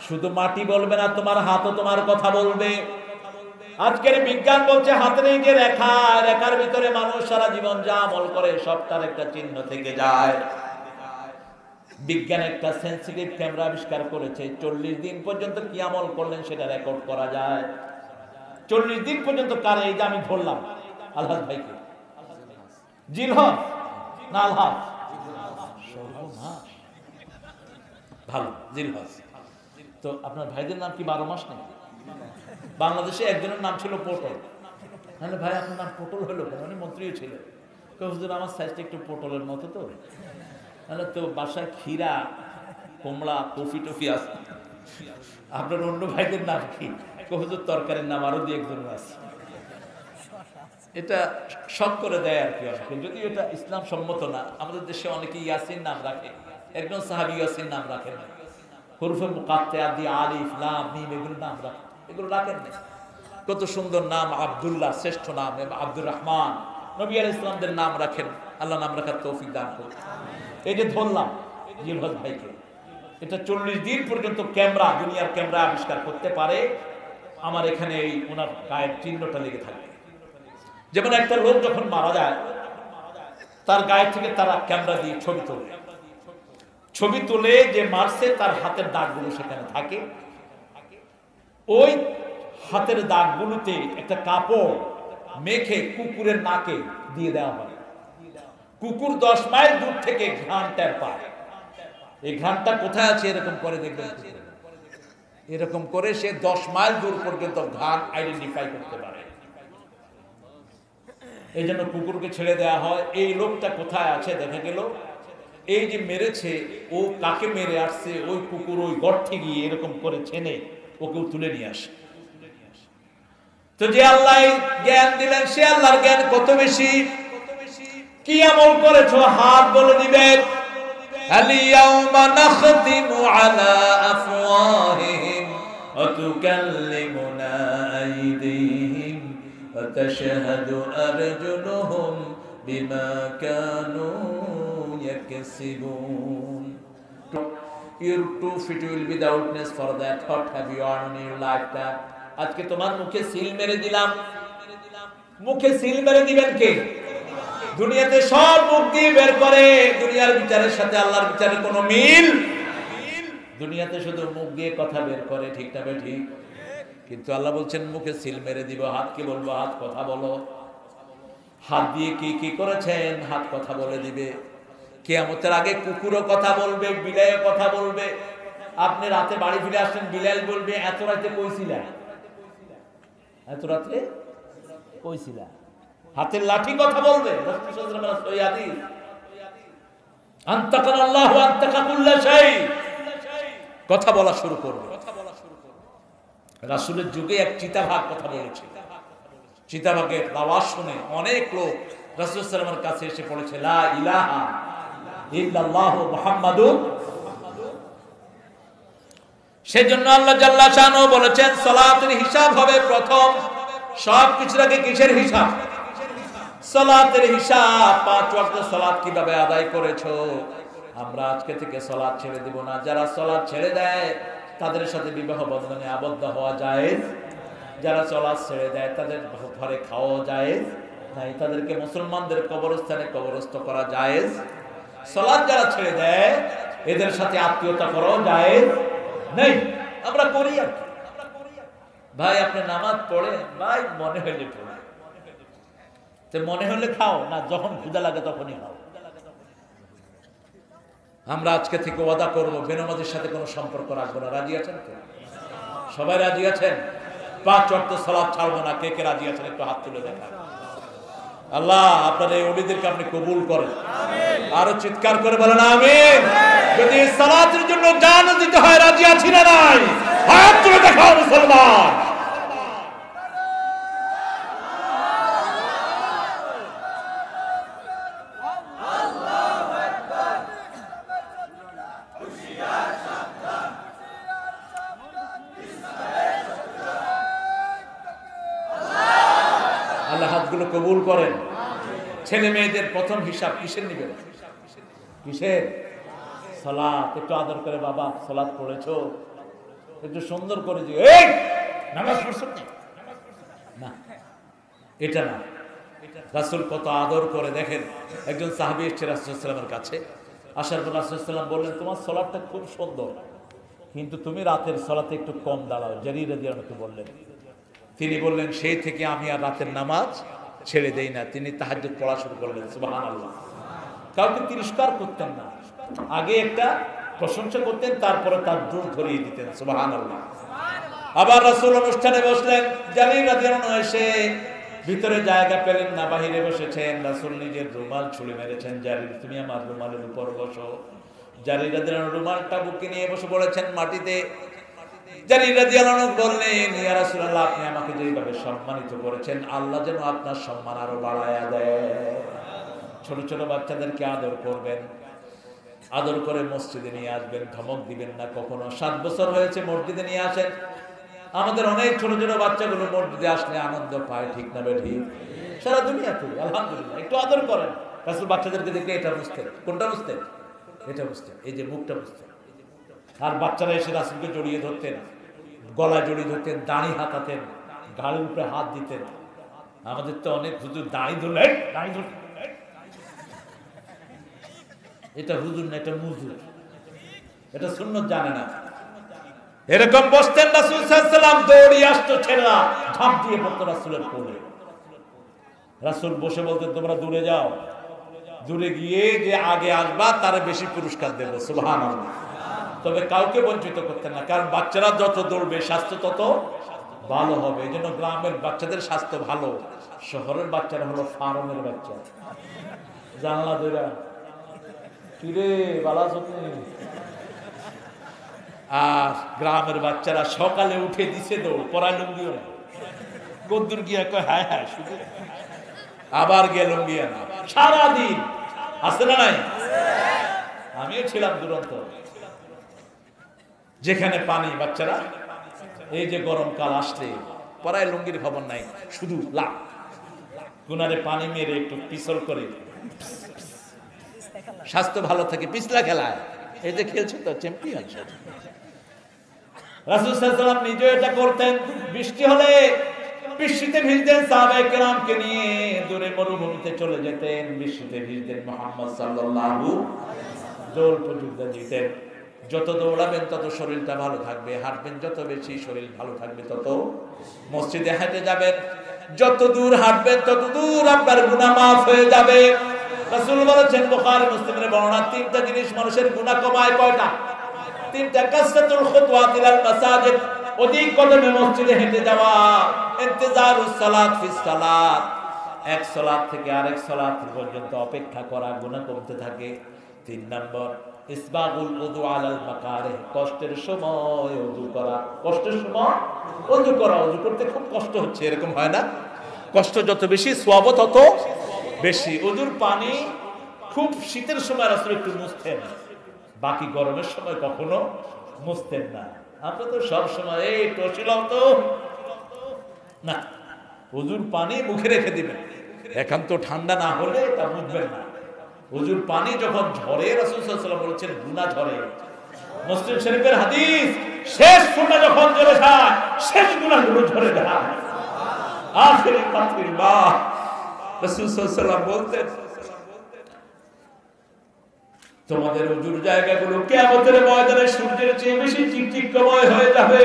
শুধু মাটি বলবে না, তোমার হাতও তোমার কথা বলবে। আজকের বিজ্ঞান বলছে হাতের এই যে রেখা, রেখার ভিতরে মানুষ সারা জীবন যা আমল করে সবটার একটা চিহ্ন থেকে যায়। বিজ্ঞান একটা সেন্সিটিভ ক্যামেরা আবিষ্কার করেছে, 40 দিন পর্যন্ত কি আমল করলেন সেটা রেকর্ড করা যায়। 40 দিন পর্যন্ত কার, এই যে আমি ধরলাম আলহাজ ভাইকে, জিলহজ না আলহাজ, ভালো জিলহজ। তো আপনার ভাইদের নাম কি 12 মাস নেই? বাংলাদেশে একজনের নাম ছিল পটল। তাহলে ভাই আপনার নাম পটল হলো কেন? উনি মন্ত্রীও ছিল। হুজুর আমার সাইজটা একটু পটলের মতো, তো তাহলে তো বাসায় ক্ষীরা কুমড়া কফি টফি আছে, আপনার অন্য ভাইদের নাম কি? হুজুর তরকারির নাম আরো 2-1 আছে। এটা শখ করে দেয় আর কি অনেকে, যদিও এটা ইসলাম সম্মত না। আমাদের দেশে অনেকে ইয়াসিন নাম রাখে, একজন সাহাবী ইয়াসিন নাম রাখেন না, হুরুফে মুকাত্তাআ দিয়ে আলিফ লাম মিম এগুলো নাম রাখেন, এগুলো রাখেন না। কত সুন্দর নাম, আব্দুল্লাহ শ্রেষ্ঠ নাম, আব্দুর রহমান, নবী আলাইহিস সালামদের নাম রাখেন। আল্লাহ নাম রাখার তৌফিক দান করুন। এই যে ধরলাম জিলহজ ভাইকে, এটা 40 দিন পর্যন্ত ক্যামেরা, দুনিয়ার ক্যামেরা আবিষ্কার করতে পারে। আমার এখানে এই ওনার গায়ের চিহ্নটা লেগে থাকবে। যেমন একটা লোক যখন মারা যায় তার গায়ে থেকে তারা ক্যামেরা দিয়ে ছবি তোলে, ছবি তুলে যে মারছে তার হাতের দাগগুলো সেখানে থাকে, ওই হাতের দাগগুলোতে একটা কাপড় মেখে কুকুরের নাকে দিয়ে দেওয়া হয়। কুকুর 10 মাইল দূর থেকে ঘ্রাণ টের পায়। এই ঘ্রাণটা কোথায় আছে এরকম করে দেখবেন, এরকম করে সে 10 মাইল দূর পর্যন্ত ঘ্রাণ আইডেন্টিফাই করতে পারে। এই জন্য কুকুরকে ছেড়ে দেওয়া হয়। এই লোকটা কোথায় আছে দেখা গেল এই যে মেরেছে ও কাকে মেরে আসছে, ওই কুকুর ওই গর্তে গিয়ে এরকম করে ছেনে ওকে তুলে নিয়ে আসে। তো যে আল্লাহ জ্ঞান দিলেন সে আল্লাহর জ্ঞান কত বেশি। কি আমল করেছো হাত বলে দিবেন। আলিয়াউমা নাখতিমু আলা আফওয়াহিহিম ওয়া তুকাল্লিমুনা আইদিহিম ওয়া তাশহাদু আরজুলুহুম বিমা Kanu ইয়াকসিবুন। Your 2 feet will be the witness for that. What have you earned in your lifetime? আজকে তোমার মুখে সিল মেরে দিলাম। মুখে সিল মেরে দিবেন কে? দুনিয়াতে সব মুখ দিয়ে বের করে, দুনিয়ার বিচারের সাথে আল্লাহর বিচারের কোনো মিল। দুনিয়াতে শুধু মুখ দিয়ে কথা বের করে, ঠিক না ঠিক? কিন্তু আল্লাহ বলছেন মুখে সিল মেরে দিব। হাত কি বলবো? হাত কথা বলো। হাত দিয়ে কি কি করেছেন হাত কথা বলে দিবে। কিয়ামতের আগে কুকুরও কথা বলবে, বিলাইও কথা বলবে। আপনি রাতে বাড়ি ফিরে আসছেন, বিলাল বলবে এত রাতে কইছিলা, এত রাতে কইছিলা। হাতের লাঠি কথা বলবে। কথা বলা শুরু করবে। রাসূলের যুগে এক চিতাবাঘ কথা বলেছে। চিতাবাঘের আওয়াজ শুনে অনেক লোক রাসূল সাল্লাল্লাহু আলাইহি ওয়াসাল্লামের কাছে এসে পড়েছে লা ইলাহা ইল্লাল্লাহু মুহাম্মাদুর। সেজন্য আল্লাহ জাল্লা শানহু বলেছেন সালাতের হিসাব হবে প্রথম। সব কিছুর আগে কিসের হিসাব? সালাতের হিসাব। 5 ওয়াক্ত সালাত কিভাবে আদায় করেছো? আমরা আজকে থেকে সালাত ছেড়ে দেব না। যারা সালাত ছেড়ে দেয় তাদের সাথে বিবাহ বন্ধনে আবদ্ধ হওয়া জায়েজ। যারা সালাত ছেড়ে দেয় তাদের ঘরে খাওয়া জায়েজ নাই। তাদেরকে মুসলমানদের কবরস্থানে কবরস্থ করা জায়েজ। সালাত যারা ছেড়ে দেয় এদের সাথে আত্মীয়তা করাও জায়েজ নেই। আমরা করি আর ভাই আপনি নামাজ পড়ে ভাই মনে হইলে পড়ে, তো মনে হলে খাও না, যখন ক্ষুধা লাগে তখনই খাও। আমরা আজকে থেকে ওয়াদা করবো বেনামাজির সাথে কোনো সম্পর্ক রাখবো না। রাজি আছেন তো? সবাই রাজি আছেন? 5 ওয়াক্ত সালাত ছাড়বো না। কে কে রাজি আছেন একটু হাত তুলে দেখা। আল্লাহ আপনার এই ওলিদেরকে আপনি কবুল করেন। আরো চিৎকার করে বলেন আমিন। যদি সালাতের জন্য জান দিতে হয় রাজি আছি না নাই? হাত তুলে দেখাও মুসলমান। আল্লাহ হাতগুলো কবুল করেন। ছেলে মেয়েদের প্রথম হিসাব কিসের নেবেন? কিসের? সালাত। একটু আদর করে বাবা সালাত পড়েছো, একটু সুন্দর করে দিও। এই নামাজ পড়ছো না, এটা না। রাসূল কত আদর করে দেখেন। একজন সাহাবী এসেছে রাসূল সাল্লাল্লাহু আলাইহি ওয়াসাল্লামের কাছে। আসার পর রাসূল সাল্লাল্লাহু আলাইহি ওয়াসাল্লাম বললেন তোমার সালাতটা খুব সুন্দর, কিন্তু তুমি রাতের সালাতে একটু কম দাঁড়াও। জারীর রাদিয়াল্লাহু আনহু বললেন। তিনি বললেন সেই থেকে আমি আর রাতের নামাজ ছেড়ে দেই না। তিনি তাহাজ্জুদ পড়া শুরু করলেন। সুবহানাল্লাহ। কাউকে তিরস্কার করতেন না, আগে একটা প্রশংসা করতেন, তারপরে তার জোর ধরিয়ে দিতেন। সুবহানাল্লাহ। আবার রাসূল অনুষ্ঠানে বসলেন। জারীর রাদিয়াল্লাহু আনহু এসে ভিতরে জায়গা পেলেন না, বাহিরে বসেছেন। রাসূল নিজের রুমাল ছুঁড়ে মেরেছেন, জারীর তুমি আমার রুমালের উপর বসো। জারীর রাদিয়াল্লাহু আনহু রুমালটা বুকে নিয়ে বসে পড়েছেন মাটিতে। জারীর রাদিয়াল্লাহু আনহু বললেন ইয়া রাসূলুল্লাহ আপনি আমাকে যেভাবে সম্মানিত করেছেন আল্লাহ যেন আপনার সম্মান আরো বাড়ায়া দেয়। ছোট ছোট বাচ্চাদেরকে আদর করবেন, আদর করে মসজিদে নিয়ে আসবেন, ধমক দিবেন না কখনো। 7 বছর হয়েছে মসজিদে নিয়ে আসেন। আমাদের অনেক ছোট ছোট বাচ্চাগুলো মসজিদে আসলে আনন্দ পায়, ঠিক না ঠিক? সারা দুনিয়াতে আলহামদুলিল্লাহ একটু আদর করেন। রাসূল বাচ্চাদেরকে দেখে এটা বুঝতেন। কোনটা বুঝতেন? এটা বুঝতেন, এই যে মুখটা বুঝতেন। আর বাচ্চারা এসে রাসূলকে জড়িয়ে ধরতেন, গলায় জড়িয়ে ধরতেন, দাড়ি হাতাতেন, গাড়ির উপরে হাত দিতেন। আমাদের তো অনেক হুজুর দাড়ি ধরলেন, দাড়ি ধরলেন। এটা হুজুর না, এটা মুজুর। এটা সুন্নত জানে না। এরকম বসতেন রাসূল সাল্লাল্লাহু আলাইহি ওয়াসাল্লাম, দৌড়িয়ে আসতো ছেলেরা, ঝাঁপ দিয়ে পড়তো রাসূলের কোলে। রাসূল বসে বলতেন, তোমরা দূরে যাও, দূরে গিয়ে যে আগে আসবা তারে বেশি পুরস্কার দেব। সুবহানাল্লাহ। তবে কাউকে বঞ্চিত করতেন না, কারণ বাচ্চারা যত দৌড়বে স্বাস্থ্য তত ভালো হবে। এই জন্য গ্রামের বাচ্চাদের স্বাস্থ্য ভালো, শহরের বাচ্চারা হলো ফার্মের বাচ্চা। জানলা ধরে কিরে বালা চোখে। আর গ্রামের বাচ্চারা সকালে উঠে দিছে দৌড়, পড়ায় লুঙ্গিও না, কদ্দুর গিয়া কয় হ্যাঁ হ্যাঁ শুধু, আবার গেল গিয়া না, সারাদিন আছে না নাই? আমিও ছিলাম দুরন্ত। যেখানে পানি বাচ্চারা, এই যে গরমকাল আসলে পরায় লুঙ্গির খবর নাই, শুধু লাভ গুনারে পানি মেরে একটু পিছল করে স্বাস্থ্য ভালো থাকে, পিছলা খেলায়। এই যে খেলছে তো চ্যাম্পিয়ন। রাসূল সাল্লাল্লাহু আলাইহি ওয়াসাল্লাম নিজে এটা করতেন। বৃষ্টি হলে বৃষ্টিতে ভিজতেন, সাহাবায়ে কেরামকে নিয়ে দূরে মরুভূমিতে চলে যেতেন, বৃষ্টিতে ভিজতেন। মুহাম্মদ সাল্লাল্লাহু দৌড় প্রযুক্ত দিতেন। যত দৌড়াবেন তত শরীরটা ভালো থাকবে, হাঁটবেন যত বেশি শরীর ভালো থাকবে, তত মসজিদে হেঁটে যাবেন, যত দূর হাঁটবেন তত দূর আপনার গুনাহ মাফ হয়ে যাবে। রাসূল বলেছেন, বুখারী মুসলিমের বর্ণনা, তিনটা জিনিস মানুষের গুনাহ কমায়। কয়টা? তিনটা। কাসরাতুল খুতওয়াত ইলাল মাসাজিদ, অধিক কদমে মসজিদে হেঁটে যাওয়া। ইন্তিজারুস সালাত ফিস সালাত, এক সালাত থেকে আরেক সালাত পর্যন্ত অপেক্ষা করা, গুনাহ কমতে থাকে। 3 নম্বর, ইসবাগুল উযু আলাল মাকারিহ, কষ্টের সময় ওযু করা। কষ্টের সময় ওযু করা। ওযু করতে খুব কষ্ট হচ্ছে, এরকম হয় না? কষ্ট যত বেশি সওয়াব তত বেশি। ওযুর পানি খুব শীতের সময় রাসূল একটু মুছতেন, বাকি গরমের সময় কখনো মুছতেন না। আমরা তো সব সময় এই টসিলাম তো না, ওযুর পানি মুখে রেখে দিবেন, একান্ত ঠান্ডা না হলে তা মুছবেন না। ওযুর পানি যখন ঝরে, রাসূল সাল্লাল্লাহু আলাইহি ওয়াসাল্লাম বলেছেন গুনাহ ঝরে। মুসলিম শরীফের হাদিস, শেষ ফোঁটা যখন ঝরে যায়, শেষ গুনাহগুলো ঝরে যায়। আখিরি কাতরিল মা, রাসূল সাল্লাল্লাহু আলাইহি ওয়াসাল্লাম বলতেন, তোমাদের ওযুর জায়গাগুলো কিয়ামতের ময়দানে সূর্যের চেয়ে বেশি চিকচিকময় হয়ে যাবে।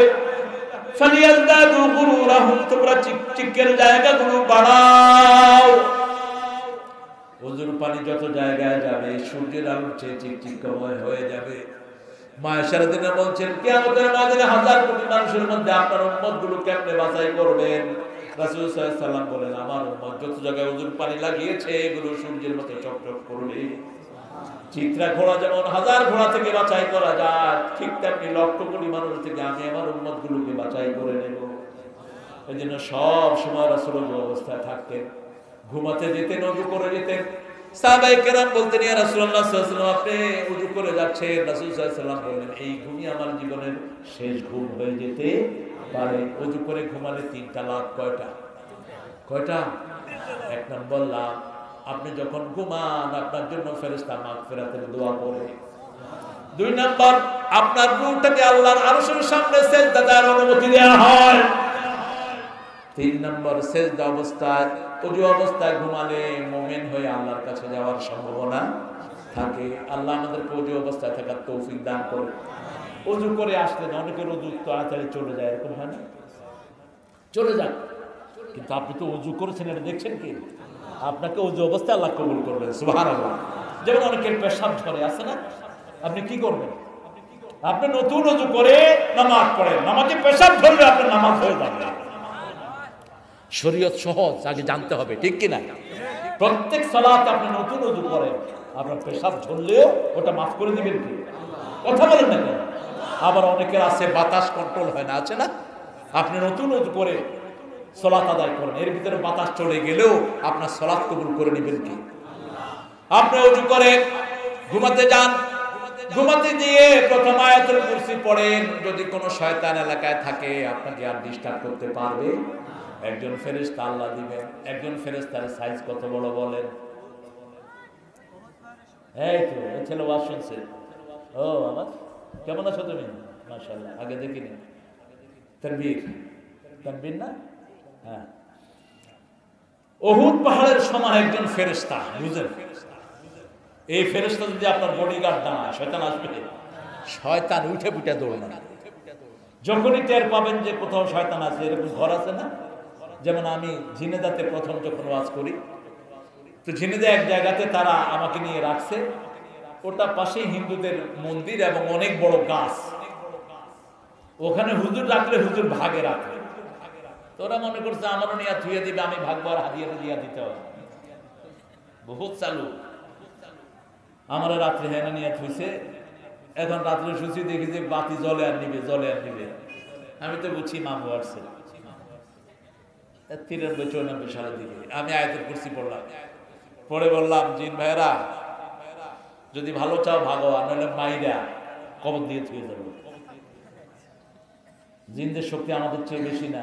ফালিয়াজদাদু গুরুরাহুম, তোমরা চিকচিকের জায়গাগুলো বাড়াও। ওযুর পানি যত জায়গায় যাবে, সূর্যের আলোর চেয়ে চিকচিকময় হয়ে যাবে। মায়েশা রাদিয়াল্লাহু আনহা বলছেন, কিয়ামতের ময়দানে হাজার কোটি মানুষের মধ্যে আপনার উম্মতগুলো কেমনে বাছাই করবেন? রাসূল সাল্লাল্লাহু আলাইহি ওয়াসাল্লাম বলেন, আমার উম্মত যত জায়গায় ওযুর পানি লাগিয়েছে, এগুলো সূর্যের মতো চকচক করবে। চিত্রা ঘোড়া যেমন হাজার ঘোড়া থেকে বাছাই করা যায়, ঠিক তেমনি লক্ষ কোটি মানুষ থেকে আমি আমার উম্মতগুলোকে বাছাই করে নেব। এজন্য সব সময় রাসূল ওযু অবস্থায় থাকতেন, ঘুমাতে যেতেন ওযু করে যেতেন। সাহাবায়ে কেরাম বলতেন, ইয়া রাসূলুল্লাহ সাল্লাল্লাহু আলাইহি ওয়াসাল্লাম, আপনি ওযু করে যাচ্ছেন। রাসূল সাল্লাল্লাহু আলাইহি ওয়াসাল্লাম বললেন, এই ঘুমই আমার জীবনের শেষ ঘুম হয়ে যেতে পারে। ওযু করে ঘুমালে 3টা লাভ। কয়টা? কয়টা? 1 নম্বর লাভ, আপনি যখন ঘুমান আপনার জন্য ফেরেশতা মাগফিরাতের দোয়া করে। 2 নম্বর, আপনার রূহটাকে আল্লাহর আরশের সামনে সিজদা দেওয়ার অনুমতি দেওয়া হয়। 3 নম্বর, সিজদা অবস্থায়, ওযু অবস্থায় ঘুমালে মুমিন হয়ে আল্লাহর কাছে যাওয়ার সম্ভাবনা থাকে। আল্লাহ আমাদেরকে ওযু অবস্থায় থাকার তৌফিক দান করে। ওযু করে আসলে অনেকের ওযু তাড়াতাড়ি চলে যায়, এরকম হয় না? চলে যান, কিন্তু আপনি তো ওযু করেছেন, এটা দেখছেন কি? আপনাকে ওযু অবস্থায় আল্লাহ কবুল করবেন। সুবহানাল্লাহ। যেমন অনেকের পেশাব ঝরে, আছে না? আপনি কি করবেন? আপনি নতুন ওযু করে নামাজ পড়েন, নামাজে পেশাব ঝরলে আপনার নামাজ হয়ে যাবে। শরীয়ত সহজ, আগে জানতে হবে, ঠিক কি না? প্রত্যেক সালাতে আপনি নতুন ওযু করেন, আপনার পেশাব ঝরলেও ওটা মাফ করে দিবেন কি? কথা বলেন না কেন? আবার অনেকের আছে বাতাস কন্ট্রোল হয় না, আছে না? আপনি নতুন ওযু করে সালাত আদায় করেন, এর ভিতরে বাতাস চলে গেলেও আপনার সালাত কবুল করে নেবেন কি? আপনি ওযু করে ঘুমাতে যান, ঘুমাতে গিয়ে প্রথম আয়াতুল কুরসি পড়েন। যদি কোনো শয়তান এলাকায় থাকে আপনাকে আর ডিস্টার্ব করতে পারবে একজন ফেরেশতা আল্লাহ দিবেন। একজন ফেরেশতার সাইজ কত বড় বলেন? এই তো এই ছেলে ওয়াজ শুনছে। ও বাবা, কেমন আছো তুমি? মাশাআল্লাহ, আগে দেখিনি। তানবীর, তানবীর না? হ্যাঁ। উহুদ পাহাড়ের সমান একজন ফেরেশতা, বুঝেন? এই ফেরেশতা যদি আপনার বডিগার্ড না হয়, শয়তান আসবে, শয়তান উঠে পুটে দৌড়াবে। যখনই টের পাবেন যে কোথাও শয়তান আছে, এরকম ঘর আছে না? যেমন আমি ঝিনেদাতে প্রথম যখন ওয়াজ করি, তো ঝিনেদা এক জায়গাতে তারা আমাকে নিয়ে রাখছে, ওটা পাশেই হিন্দুদের মন্দির এবং অনেক বড় গাছ, ওখানে হুজুর রাখলে হুজুর ভাগে রাখলে, তোরা মনে করছে আমারও নিয়ে থুয়ে দিবে, আমি ভাগবো আর হাদিয়া দিয়া দিতে হবে, বহুত চালু। আমার রাত্রে হেনে নিয়ে থুইছে, এখন রাত্রে শুছি দেখি যে বাতি জলে আর নিবে, জলে আর নিবে। আমি তো বুঝছি মামু আসছে 93-94 সালের দিকে। আমি আয়াতুল কুরসি পড়লাম, পড়ে বললাম, জিন ভাইরা যদি ভালো চাও ভাগো, আর নাহলে মাইরা কবর দিয়ে থুয়ে যাবো। জিনদের শক্তি আমাদের চেয়ে বেশি না।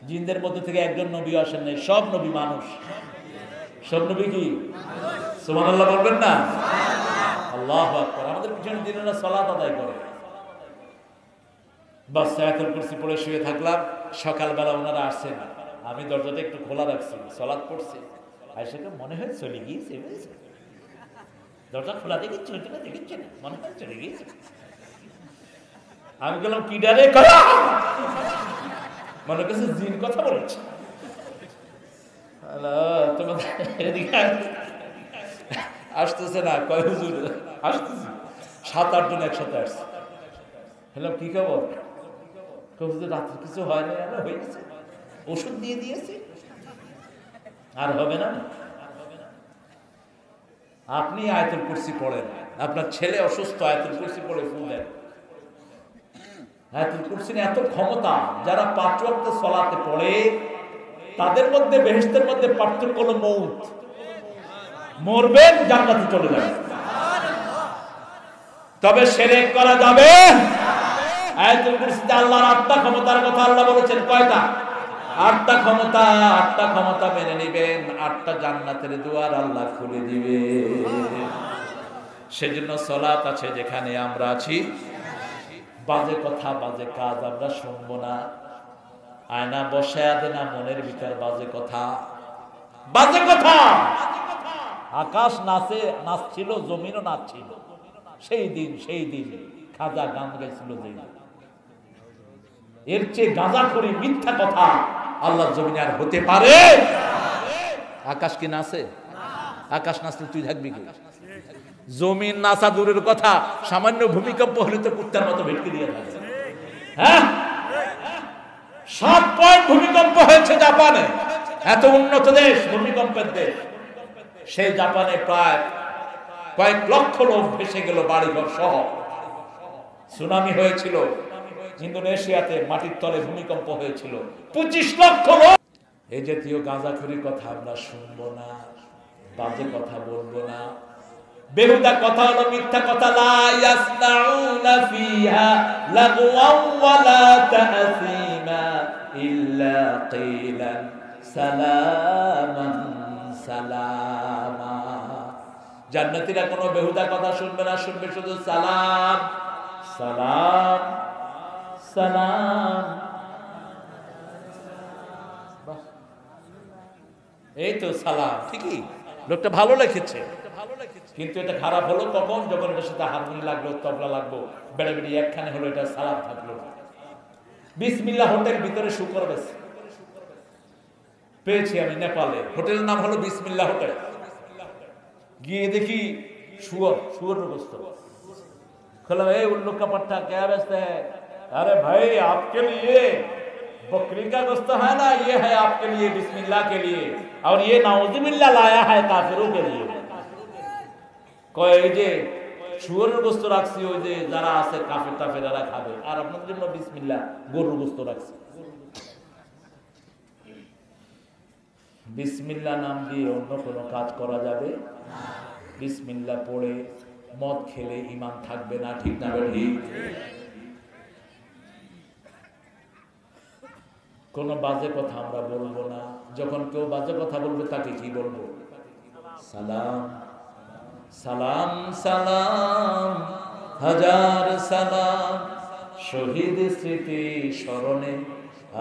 জিনদের মধ্যে থেকে একজন নবী আসেন নাই, সব নবী মানুষ। সব নবী কি? সুবহানাল্লাহ বলবেন না? আল্লাহু আকবার। আমাদের পিছনে দিনেরা সালাত আদায় করে। বাস আয়াতুল কুরসি পড়ে শুয়ে থাকলাম। সকালবেলা ওনারা আসছেন, আমি দরজাটা একটু খোলা রাখছি, সালাত পড়ছি। আয়েশাকে মনে হয় চলে গিয়েছে, দরজা খোলা দেখেছি, দেখেছি না, মনে হয় চলে গিয়েছে। আমি গেলাম, কি ডারে করা, মনে করছে জিন কথা বলছে। তোমাদের এদিকে আসতেছে না, কয় হুজুর আসতেছি, 7-8 জন একসাথে আসছে। বললাম, কি খবর? রাত্রে কিছু হয় না, হয়ে গেছে, ওষুধ দিয়ে দিয়েছে, আর হবে না। আপনি আয়াতুল কুরসি পড়েন, আপনার ছেলে অসুস্থ, আয়াতুল কুরসি পড়ে ফুল দেন। আয়াতুল কুরসির এত ক্ষমতা, যারা 5 ওয়াক্ত সালাতে পড়ে তাদের মধ্যে বেহেশতের মধ্যে পার্থক্য হলো মৌত। মরবেন, জান্নাতে চলে যাবেন। তবে শিরক করা যাবে। আয়াতুল কুরসিতে আল্লাহর 8টা ক্ষমতার কথা আল্লাহ বলেছেন। কয়টা? 8টা ক্ষমতা। 8টা ক্ষমতা মেনে নেবেন, 8টা জান্নাতের দুয়ার আল্লাহ খুলে দিবে। সেজন্য সালাত আছে যেখানে আমরা আছি, বাজে কথা বাজে কাজ আমরা শুনবো না। আয়না বসায়া দে না মনের ভিতর বাজে কথা, বাজে কথা। আকাশ নাচছিল, জমিনও নাচছিল। সেই দিন খাজা গান গাইছিল। এর চেয়ে গাঁজাখড়ি মিথ্যা কথা আল্লাহর জমিনে আর হতে পারে? আকাশ কি নাচে? আকাশ নাচলে তুই থাকবি কি? জমিন নাচা দূরের কথা, সামান্য ভূমিকম্প হলে তো কুত্তার মতো ভেটকে দিয়ে থাকে। হ্যাঁ, 7 পয়েন্ট ভূমিকম্প হয়েছে জাপানে, এত উন্নত দেশ, ভূমিকম্পের দেশ। সেই জাপানে প্রায় কয়েক লক্ষ লোক ভেসে গেল, বাড়িঘর সহ। সুনামি হয়েছিল ইন্দোনেশিয়াতে, মাটির তলে ভূমিকম্প হয়েছিল, 25 লক্ষ লোক। এই জাতীয় গাঁজাখুরির কথা আমরা শুনবো না, বাজে কথা বলবো না। বেহুদা কথা হলো মিথ্যা কথা। লা ইয়াসমাউনা ফিহা লাগওয়ান ওয়ালা তাসীমা ইল্লা কিলান সালামান সালামা। জান্নাতীরা কোনো বেহুদা কথা শুনবে না, শুনবে শুধু সালাম সালাম সালাম। এই তো সালাম, ঠিকই, লোকটা ভালো লিখেছে। কিন্তু এটা খারাপ হলো কখন? যখন এটার সাথে হারমোনি লাগলো, তবলা লাগলো, বেড়াবেড়ি একখানে হলো, এটা সালাম থাকলো। বিসমিল্লাহ হোটেল ভিতরে শুকর বেশি পেয়েছি আমি নেপালে। হোটেলের নাম হলো বিসমিল্লাহ হোটেল। গিয়ে দেখি শুয়োর গোস্ত। खोला, ए उल्लू का पट्टा क्या बेचते हैं? अरे भाई आपके लिए बकरी का गोश्त है ना, ये है आपके लिए बिस्मिल्लाह के लिए, और ये नाउजुबिल्लाह लाया है काफिरों के लिए। কয় যে শুয়োরের গোশত রাখছি, ওই যে যারা আছে কাফের টাফেরা খাবে, আর আপনাদের জন্য বিসমিল্লাহ গরুর গোশত রাখছি। বিসমিল্লাহ নাম দিয়ে অন্য কোনো কাজ করা যাবে? বিসমিল্লাহ পড়ে মদ খেলে ঈমান থাকবে না, ঠিক না বেঠি? কোনো বাজে কথা আমরা বলবো না। যখন কেউ বাজে কথা বলবে তাকে কি বলবো? সালাম সালাম সালাম হাজার সালাম, শহীদ স্মৃতি স্মরণে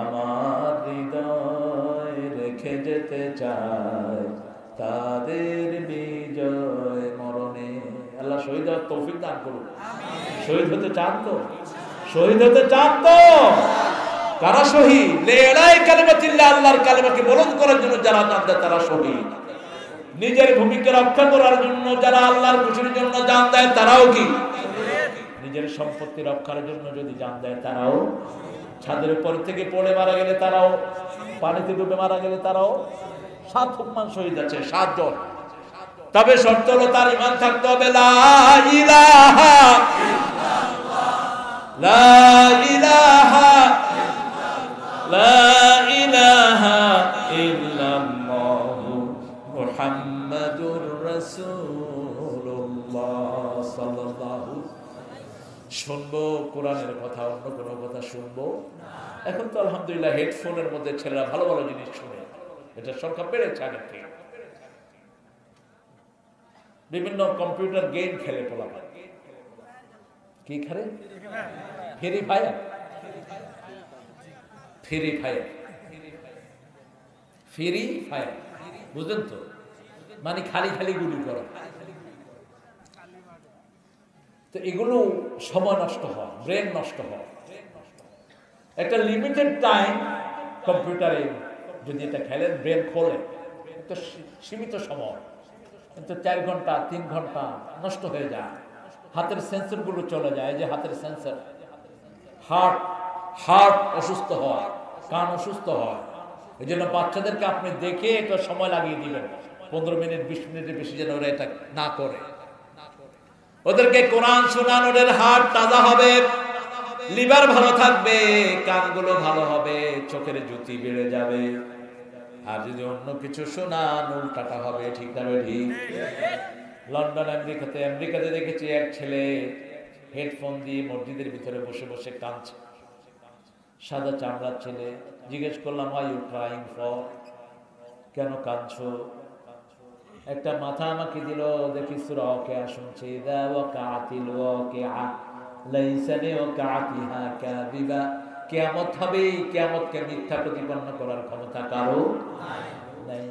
আমার হৃদয় রেখে যেতে চায় তাদের বিজয় মরণে। আল্লাহ শহীদ হওয়ার তৌফিক দান করুন। শহীদ হতে চান তো? শহীদ হতে চান তো? কারা শহীদ? লেলাই কালিমাতিল্লাহ, আল্লাহর কালিমাকে বুলন্দ করার জন্য যারা জান দেয় তারা শহীদ। নিজের ভূমিকে রক্ষা করার জন্য যারা আল্লাহর খুশির জন্য জান দেয় তারাও কি? নিজের সম্পত্তি রক্ষার জন্য যদি জান দেয় তারাও। ছাদের উপর থেকে পড়ে মারা গেলে তারাও, পানিতে ডুবে মারা গেলে তারাও। 7 হুকমান শহীদ আছে, 7 জন। তবে শর্ত হলো তার ঈমান থাকতে হবে। লা ইলাহা ইল্লাল্লাহ, লা ইলাহা লা ইলাহা ইল্লাল্লাহ মুহাম্মাদুর রাসূলুল্লাহ সাল্লাল্লাহু। শুনবো কোরআনের কথা, অন্য কোনো কথা শুনবো? এখন তো আলহামদুলিল্লাহ হেডফোনের মধ্যে ছেলেরা ভালো ভালো জিনিস শুনে, এটা সংখ্যা বেড়েছে আগের থেকে। বিভিন্ন কম্পিউটার গেম খেলে পোলাপান। কি খেলে? Free fire. Free fire, free fire, বুঝলেন তো? মানে খালি খালি গুলি করা। তো এগুলো সময় নষ্ট হয়, ব্রেন নষ্ট হয়। একটা লিমিটেড টাইম কম্পিউটারে যদি এটা খেলেন, ব্রেন খোলে, একটা সীমিত সময়। কিন্তু 4 ঘন্টা 3 ঘন্টা নষ্ট হয়ে যায়। হাতের সেন্সরগুলো চলে যায়, যে হাতের সেন্সর, হার্ট অসুস্থ হয়, কান অসুস্থ হয়। এই জন্য বাচ্চাদেরকে আপনি দেখে এটা সময় লাগিয়ে দিবেন, 15 মিনিট 20 মিনিটের বেশি যেন ওরা এটা না করে। ওদেরকে কোরআন শোনান, ওদের হার্ট তাজা হবে, লিভার ভালো থাকবে, কানগুলো ভালো হবে, চোখের জ্যোতি বেড়ে যাবে। আর যদি অন্য কিছু শোনান উল্টাটা হবে, ঠিক না? ঠিক। লন্ডন, আমেরিকাতে দেখেছি এক ছেলে হেডফোন দিয়ে মসজিদের ভিতরে বসে বসে কাঁদছে, সাদা চামড়ার ছেলে। জিজ্ঞেস করলাম, হাউ ইউ ক্রাইং ফর? কেন কাঁদছো? একটা মাথা আমাকে দিল, দেখি সূরা ওয়াকিয়া শুনছে, ইযা ওয়াকাতিল ওয়াকিআ লাইসা লিওয়াকাতিহা কাযিবা। কিয়ামত হবে, কিয়ামতকে মিথ্যা প্রতিপন্ন করার ক্ষমতা কারো নাই।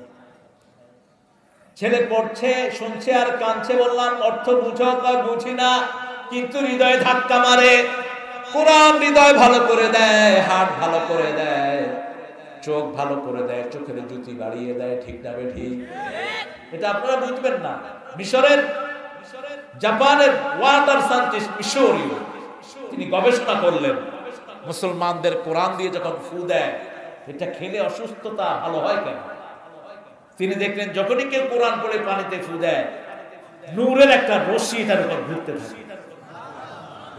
ছেলে পড়ছে, শুনছে আর কাঁদছে। বললাম অর্থ বুঝো? বুঝি না, কিন্তু হৃদয়ে ধাক্কা মারে। কোরআন হৃদয় ভালো করে দেয়, হার্ট ভালো করে দেয়, চোখ ভালো করে দেয়, চোখের জ্যোতি বাড়িয়ে দেয়, ঠিক না? ঠিক। এটা আপনারা বুঝবেন না। মিশরের, জাপানের ওয়াটার সায়েন্টিস্ট মিশরীয়, তিনি গবেষণা করলেন মুসলমানদের কোরআন দিয়ে যখন ফু দেয়, এটা খেলে অসুস্থতা ভালো হয় কেন? তিনি দেখলেন যখনই কেউ কোরআন পড়ে পানিতে ফু দেয়, নূরের একটা রশ্মি তার উপর ঘুরতে থাকে।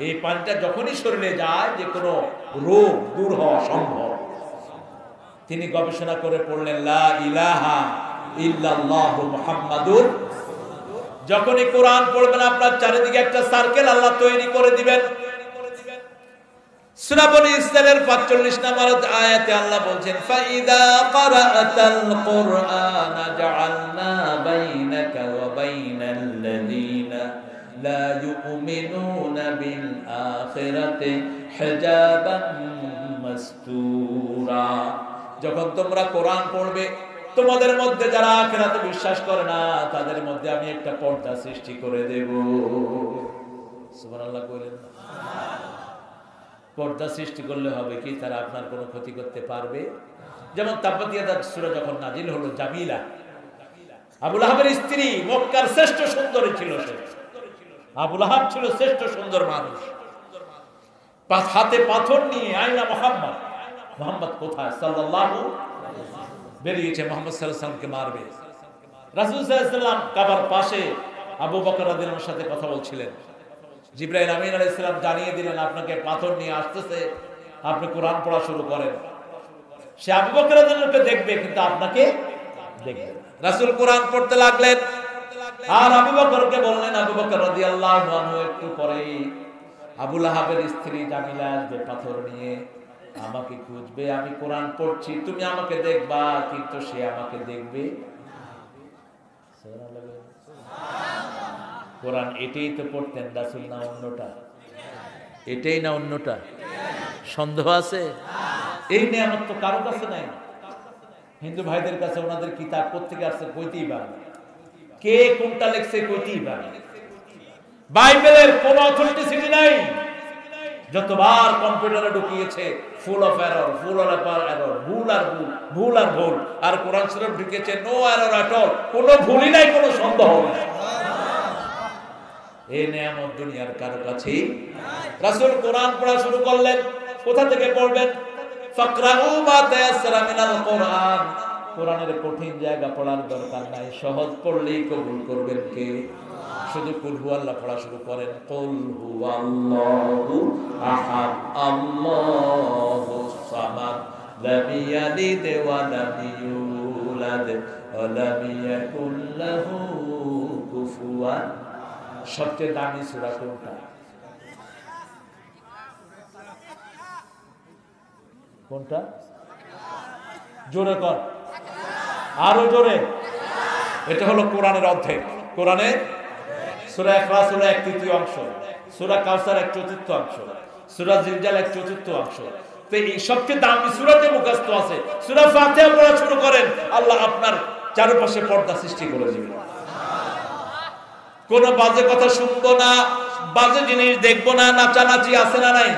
এই পানিটা যখনই শরীরে যায়, যে কোনো রোগ দূর হওয়া সম্ভব। তিনি গবেষণা করে পড়লেন, লা ইলাহা ইল্লাল্লাহ মুহাম্মাদুর। যখনই কোরআন পড়বেন, আপনার চারিদিকে একটা সার্কেল আল্লাহ তৈরি করে দিবেন। সূরা বনী ইসরাঈলের 45 নম্বর আয়াতে আল্লাহ বলছেন, ফাইদা ক্বারাআতাল কুরআনা জাআলনা বাইনাকা ওয়া বাইনাল লাযিনা লা ইউমিনুনা বিল আখিরাতি হিজাবান মাসতুরা। যখন তোমরা কোরআন পড়বে, তোমাদের মধ্যে যারা আখিরাতে বিশ্বাস করে না, তাদের মধ্যে আমি একটা পর্দা সৃষ্টি করে দেব। সুবহানাল্লাহ কইলেন। পর্দা সৃষ্টি করলে হবে কি? তারা আপনার কোনো ক্ষতি করতে পারবে। যেমন তাব্বাত ইয়াদা সূরা যখন নাজিল হলো, জামিলা, আবু লাহাবের স্ত্রী, মক্কার শ্রেষ্ঠ সুন্দরী ছিল সে। আবু লাহাব ছিল শ্রেষ্ঠ সুন্দর মানুষ। হাতে পাথর নিয়ে, আইনা মুহাম্মদ, মুহাম্মদ কোথায়? সাল্লাল্লাহু বেরিয়েছে মুহাম্মদ সাল্লাল্লাহু আলাইহি ওয়াসাল্লামকে মারবে। রাসূল সাল্লাল্লাহু আলাইহি ওয়াসাল্লাম কাবার পাশে আবু বকর রাদিয়াল্লাহু আনহুর সাথে কথা বলছিলেন। জিবরাইল আমিন আলাইহিস সালাম জানিয়ে দিলেন, আপনাকে পাথর নিয়ে আসতেছে, আপনি কোরআন পড়া শুরু করেন। সে আবু বকর রাদিয়াল্লাহু আনহুকে দেখবে, কিন্তু আপনাকে দেখবে না। রাসূল কোরআন পড়তে লাগলেন, আর আবু বকরকে বললেন, আবু বকর রাদিয়াল্লাহু আনহু একটু পরেই আবু লাহাবের স্ত্রী জামিলা আসবে পাথর নিয়ে, আমাকে খুঁজবে। আমি কোরআন পড়ছি, তুমি আমাকে দেখবা, কিন্তু সে আমাকে দেখবে। কোরআন এটাই তো পড়তেন রাসূল, না অন্যটা? এটাই না অন্যটা? সন্দেহ আছে? এই নিয়ামত তো কারো কাছে নাই। হিন্দু ভাইদের কাছে ওনাদের কিতাব কোত্থেকে আসছে কইতেই পারে, কে কোনটা লিখছে কইতেই পারে। বাইবেলের কোনো অথেন্টিসিটি নাই। যতবার কম্পিউটারে ঢুকিয়েছে full of error, full of error, ভুল আর ভুল, ভুল আর ভুল। আর কোরআন শরীফ ঢুকিয়েছে নো এরর এট অল, কোনো ভুলই নাই, কোনো সন্দেহ নাই। এই নিয়ামত দুনিয়ার কারো কাছেই। রাসূল কোরআন পড়া শুরু করলেন, কোথা থেকে পড়বেন? ফাকরাউ মা তায়াসসারা মিনাল কোরআন। কোরআনের কঠিন জায়গা পড়ার দরকার নাই, সহজ পড়লেই কবুল করবেন কে? শুধু কুল হুয়াল্লাহ পড়া শুরু করেন, কুল হুয়াল্লাহু আহাদ আল্লাহুস সামাদ লাম ইয়ালিদ ওয়া লাম ইউলাদ ওয়া লাম ইয়াকুল লাহু কুফুয়ান। সবচেয়ে দামি সূরা কোনটা? কোনটা? জোরে কর, আরো জোরে। এটা হলো কোরআনের অর্ধেক। কোরআনের সূরা ইখলাস হলো 1/3 অংশ, সূরা কাউসার 1/4 অংশ, সূরা জিলজাল 1/4 অংশ। তো এই সবচেয়ে দামি সূরাতে মুখস্থ আছে। সূরা ফাতিহা পড়া শুরু করেন, আল্লাহ আপনার চারপাশে পর্দা সৃষ্টি করে দিবেন। কোন বাজে কথা শুনবো না, বাজে জিনিস দেখবো না, নাচানাচি আছে না নাই?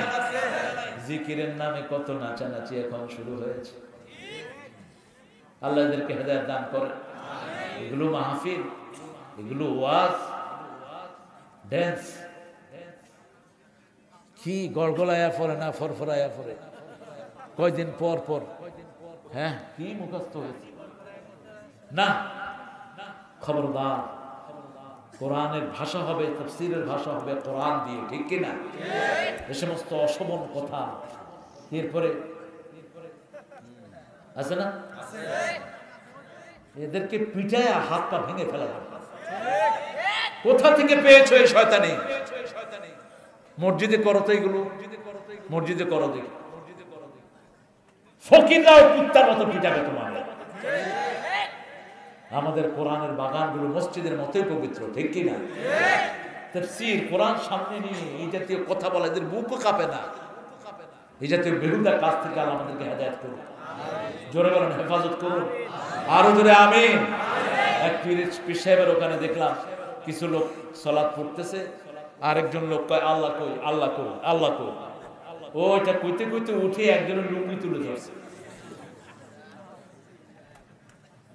জিকিরের নামে কত নাচানাচি এখন শুরু হয়েছে। আল্লাহ এদেরকে হেদায়েত দান করেন। এগুলো মাহফিল, এগুলো ওয়াজ, ড্যান্স, কি গড়গড়ায়া পড়ে না ফরফরায়া পড়ে, কয়দিন পর পর হ্যাঁ কি মুখস্থ হয়েছে না। খবরদার, কোরআনের ভাষা হবে, তাফসীরের ভাষা হবে কোরআন দিয়ে, ঠিক কিনা? এই সমস্ত অশোভন কথা এরপরে আছে না, এদেরকে পিটায়া হাত পা ভেঙে ফেলা। কোথা থেকে পেয়েছো এই শয়তানি? মসজিদে করো তো এগুলো, মসজিদে করো দেখি। ফকিররাও কুত্তার মতো পিটাবে তোমার। আমাদের কোরআনের বাগানগুলো মসজিদের মতোই পবিত্র, ঠিক কিনা? তাফসীর কোরআন সামনে নিয়ে এই জাতীয় কথা বলা, এদের বুকও কাঁপে না। এই জাতীয় বেহুদা কাজ থেকে আল্লাহ আমাদেরকে হেদায়েত করুন। জোরে বলেন হেফাজত করুন, আরো জোরে আমিন। এক পীর সাহেবের ওখানে দেখলাম কিছু লোক সালাত পড়তেছে, আরেকজন লোক কয় আল্লাহ কই, আল্লাহ কই, আল্লাহ কই। ও এটা কইতে কইতে উঠে একজনের লুঙ্গি তুলে ধরছে।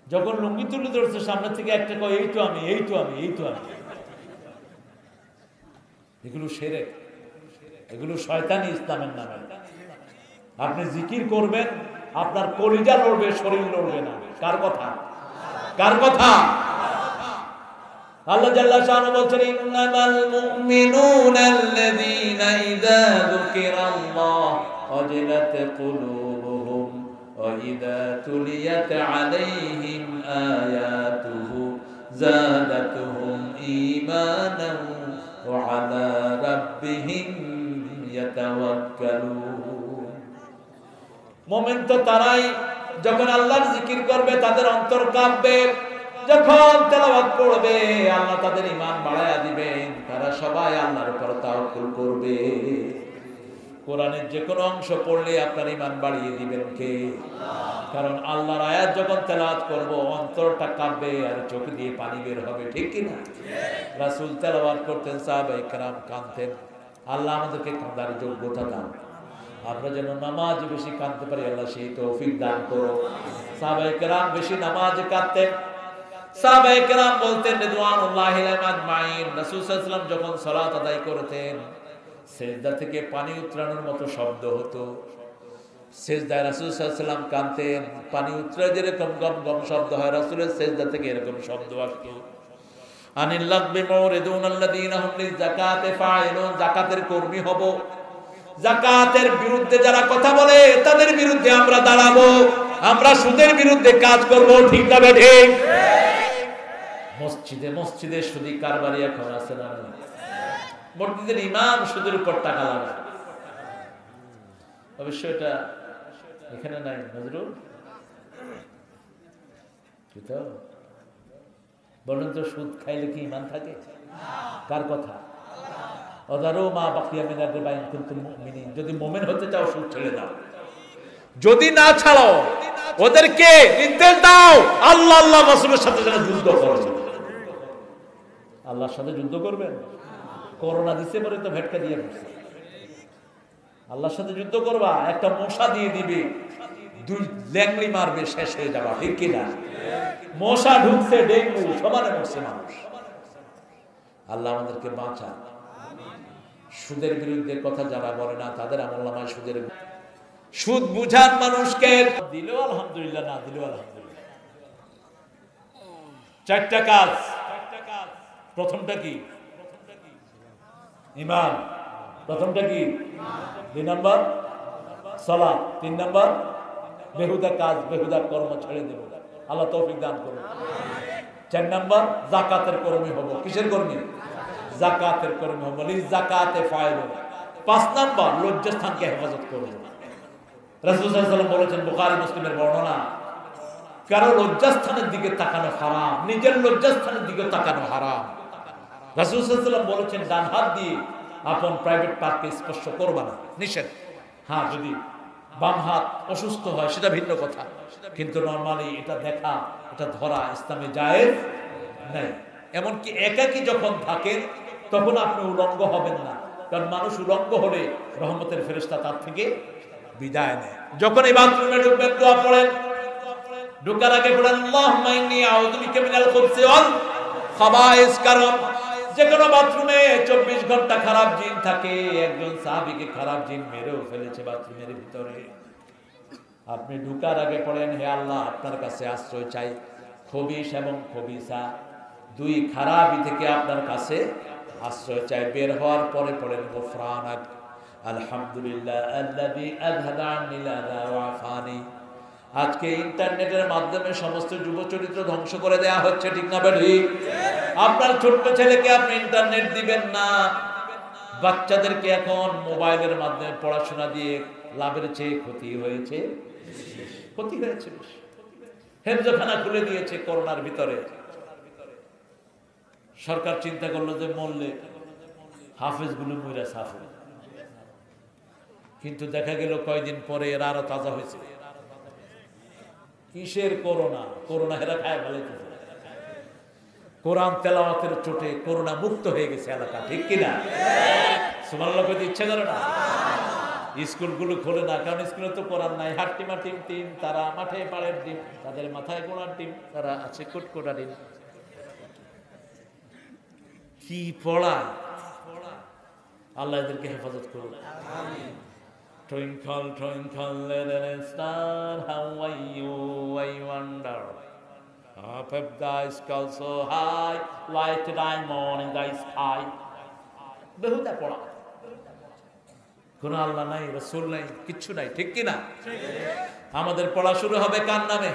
যখন লুঙ্গি তুলে ধরছে সামনে থেকে একটা কয় এই তো আমি, এই তো আমি, এই তো আমি। এগুলো শিরক, এগুলো শয়তানি ইসলামের নামে। আপনি জিকির করবেন, আপনার কলিজা লড়বে, শরীর লড়বে না। কার কথা? কার কথা? আল্লাহ জাল্লা শাআনহু বলেন ইন্নামাল মুমিনুনা আল্লাযীনা ইযা যুকিরাল্লাহ ওয়াজিলাত কুলুবুহুম ওয়া ইযা তুলিয়াত আলাইহিম আয়াতুহু যাদাতুহুম ঈমানান ওয়া আলা রাব্বিহিম ইয়াতাওয়াক্কালুন। মুমিন তো তারাই যখন আল্লাহর জিকির করবে তাদের অন্তর কাঁপবে, যখন তেলাওয়াত করবে আল্লাহ তাদের ঈমান বাড়ায়া দিবেন, তারা সবাই আল্লাহর উপর তাওয়াক্কুল করবে। কোরআনের যে কোনো অংশ পড়লে আপনার ঈমান বাড়িয়ে দিবেন কে? কারণ আল্লাহর আয়াত যখন তেলাওয়াত করব অন্তরটা কাঁপবে আর চোখ দিয়ে পানি বের হবে, ঠিক কি না? রাসূল তেলাওয়াত করতেন, সাহাবায়ে কেরাম কাঁদতেন। আল্লাহ আমাদেরকে কাঁদার যোগ্যতা দান, আমরা যেন নামাজ বেশি কাঁদতে পারি, আল্লাহ সেই তৌফিক দান করো। সাহাবায়ে কেরাম বেশি নামাজে কাঁদতেন। সাহাবায়ে কেরাম বলতেন রিদওয়ানুল্লাহি আলাইহিম আজমাইন, রাসূল সাল্লাল্লাহু আলাইহি ওয়াসাল্লাম যখন সালাত আদায় করতেন সিজদা থেকে পানি উতরানোর মতো শব্দ হতো। সিজদায় রাসূল সাল্লাল্লাহু আলাইহি ওয়াসাল্লাম কাঁদতেন, পানি উতরে যেরকম গম গম শব্দ হয় রাসূলের সিজদা থেকে এরকম শব্দ আসতো। আনিল লাগবি মুরিদুনাল্লাযীনা হুম লিযাকাতি ফাইলুন, যাকাতের কর্মী হব। যাকাতের বিরুদ্ধে যারা কথা বলে তাদের বিরুদ্ধে আমরা দাঁড়াবো, আমরা সুদের বিরুদ্ধে কাজ করব, ঠিক না ঠিক? মসজিদে মসজিদে সুদি কারবারি এখন আছে না? মসজিদের ইমাম সুদের উপর টাকা লাগায়। অবশ্য এটা এখানে নাই নজরুল, বলেন তো সুদ খাইলে কি ইমান থাকে? কার কথা? অদারো মা বাকিয়া মিনার বাইন কুনতুম মুমিনিন, যদি মুমিন হতে চাও সুদ ছেড়ে দাও, যদি না ছাড়ো ওদেরকে নির্দেশ দাও আল্লাহ আল্লাহ রাসূলের সাথে যেন যুদ্ধ করে। আল্লাহর সাথে যুদ্ধ করবেন? করোনা দিছে পরে তো ভেটকা দিয়ে বসছে। আল্লাহর সাথে যুদ্ধ করবা, একটা মশা দিয়ে দিবে, 2 ল্যাংড়ি মারবে, শেষ হয়ে যাবা, ঠিক কিনা? মশা ঢুকছে, ডেঙ্গু সমানে মরছে মানুষ। আল্লাহ আমাদেরকে বাঁচা। সুদের বিরুদ্ধে কথা যারা বলে না তাদের আমলনামায় সুদ বুঝান মানুষকে, দিলেও আলহামদুলিল্লাহ, না দিলেও আলহামদুলিল্লাহ। 4টা কাজ। প্রথমটা কি? ঈমান। প্রথমটা কি? 2 নাম্বার সালাত, 3 নাম্বার বেহুদা কাজ, বেহুদা কর্ম ছেড়ে দেব, আল্লাহ তৌফিক দান করুন। 4 নাম্বার যাকাতের কর্মী হব। কিসের কর্মী? যাকাতের কর্মী হব। লিযাকাতে ফাইল। 5 নাম্বার লজ্জাস্থানকে হেফাজত করব। রাসূল সাল্লাল্লাহু আলাইহি ওয়াসাল্লাম বলেছেন, বুখারী মুসলিমের বর্ণনা, কারো লজ্জাস্থানের দিকে তাকানো হারাম, নিজের লজ্জাস্থানের দিকে তাকানো হারাম। রাসূল সাল্লাল্লাহু আলাইহি ওয়াসাল্লাম বলেছেন, ডান হাত দিয়ে আপন প্রাইভেট পার্টকে স্পর্শ করবা না, নিষেধ। হ্যাঁ, যদি বাম হাত অসুস্থ হয় সেটা ভিন্ন কথা, কিন্তু নরমালি এটা দেখা, এটা ধরা ইসলামে জায়েজ নাই। এমনকি একাকী যখন থাকেন তখন আপনি উলঙ্গ হবেন না, কারণ মানুষ উলঙ্গ হলে রহমতের ফেরেশতা তার থেকে বিদায় নেয়। যখন এই বাথরুমে ঢুকবেন দোয়া পড়েন, ঢোকার আগে বলেন আল্লাহুম্মা ইন্নী আউযু বিকা মিনাল খুবসি ওয়াল খাবায়েস। কারণ যে কোনো বাথরুমে 24 ঘন্টা খারাপ জিন থাকে। একজন সাহাবীকে খারাপ জিন মেরেও ফেলেছে বাথরুমের ভিতরে। আপনি ঢোকার আগে পড়েন, হে আল্লাহ, আপনার কাছে আশ্রয় চাই খবিশ এবং খবিসা, 2 খারাপি থেকে আপনার কাছে আশ্রয় চাই। বের হওয়ার পরে পড়েন গুফরানাক আলহামদুলিল্লাহ আল্লাযী আযহাবা আন্নিল আযা ওয়া আফানি। আজকে ইন্টারনেটের মাধ্যমে সমস্ত যুব চরিত্র ধ্বংস করে দেয়া হচ্ছে, ঠিক না ঠিক? আপনার ছোট্ট ছেলেকে আপনি ইন্টারনেট দিবেন না। বাচ্চাদেরকে এখন মোবাইলের মাধ্যমে পড়াশোনা দিয়ে লাভের চেয়ে ক্ষতি হয়েছে, ক্ষতি হয়েছে বেশি। হেফজখানা খুলে দিয়েছে করোনার ভিতরে। সরকার চিন্তা করলো যে মরলে হাফেজগুলো মইরা সাফ হবে, কিন্তু দেখা গেল কয়দিন পরে এরা আরো তাজা হয়েছে। কিসের করোনা? করোনা হেরা খায় ফেলেছে। কোরআন তেলাওয়াতের চোটে করোনা মুক্ত হয়ে গেছে এলাকা, ঠিক কিনা? সুবহানাল্লাহ কইতে ইচ্ছা করে না? স্কুলগুলো খোলে না, কারণ স্কুলে তো কোরআন নাই। হাট্টিমা টিম, তারা মাঠে পাড়ের টিম, তাদের মাথায় গোড়ার টিম, তারা আছে কুটকুটা টিম। কি পড়া! আল্লাহ এদেরকে হেফাজত করুন। Twinkle, twinkle, little star, how are you? I wonder. Up of the sky so high, light diamond in the sky. বেহুদা পড়া। কোন আল্লাহ নাই, রাসূল নাই, কিচ্ছু নাই, ঠিক কি না? আমাদের পড়া শুরু হবে কার নামে?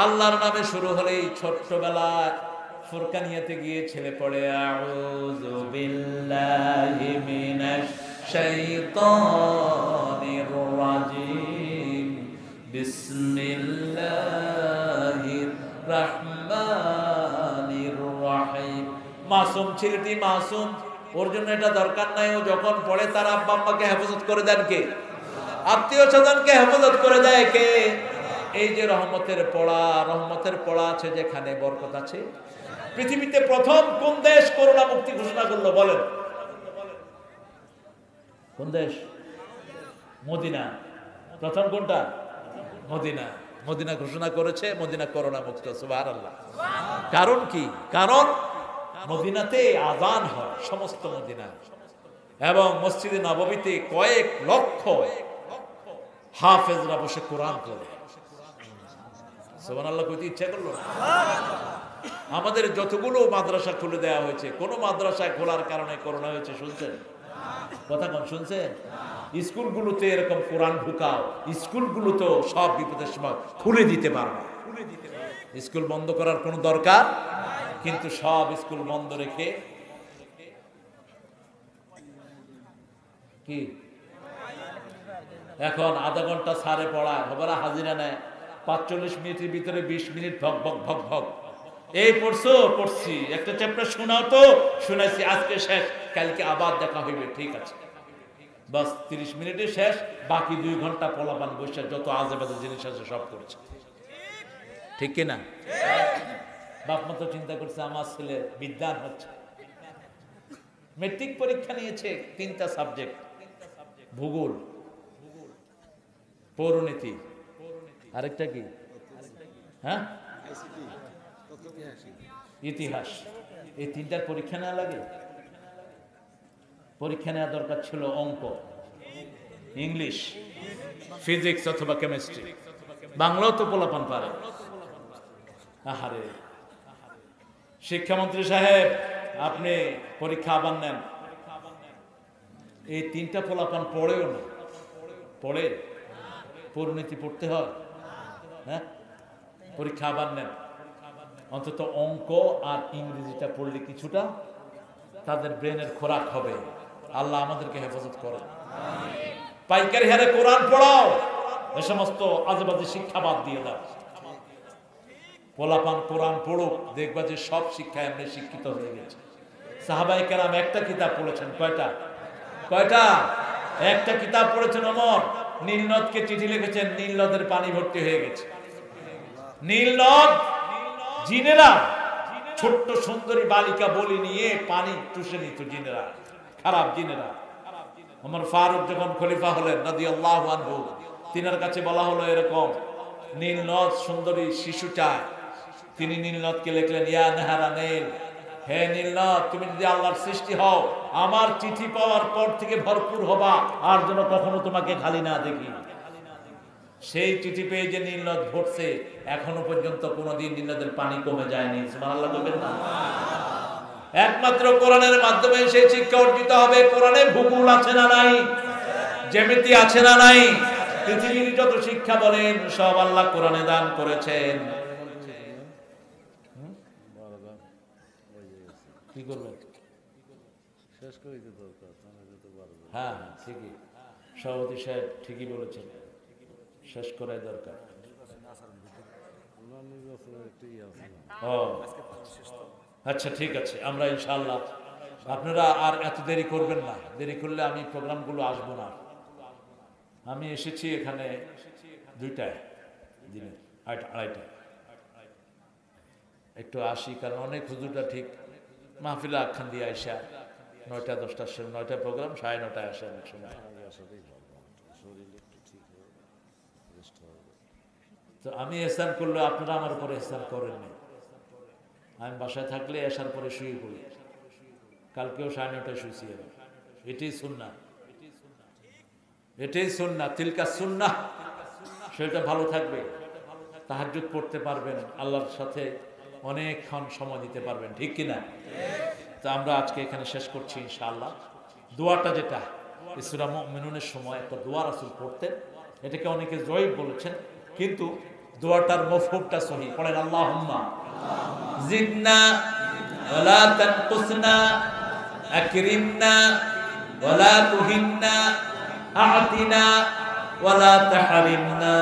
আল্লাহর নামে শুরু হলেই ছোট্টবেলায় ফুরকানিয়াতে গিয়ে ছেলে পড়ে আউযু বিল্লাহি মিনাশ শাইতানির রাজিম বিসমিল্লাহির রহমানির রহিম। মাসুম ছেলেটি মাসুম, ওর জন্য এটা দরকার নাই। ও যখন পড়ে তার আব্বা আম্মাকে হেফাজত করে দেন কে? আত্মীয় স্বজনকে হেফাজত করে দেয় কে? এই যে রহমতের পড়া আছে যেখানে বরকত আছে। পৃথিবীতে প্রথম কোন দেশ করোনা মুক্তি ঘোষণা করলো বলেন? কোন দেশ? মদিনা। প্রথম কোনটা? মদিনা। মদিনা ঘোষণা করেছে মদিনা করোনা মুক্ত। সুবহানাল্লাহ। কারণ কি? কারণ মদিনাতে আযান হয়, সমস্ত মদিনা, এবং মসজিদে নববীতে কয়েক লক্ষ হাফেজরা বসে কোরআন পড়ে। সুবহানাল্লাহ কইতে ইচ্ছা করলো না? আমাদের যতগুলো মাদ্রাসা খুলে দেওয়া হয়েছে, কোন মাদ্রাসায় খোলার কারণে করোনা হয়েছে শুনছেন? কথা কম শুনছেন? স্কুলগুলোতে এরকম কোরআন ঢুকাও, স্কুলগুলো তো সব বিপদের সময় খুলে দিতে পারবে। স্কুল বন্ধ করার কোনো দরকার, কিন্তু সব স্কুল বন্ধ রেখে কি এখন আধা ঘন্টা সারে পড়ায়, হবারা হাজিরা নেয় 45 মিনিটের ভিতরে 20 মিনিট ভক ভক ভক ভক। এই পড়ছো? পড়ছি। একটা চ্যাপ্টার শোনাও তো? শুনাইছি। আজকে শেষ, কালকে আবার দেখা হইবে, ঠিক আছে। বাস 30 মিনিটে শেষ। বাকি 2 ঘন্টা পোলাপান বসে যত আজে বাজে জিনিস আছে সব করছে, ঠিক কিনা? বাপ মা তো চিন্তা করছে আমার ছেলে বিদ্যান হচ্ছে, মেট্রিক পরীক্ষা নিয়েছে 3টা সাবজেক্ট, ভূগোল, পৌরনীতি, আরেকটা কি? হ্যাঁ, ইতিহাস। এই তিনটার পরীক্ষা নেওয়া লাগে। পরীক্ষা নেওয়া দরকার ছিল অঙ্ক, ইংলিশ, ফিজিক্স অথবা কেমিস্ট্রি। বাংলাও তো পোলাপান পারে। আহারে শিক্ষামন্ত্রী সাহেব, আপনি পরীক্ষা আবার নেন। এই তিনটা পোলাপান পড়েও না, পড়ে পরিণতি পড়তে হয়। হ্যাঁ, পরীক্ষা আবার নেন। অন্তত অঙ্ক আর ইংরেজিটা পড়লে কিছুটা তাদের ব্রেনের খোরাক হবে। আল্লাহ আমাদেরকে হেফাজত করে। পাইকারি হারে কোরআন পড়াও, এ সমস্ত আজেবাজে শিক্ষা বাদ দিয়ে দাও। পোলাপান কোরআন পড়ুক, দেখবা যে সব শিক্ষা এমনি শিক্ষিত হয়ে গেছে। সাহাবায়ে কেরাম একটা কিতাব পড়েছেন। কয়টা? একটা কিতাব পড়েছেন। ওমর নীলনদকে চিঠি লিখেছেন, নীল নদের পানি ভর্তি হয়ে গেছে। নীল নদ, জিনেরা ছোট্ট সুন্দরী বালিকা বলি নিয়ে পানি চুষে নিত জিনেরা, খারাপ জিনেরা। ওমর ফারুক যখন খলিফা হলেন রাদিয়াল্লাহু আনহু, তিনার কাছে বলা হলো এরকম নীল নদ সুন্দরী শিশু চায়। তিনি নীল নদকে লিখলেন, ইয়া নাহারা নীল, হে নীল নদ, তুমি যদি আল্লাহর সৃষ্টি হও, আমার চিঠি পাওয়ার পর থেকে ভরপুর হবা, আর যেন কখনো তোমাকে খালি না দেখি। সেই চিঠি পেয়ে যে নীল নদ ভরছে, এখনো পর্যন্ত কোনোদিন নীল নদের পানি কমে যায়নি। সুবহানাল্লাহ বলবেন না? একমাত্র কোরআনের মাধ্যমে সেই শিক্ষা অর্জিত হবে। কোরআনে ভূগোল আছে না নাই? জ্যামিতি আছে না নাই? পৃথিবীর যত শিক্ষা বলেন সব আল্লাহ কোরআনে দান করেছেন। কি করবেন? শেষ করে দিতে দরকার। হ্যাঁ, ঠিকই সভাপতি সাহেব ঠিকই বলেছেন, শেষ করাই দরকার। ও আচ্ছা, ঠিক আছে, আমরা ইনশাআল্লাহ, আপনারা আর এত দেরি করবেন না। দেরি করলে আমি প্রোগ্রামগুলো আসবো না। আমি এসেছি এখানে 2টায়, দিনে 2:30টায়। একটু আসি, কারণ অনেক হুজুরটা ঠিক মাহফিলে আখ্যান দিয়ে আইসা 9টা 10টার সময়, 9টায় প্রোগ্রাম, 9:30টায় আসে অনেক সময়। তো আমি এহসান করলে আপনারা আমার উপরে এহসান করেননি। আমি বাসায় থাকলে আসার পরে শুয়ে পড়ি। কালকেও 9:30টায় শুয়েছি। এটাই সুন্নাহ, এটাই সুন্নাহ, তিলকা সুন্নাহ। সেটা ভালো থাকবে, তাহাজ্জুদ পড়তে পারবেন, আল্লাহর সাথে অনেকক্ষণ সময় দিতে পারবেন, ঠিক কিনা? তো আমরা আজকে এখানে শেষ করছি ইনশাআল্লাহ। দোয়াটা যেটা সূরা মুমিনুনের সময় একটা দোয়া রাসূল পড়তেন, এটাকে অনেকে জয়ীফ বলেছেন, কিন্তু দোয়াটার মফহুমটা সহিহ। পড়েন, আল্লাহুম্মা জিদনা ওয়ালা তানকুসনা, আকরিমনা ওয়ালা তুহিন্না, আ'তিনা ওয়ালা তাহরিমনা,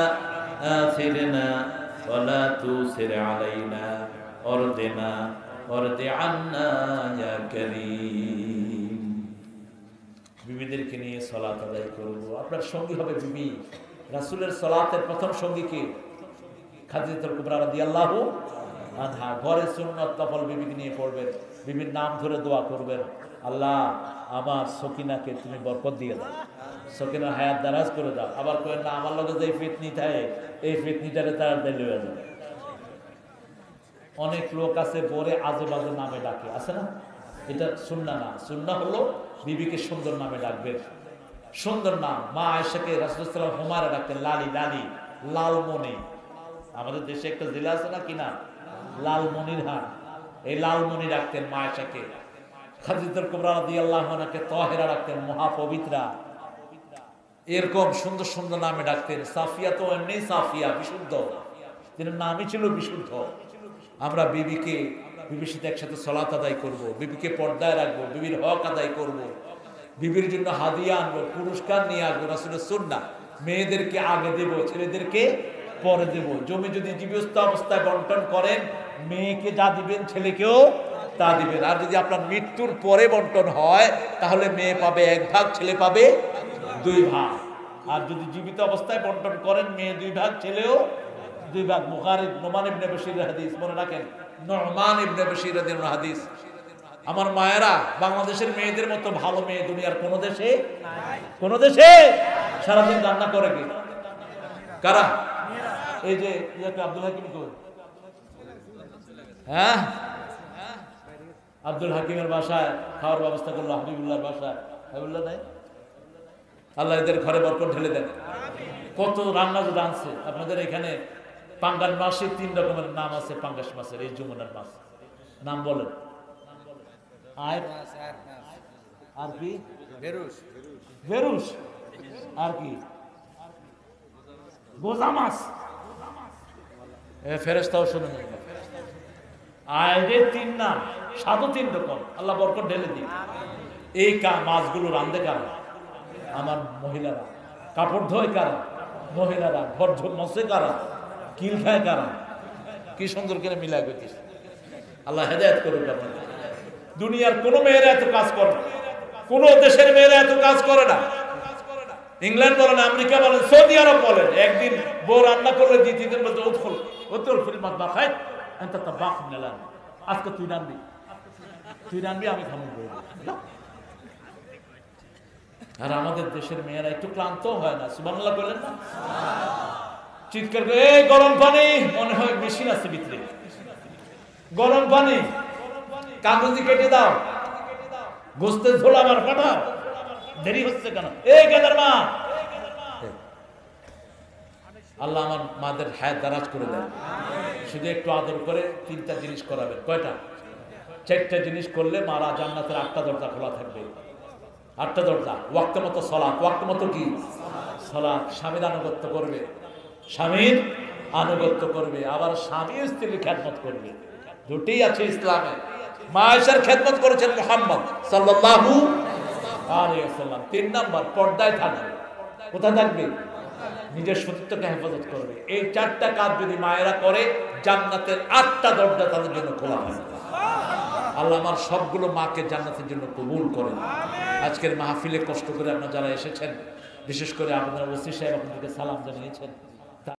আথিরনা ওয়ালা তুসির আলাইনা, ওরদিনা ওরদি আন্না ইয়া কারীম। বিবিদেরকে নিয়ে সালাত আদায় করব। আপনার সঙ্গী হবে বিবি। রাসূলের সালাতের প্রথম সঙ্গী কি? খাদিজাতুল কুবরা রাদিয়াল্লাহু আনহা। ঘরে সুন্নাত নফল বিবিকে নিয়ে পড়বেন, বিবির নাম ধরে দোয়া করবেন, আল্লাহ আমার সকিনাকে তুমি বরকত দিয়ে দাও, সকিনার হায়াত দারাজ করে দাও। আবার কয়েন না, আমার লগে যে ফিতনি থাকে এই ফিতনিটারে তাড়াতাড়ি লয়ে যাবে। অনেক লোক আছে পরে আজে বাজে নামে ডাকে, আছে না? এটা সুন্নাহ না। সুন্নাহ হলো বিবিকে সুন্দর নামে ডাকবেন, সুন্দর নাম। মা আয়েশাকে রাসূলুল্লাহ সাল্লাল্লাহু আলাইহি ওয়াসাল্লাম হুমায়রা ডাকতেন লালি, লালি, লালমণি। আমাদের দেশে একটা জেলা আছে না, কিনা লালমনিরহাট, এই লালমণি ডাকতেন মা আয়েশাকে। খাদিজাতুল কুবরা রাদিয়াল্লাহু আনহাকে তাহেরা ডাকতেন, মহাপবিত্রা। এরকম সুন্দর সুন্দর নামে ডাকতেন। সাফিয়া তো এমনি সাফিয়া, বিশুদ্ধ, তিনি নামই ছিল বিশুদ্ধ। আমরা বিবির সাথে একসাথে সালাত আদায় করব, বিবিকে পর্দায় রাখবো, বিবির হক আদায় করব, বিবির জন্য হাদিয়া আনবো, পুরস্কার নিয়ে আসবো। রাসূলের সুন্নাহ, মেয়েদেরকে আগে দেব, ছেলেদেরকে পরে দেব। জমি যদি জীবিত অবস্থায় বন্টন করেন, মেয়েকে যা দিবেন ছেলেকেও তা দিবেন। আর যদি আপনার মৃত্যুর পরে বন্টন হয়, তাহলে মেয়ে পাবে 1 ভাগ, ছেলে পাবে 2 ভাগ। আর যদি জীবিত অবস্থায় বন্টন করেন, মেয়ে 2 ভাগ, ছেলেও 2 ভাগ। বুখারী নোমান ইবনে বশীর হাদিস, মনে রাখেন, নোমান ইবনে বশীর রাদিয়াল্লাহু হাদিস। আমার মায়েরা বাংলাদেশের মেয়েদের মতো ভালো মেয়ে দুনিয়ার কোন দেশে সারাদিন রান্না করে কি কারা? এই যে আব্দুল হাকিম কই? হ্যাঁ, আব্দুল হাকিমের বাসায় খাওয়ার ব্যবস্থা করলো, হাবিবুল্লাহর বাসায়। হাবিবুল্লাহ নাই? আল্লাহ এদের ঘরে বরকত ঢেলে দেন। কত রান্না যে আনছে আপনাদের এখানে। পাঙ্গাস মাছের 3 রকমের নাম আছে। পাঙ্গাস মাছের এই যমুনার মাছ নাম বলেন। আর কি? ভেরুস। আর কি? গোজা মাছ। ফেরেশতাও শুনে নেই। আয়ের 3 নাম, স্বাদও 3 রকম। আল্লাহ বরকত ঢেলে দিন। এই মাছগুলো রান্ধে কারা? আমার মহিলারা। কাপড় ধোয় কারা? মহিলারা। ঘর মশে কারা? কিল খায় কারা? কি সুন্দর করে মিলা করছিস। আল্লাহ হেদায়েত করুক আপনাদের। দুনিয়ার কোন মেয়েরা এত কাজ করে না, কোন দেশের মেয়েরা এত কাজ করে না। ইংল্যান্ড বলেন, আমেরিকা বলেন, সৌদি আরব বলেন, একদিন বউ রান্না করলে 2-3 দিন বলতে ওতল ফিল্মাত বা খাই এন্তা তা বাক নেলাম। আজকে তুই রানবি আমি খামু বলব। আর আমাদের দেশের মেয়েরা একটু ক্লান্ত হয় না? সুবহানাল্লাহ বলেন না? চিৎকার করে, এই গরম পানি, মনে হয় মেশিন আছে ভিতরে, গরম পানি, কাগজি কেটে দাও, গোস্তের ঝোল আমার পাঠাও, দেরি হচ্ছে কেন? এই গেদার মা। আল্লাহ আমার মাদের হায়াত দারাজ করে দেন। শুধু একটু আদর করে 3টা জিনিস করাবেন। কয়টা? 4টা জিনিস করলে মারা জান্নাতের 8টা দরজা খোলা থাকবে। 8টা দরজা। ওয়াক্ত মতো সালাত। ওয়াক্ত মতো কি? সালাত। স্বামীর আনুগত্য করবে, আবার স্বামী স্ত্রীর খেদমত করবে। দুটোই আছে ইসলামে। মা আয়েশার খেদমত করেছেন মুহাম্মদ সাল্লাল্লাহু আলাইহি ওয়াসাল্লাম। 3 নাম্বার, পর্দায় থাকবে। কোথায় থাকবে? নিজের সতীত্বকে হেফাজত করবে। এই 4টা কাজ যদি মায়েরা করে, জান্নাতের 8টা দরজা তাদের জন্য খোলা হয়। আল্লাহ আমার সবগুলো মাকে জান্নাতের জন্য কবুল করেন। আজকের মাহফিলে কষ্ট করে আপনারা যারা এসেছেন, বিশেষ করে আপনারা ওসি সাহেব আপনাদেরকে সালাম জানিয়েছেন।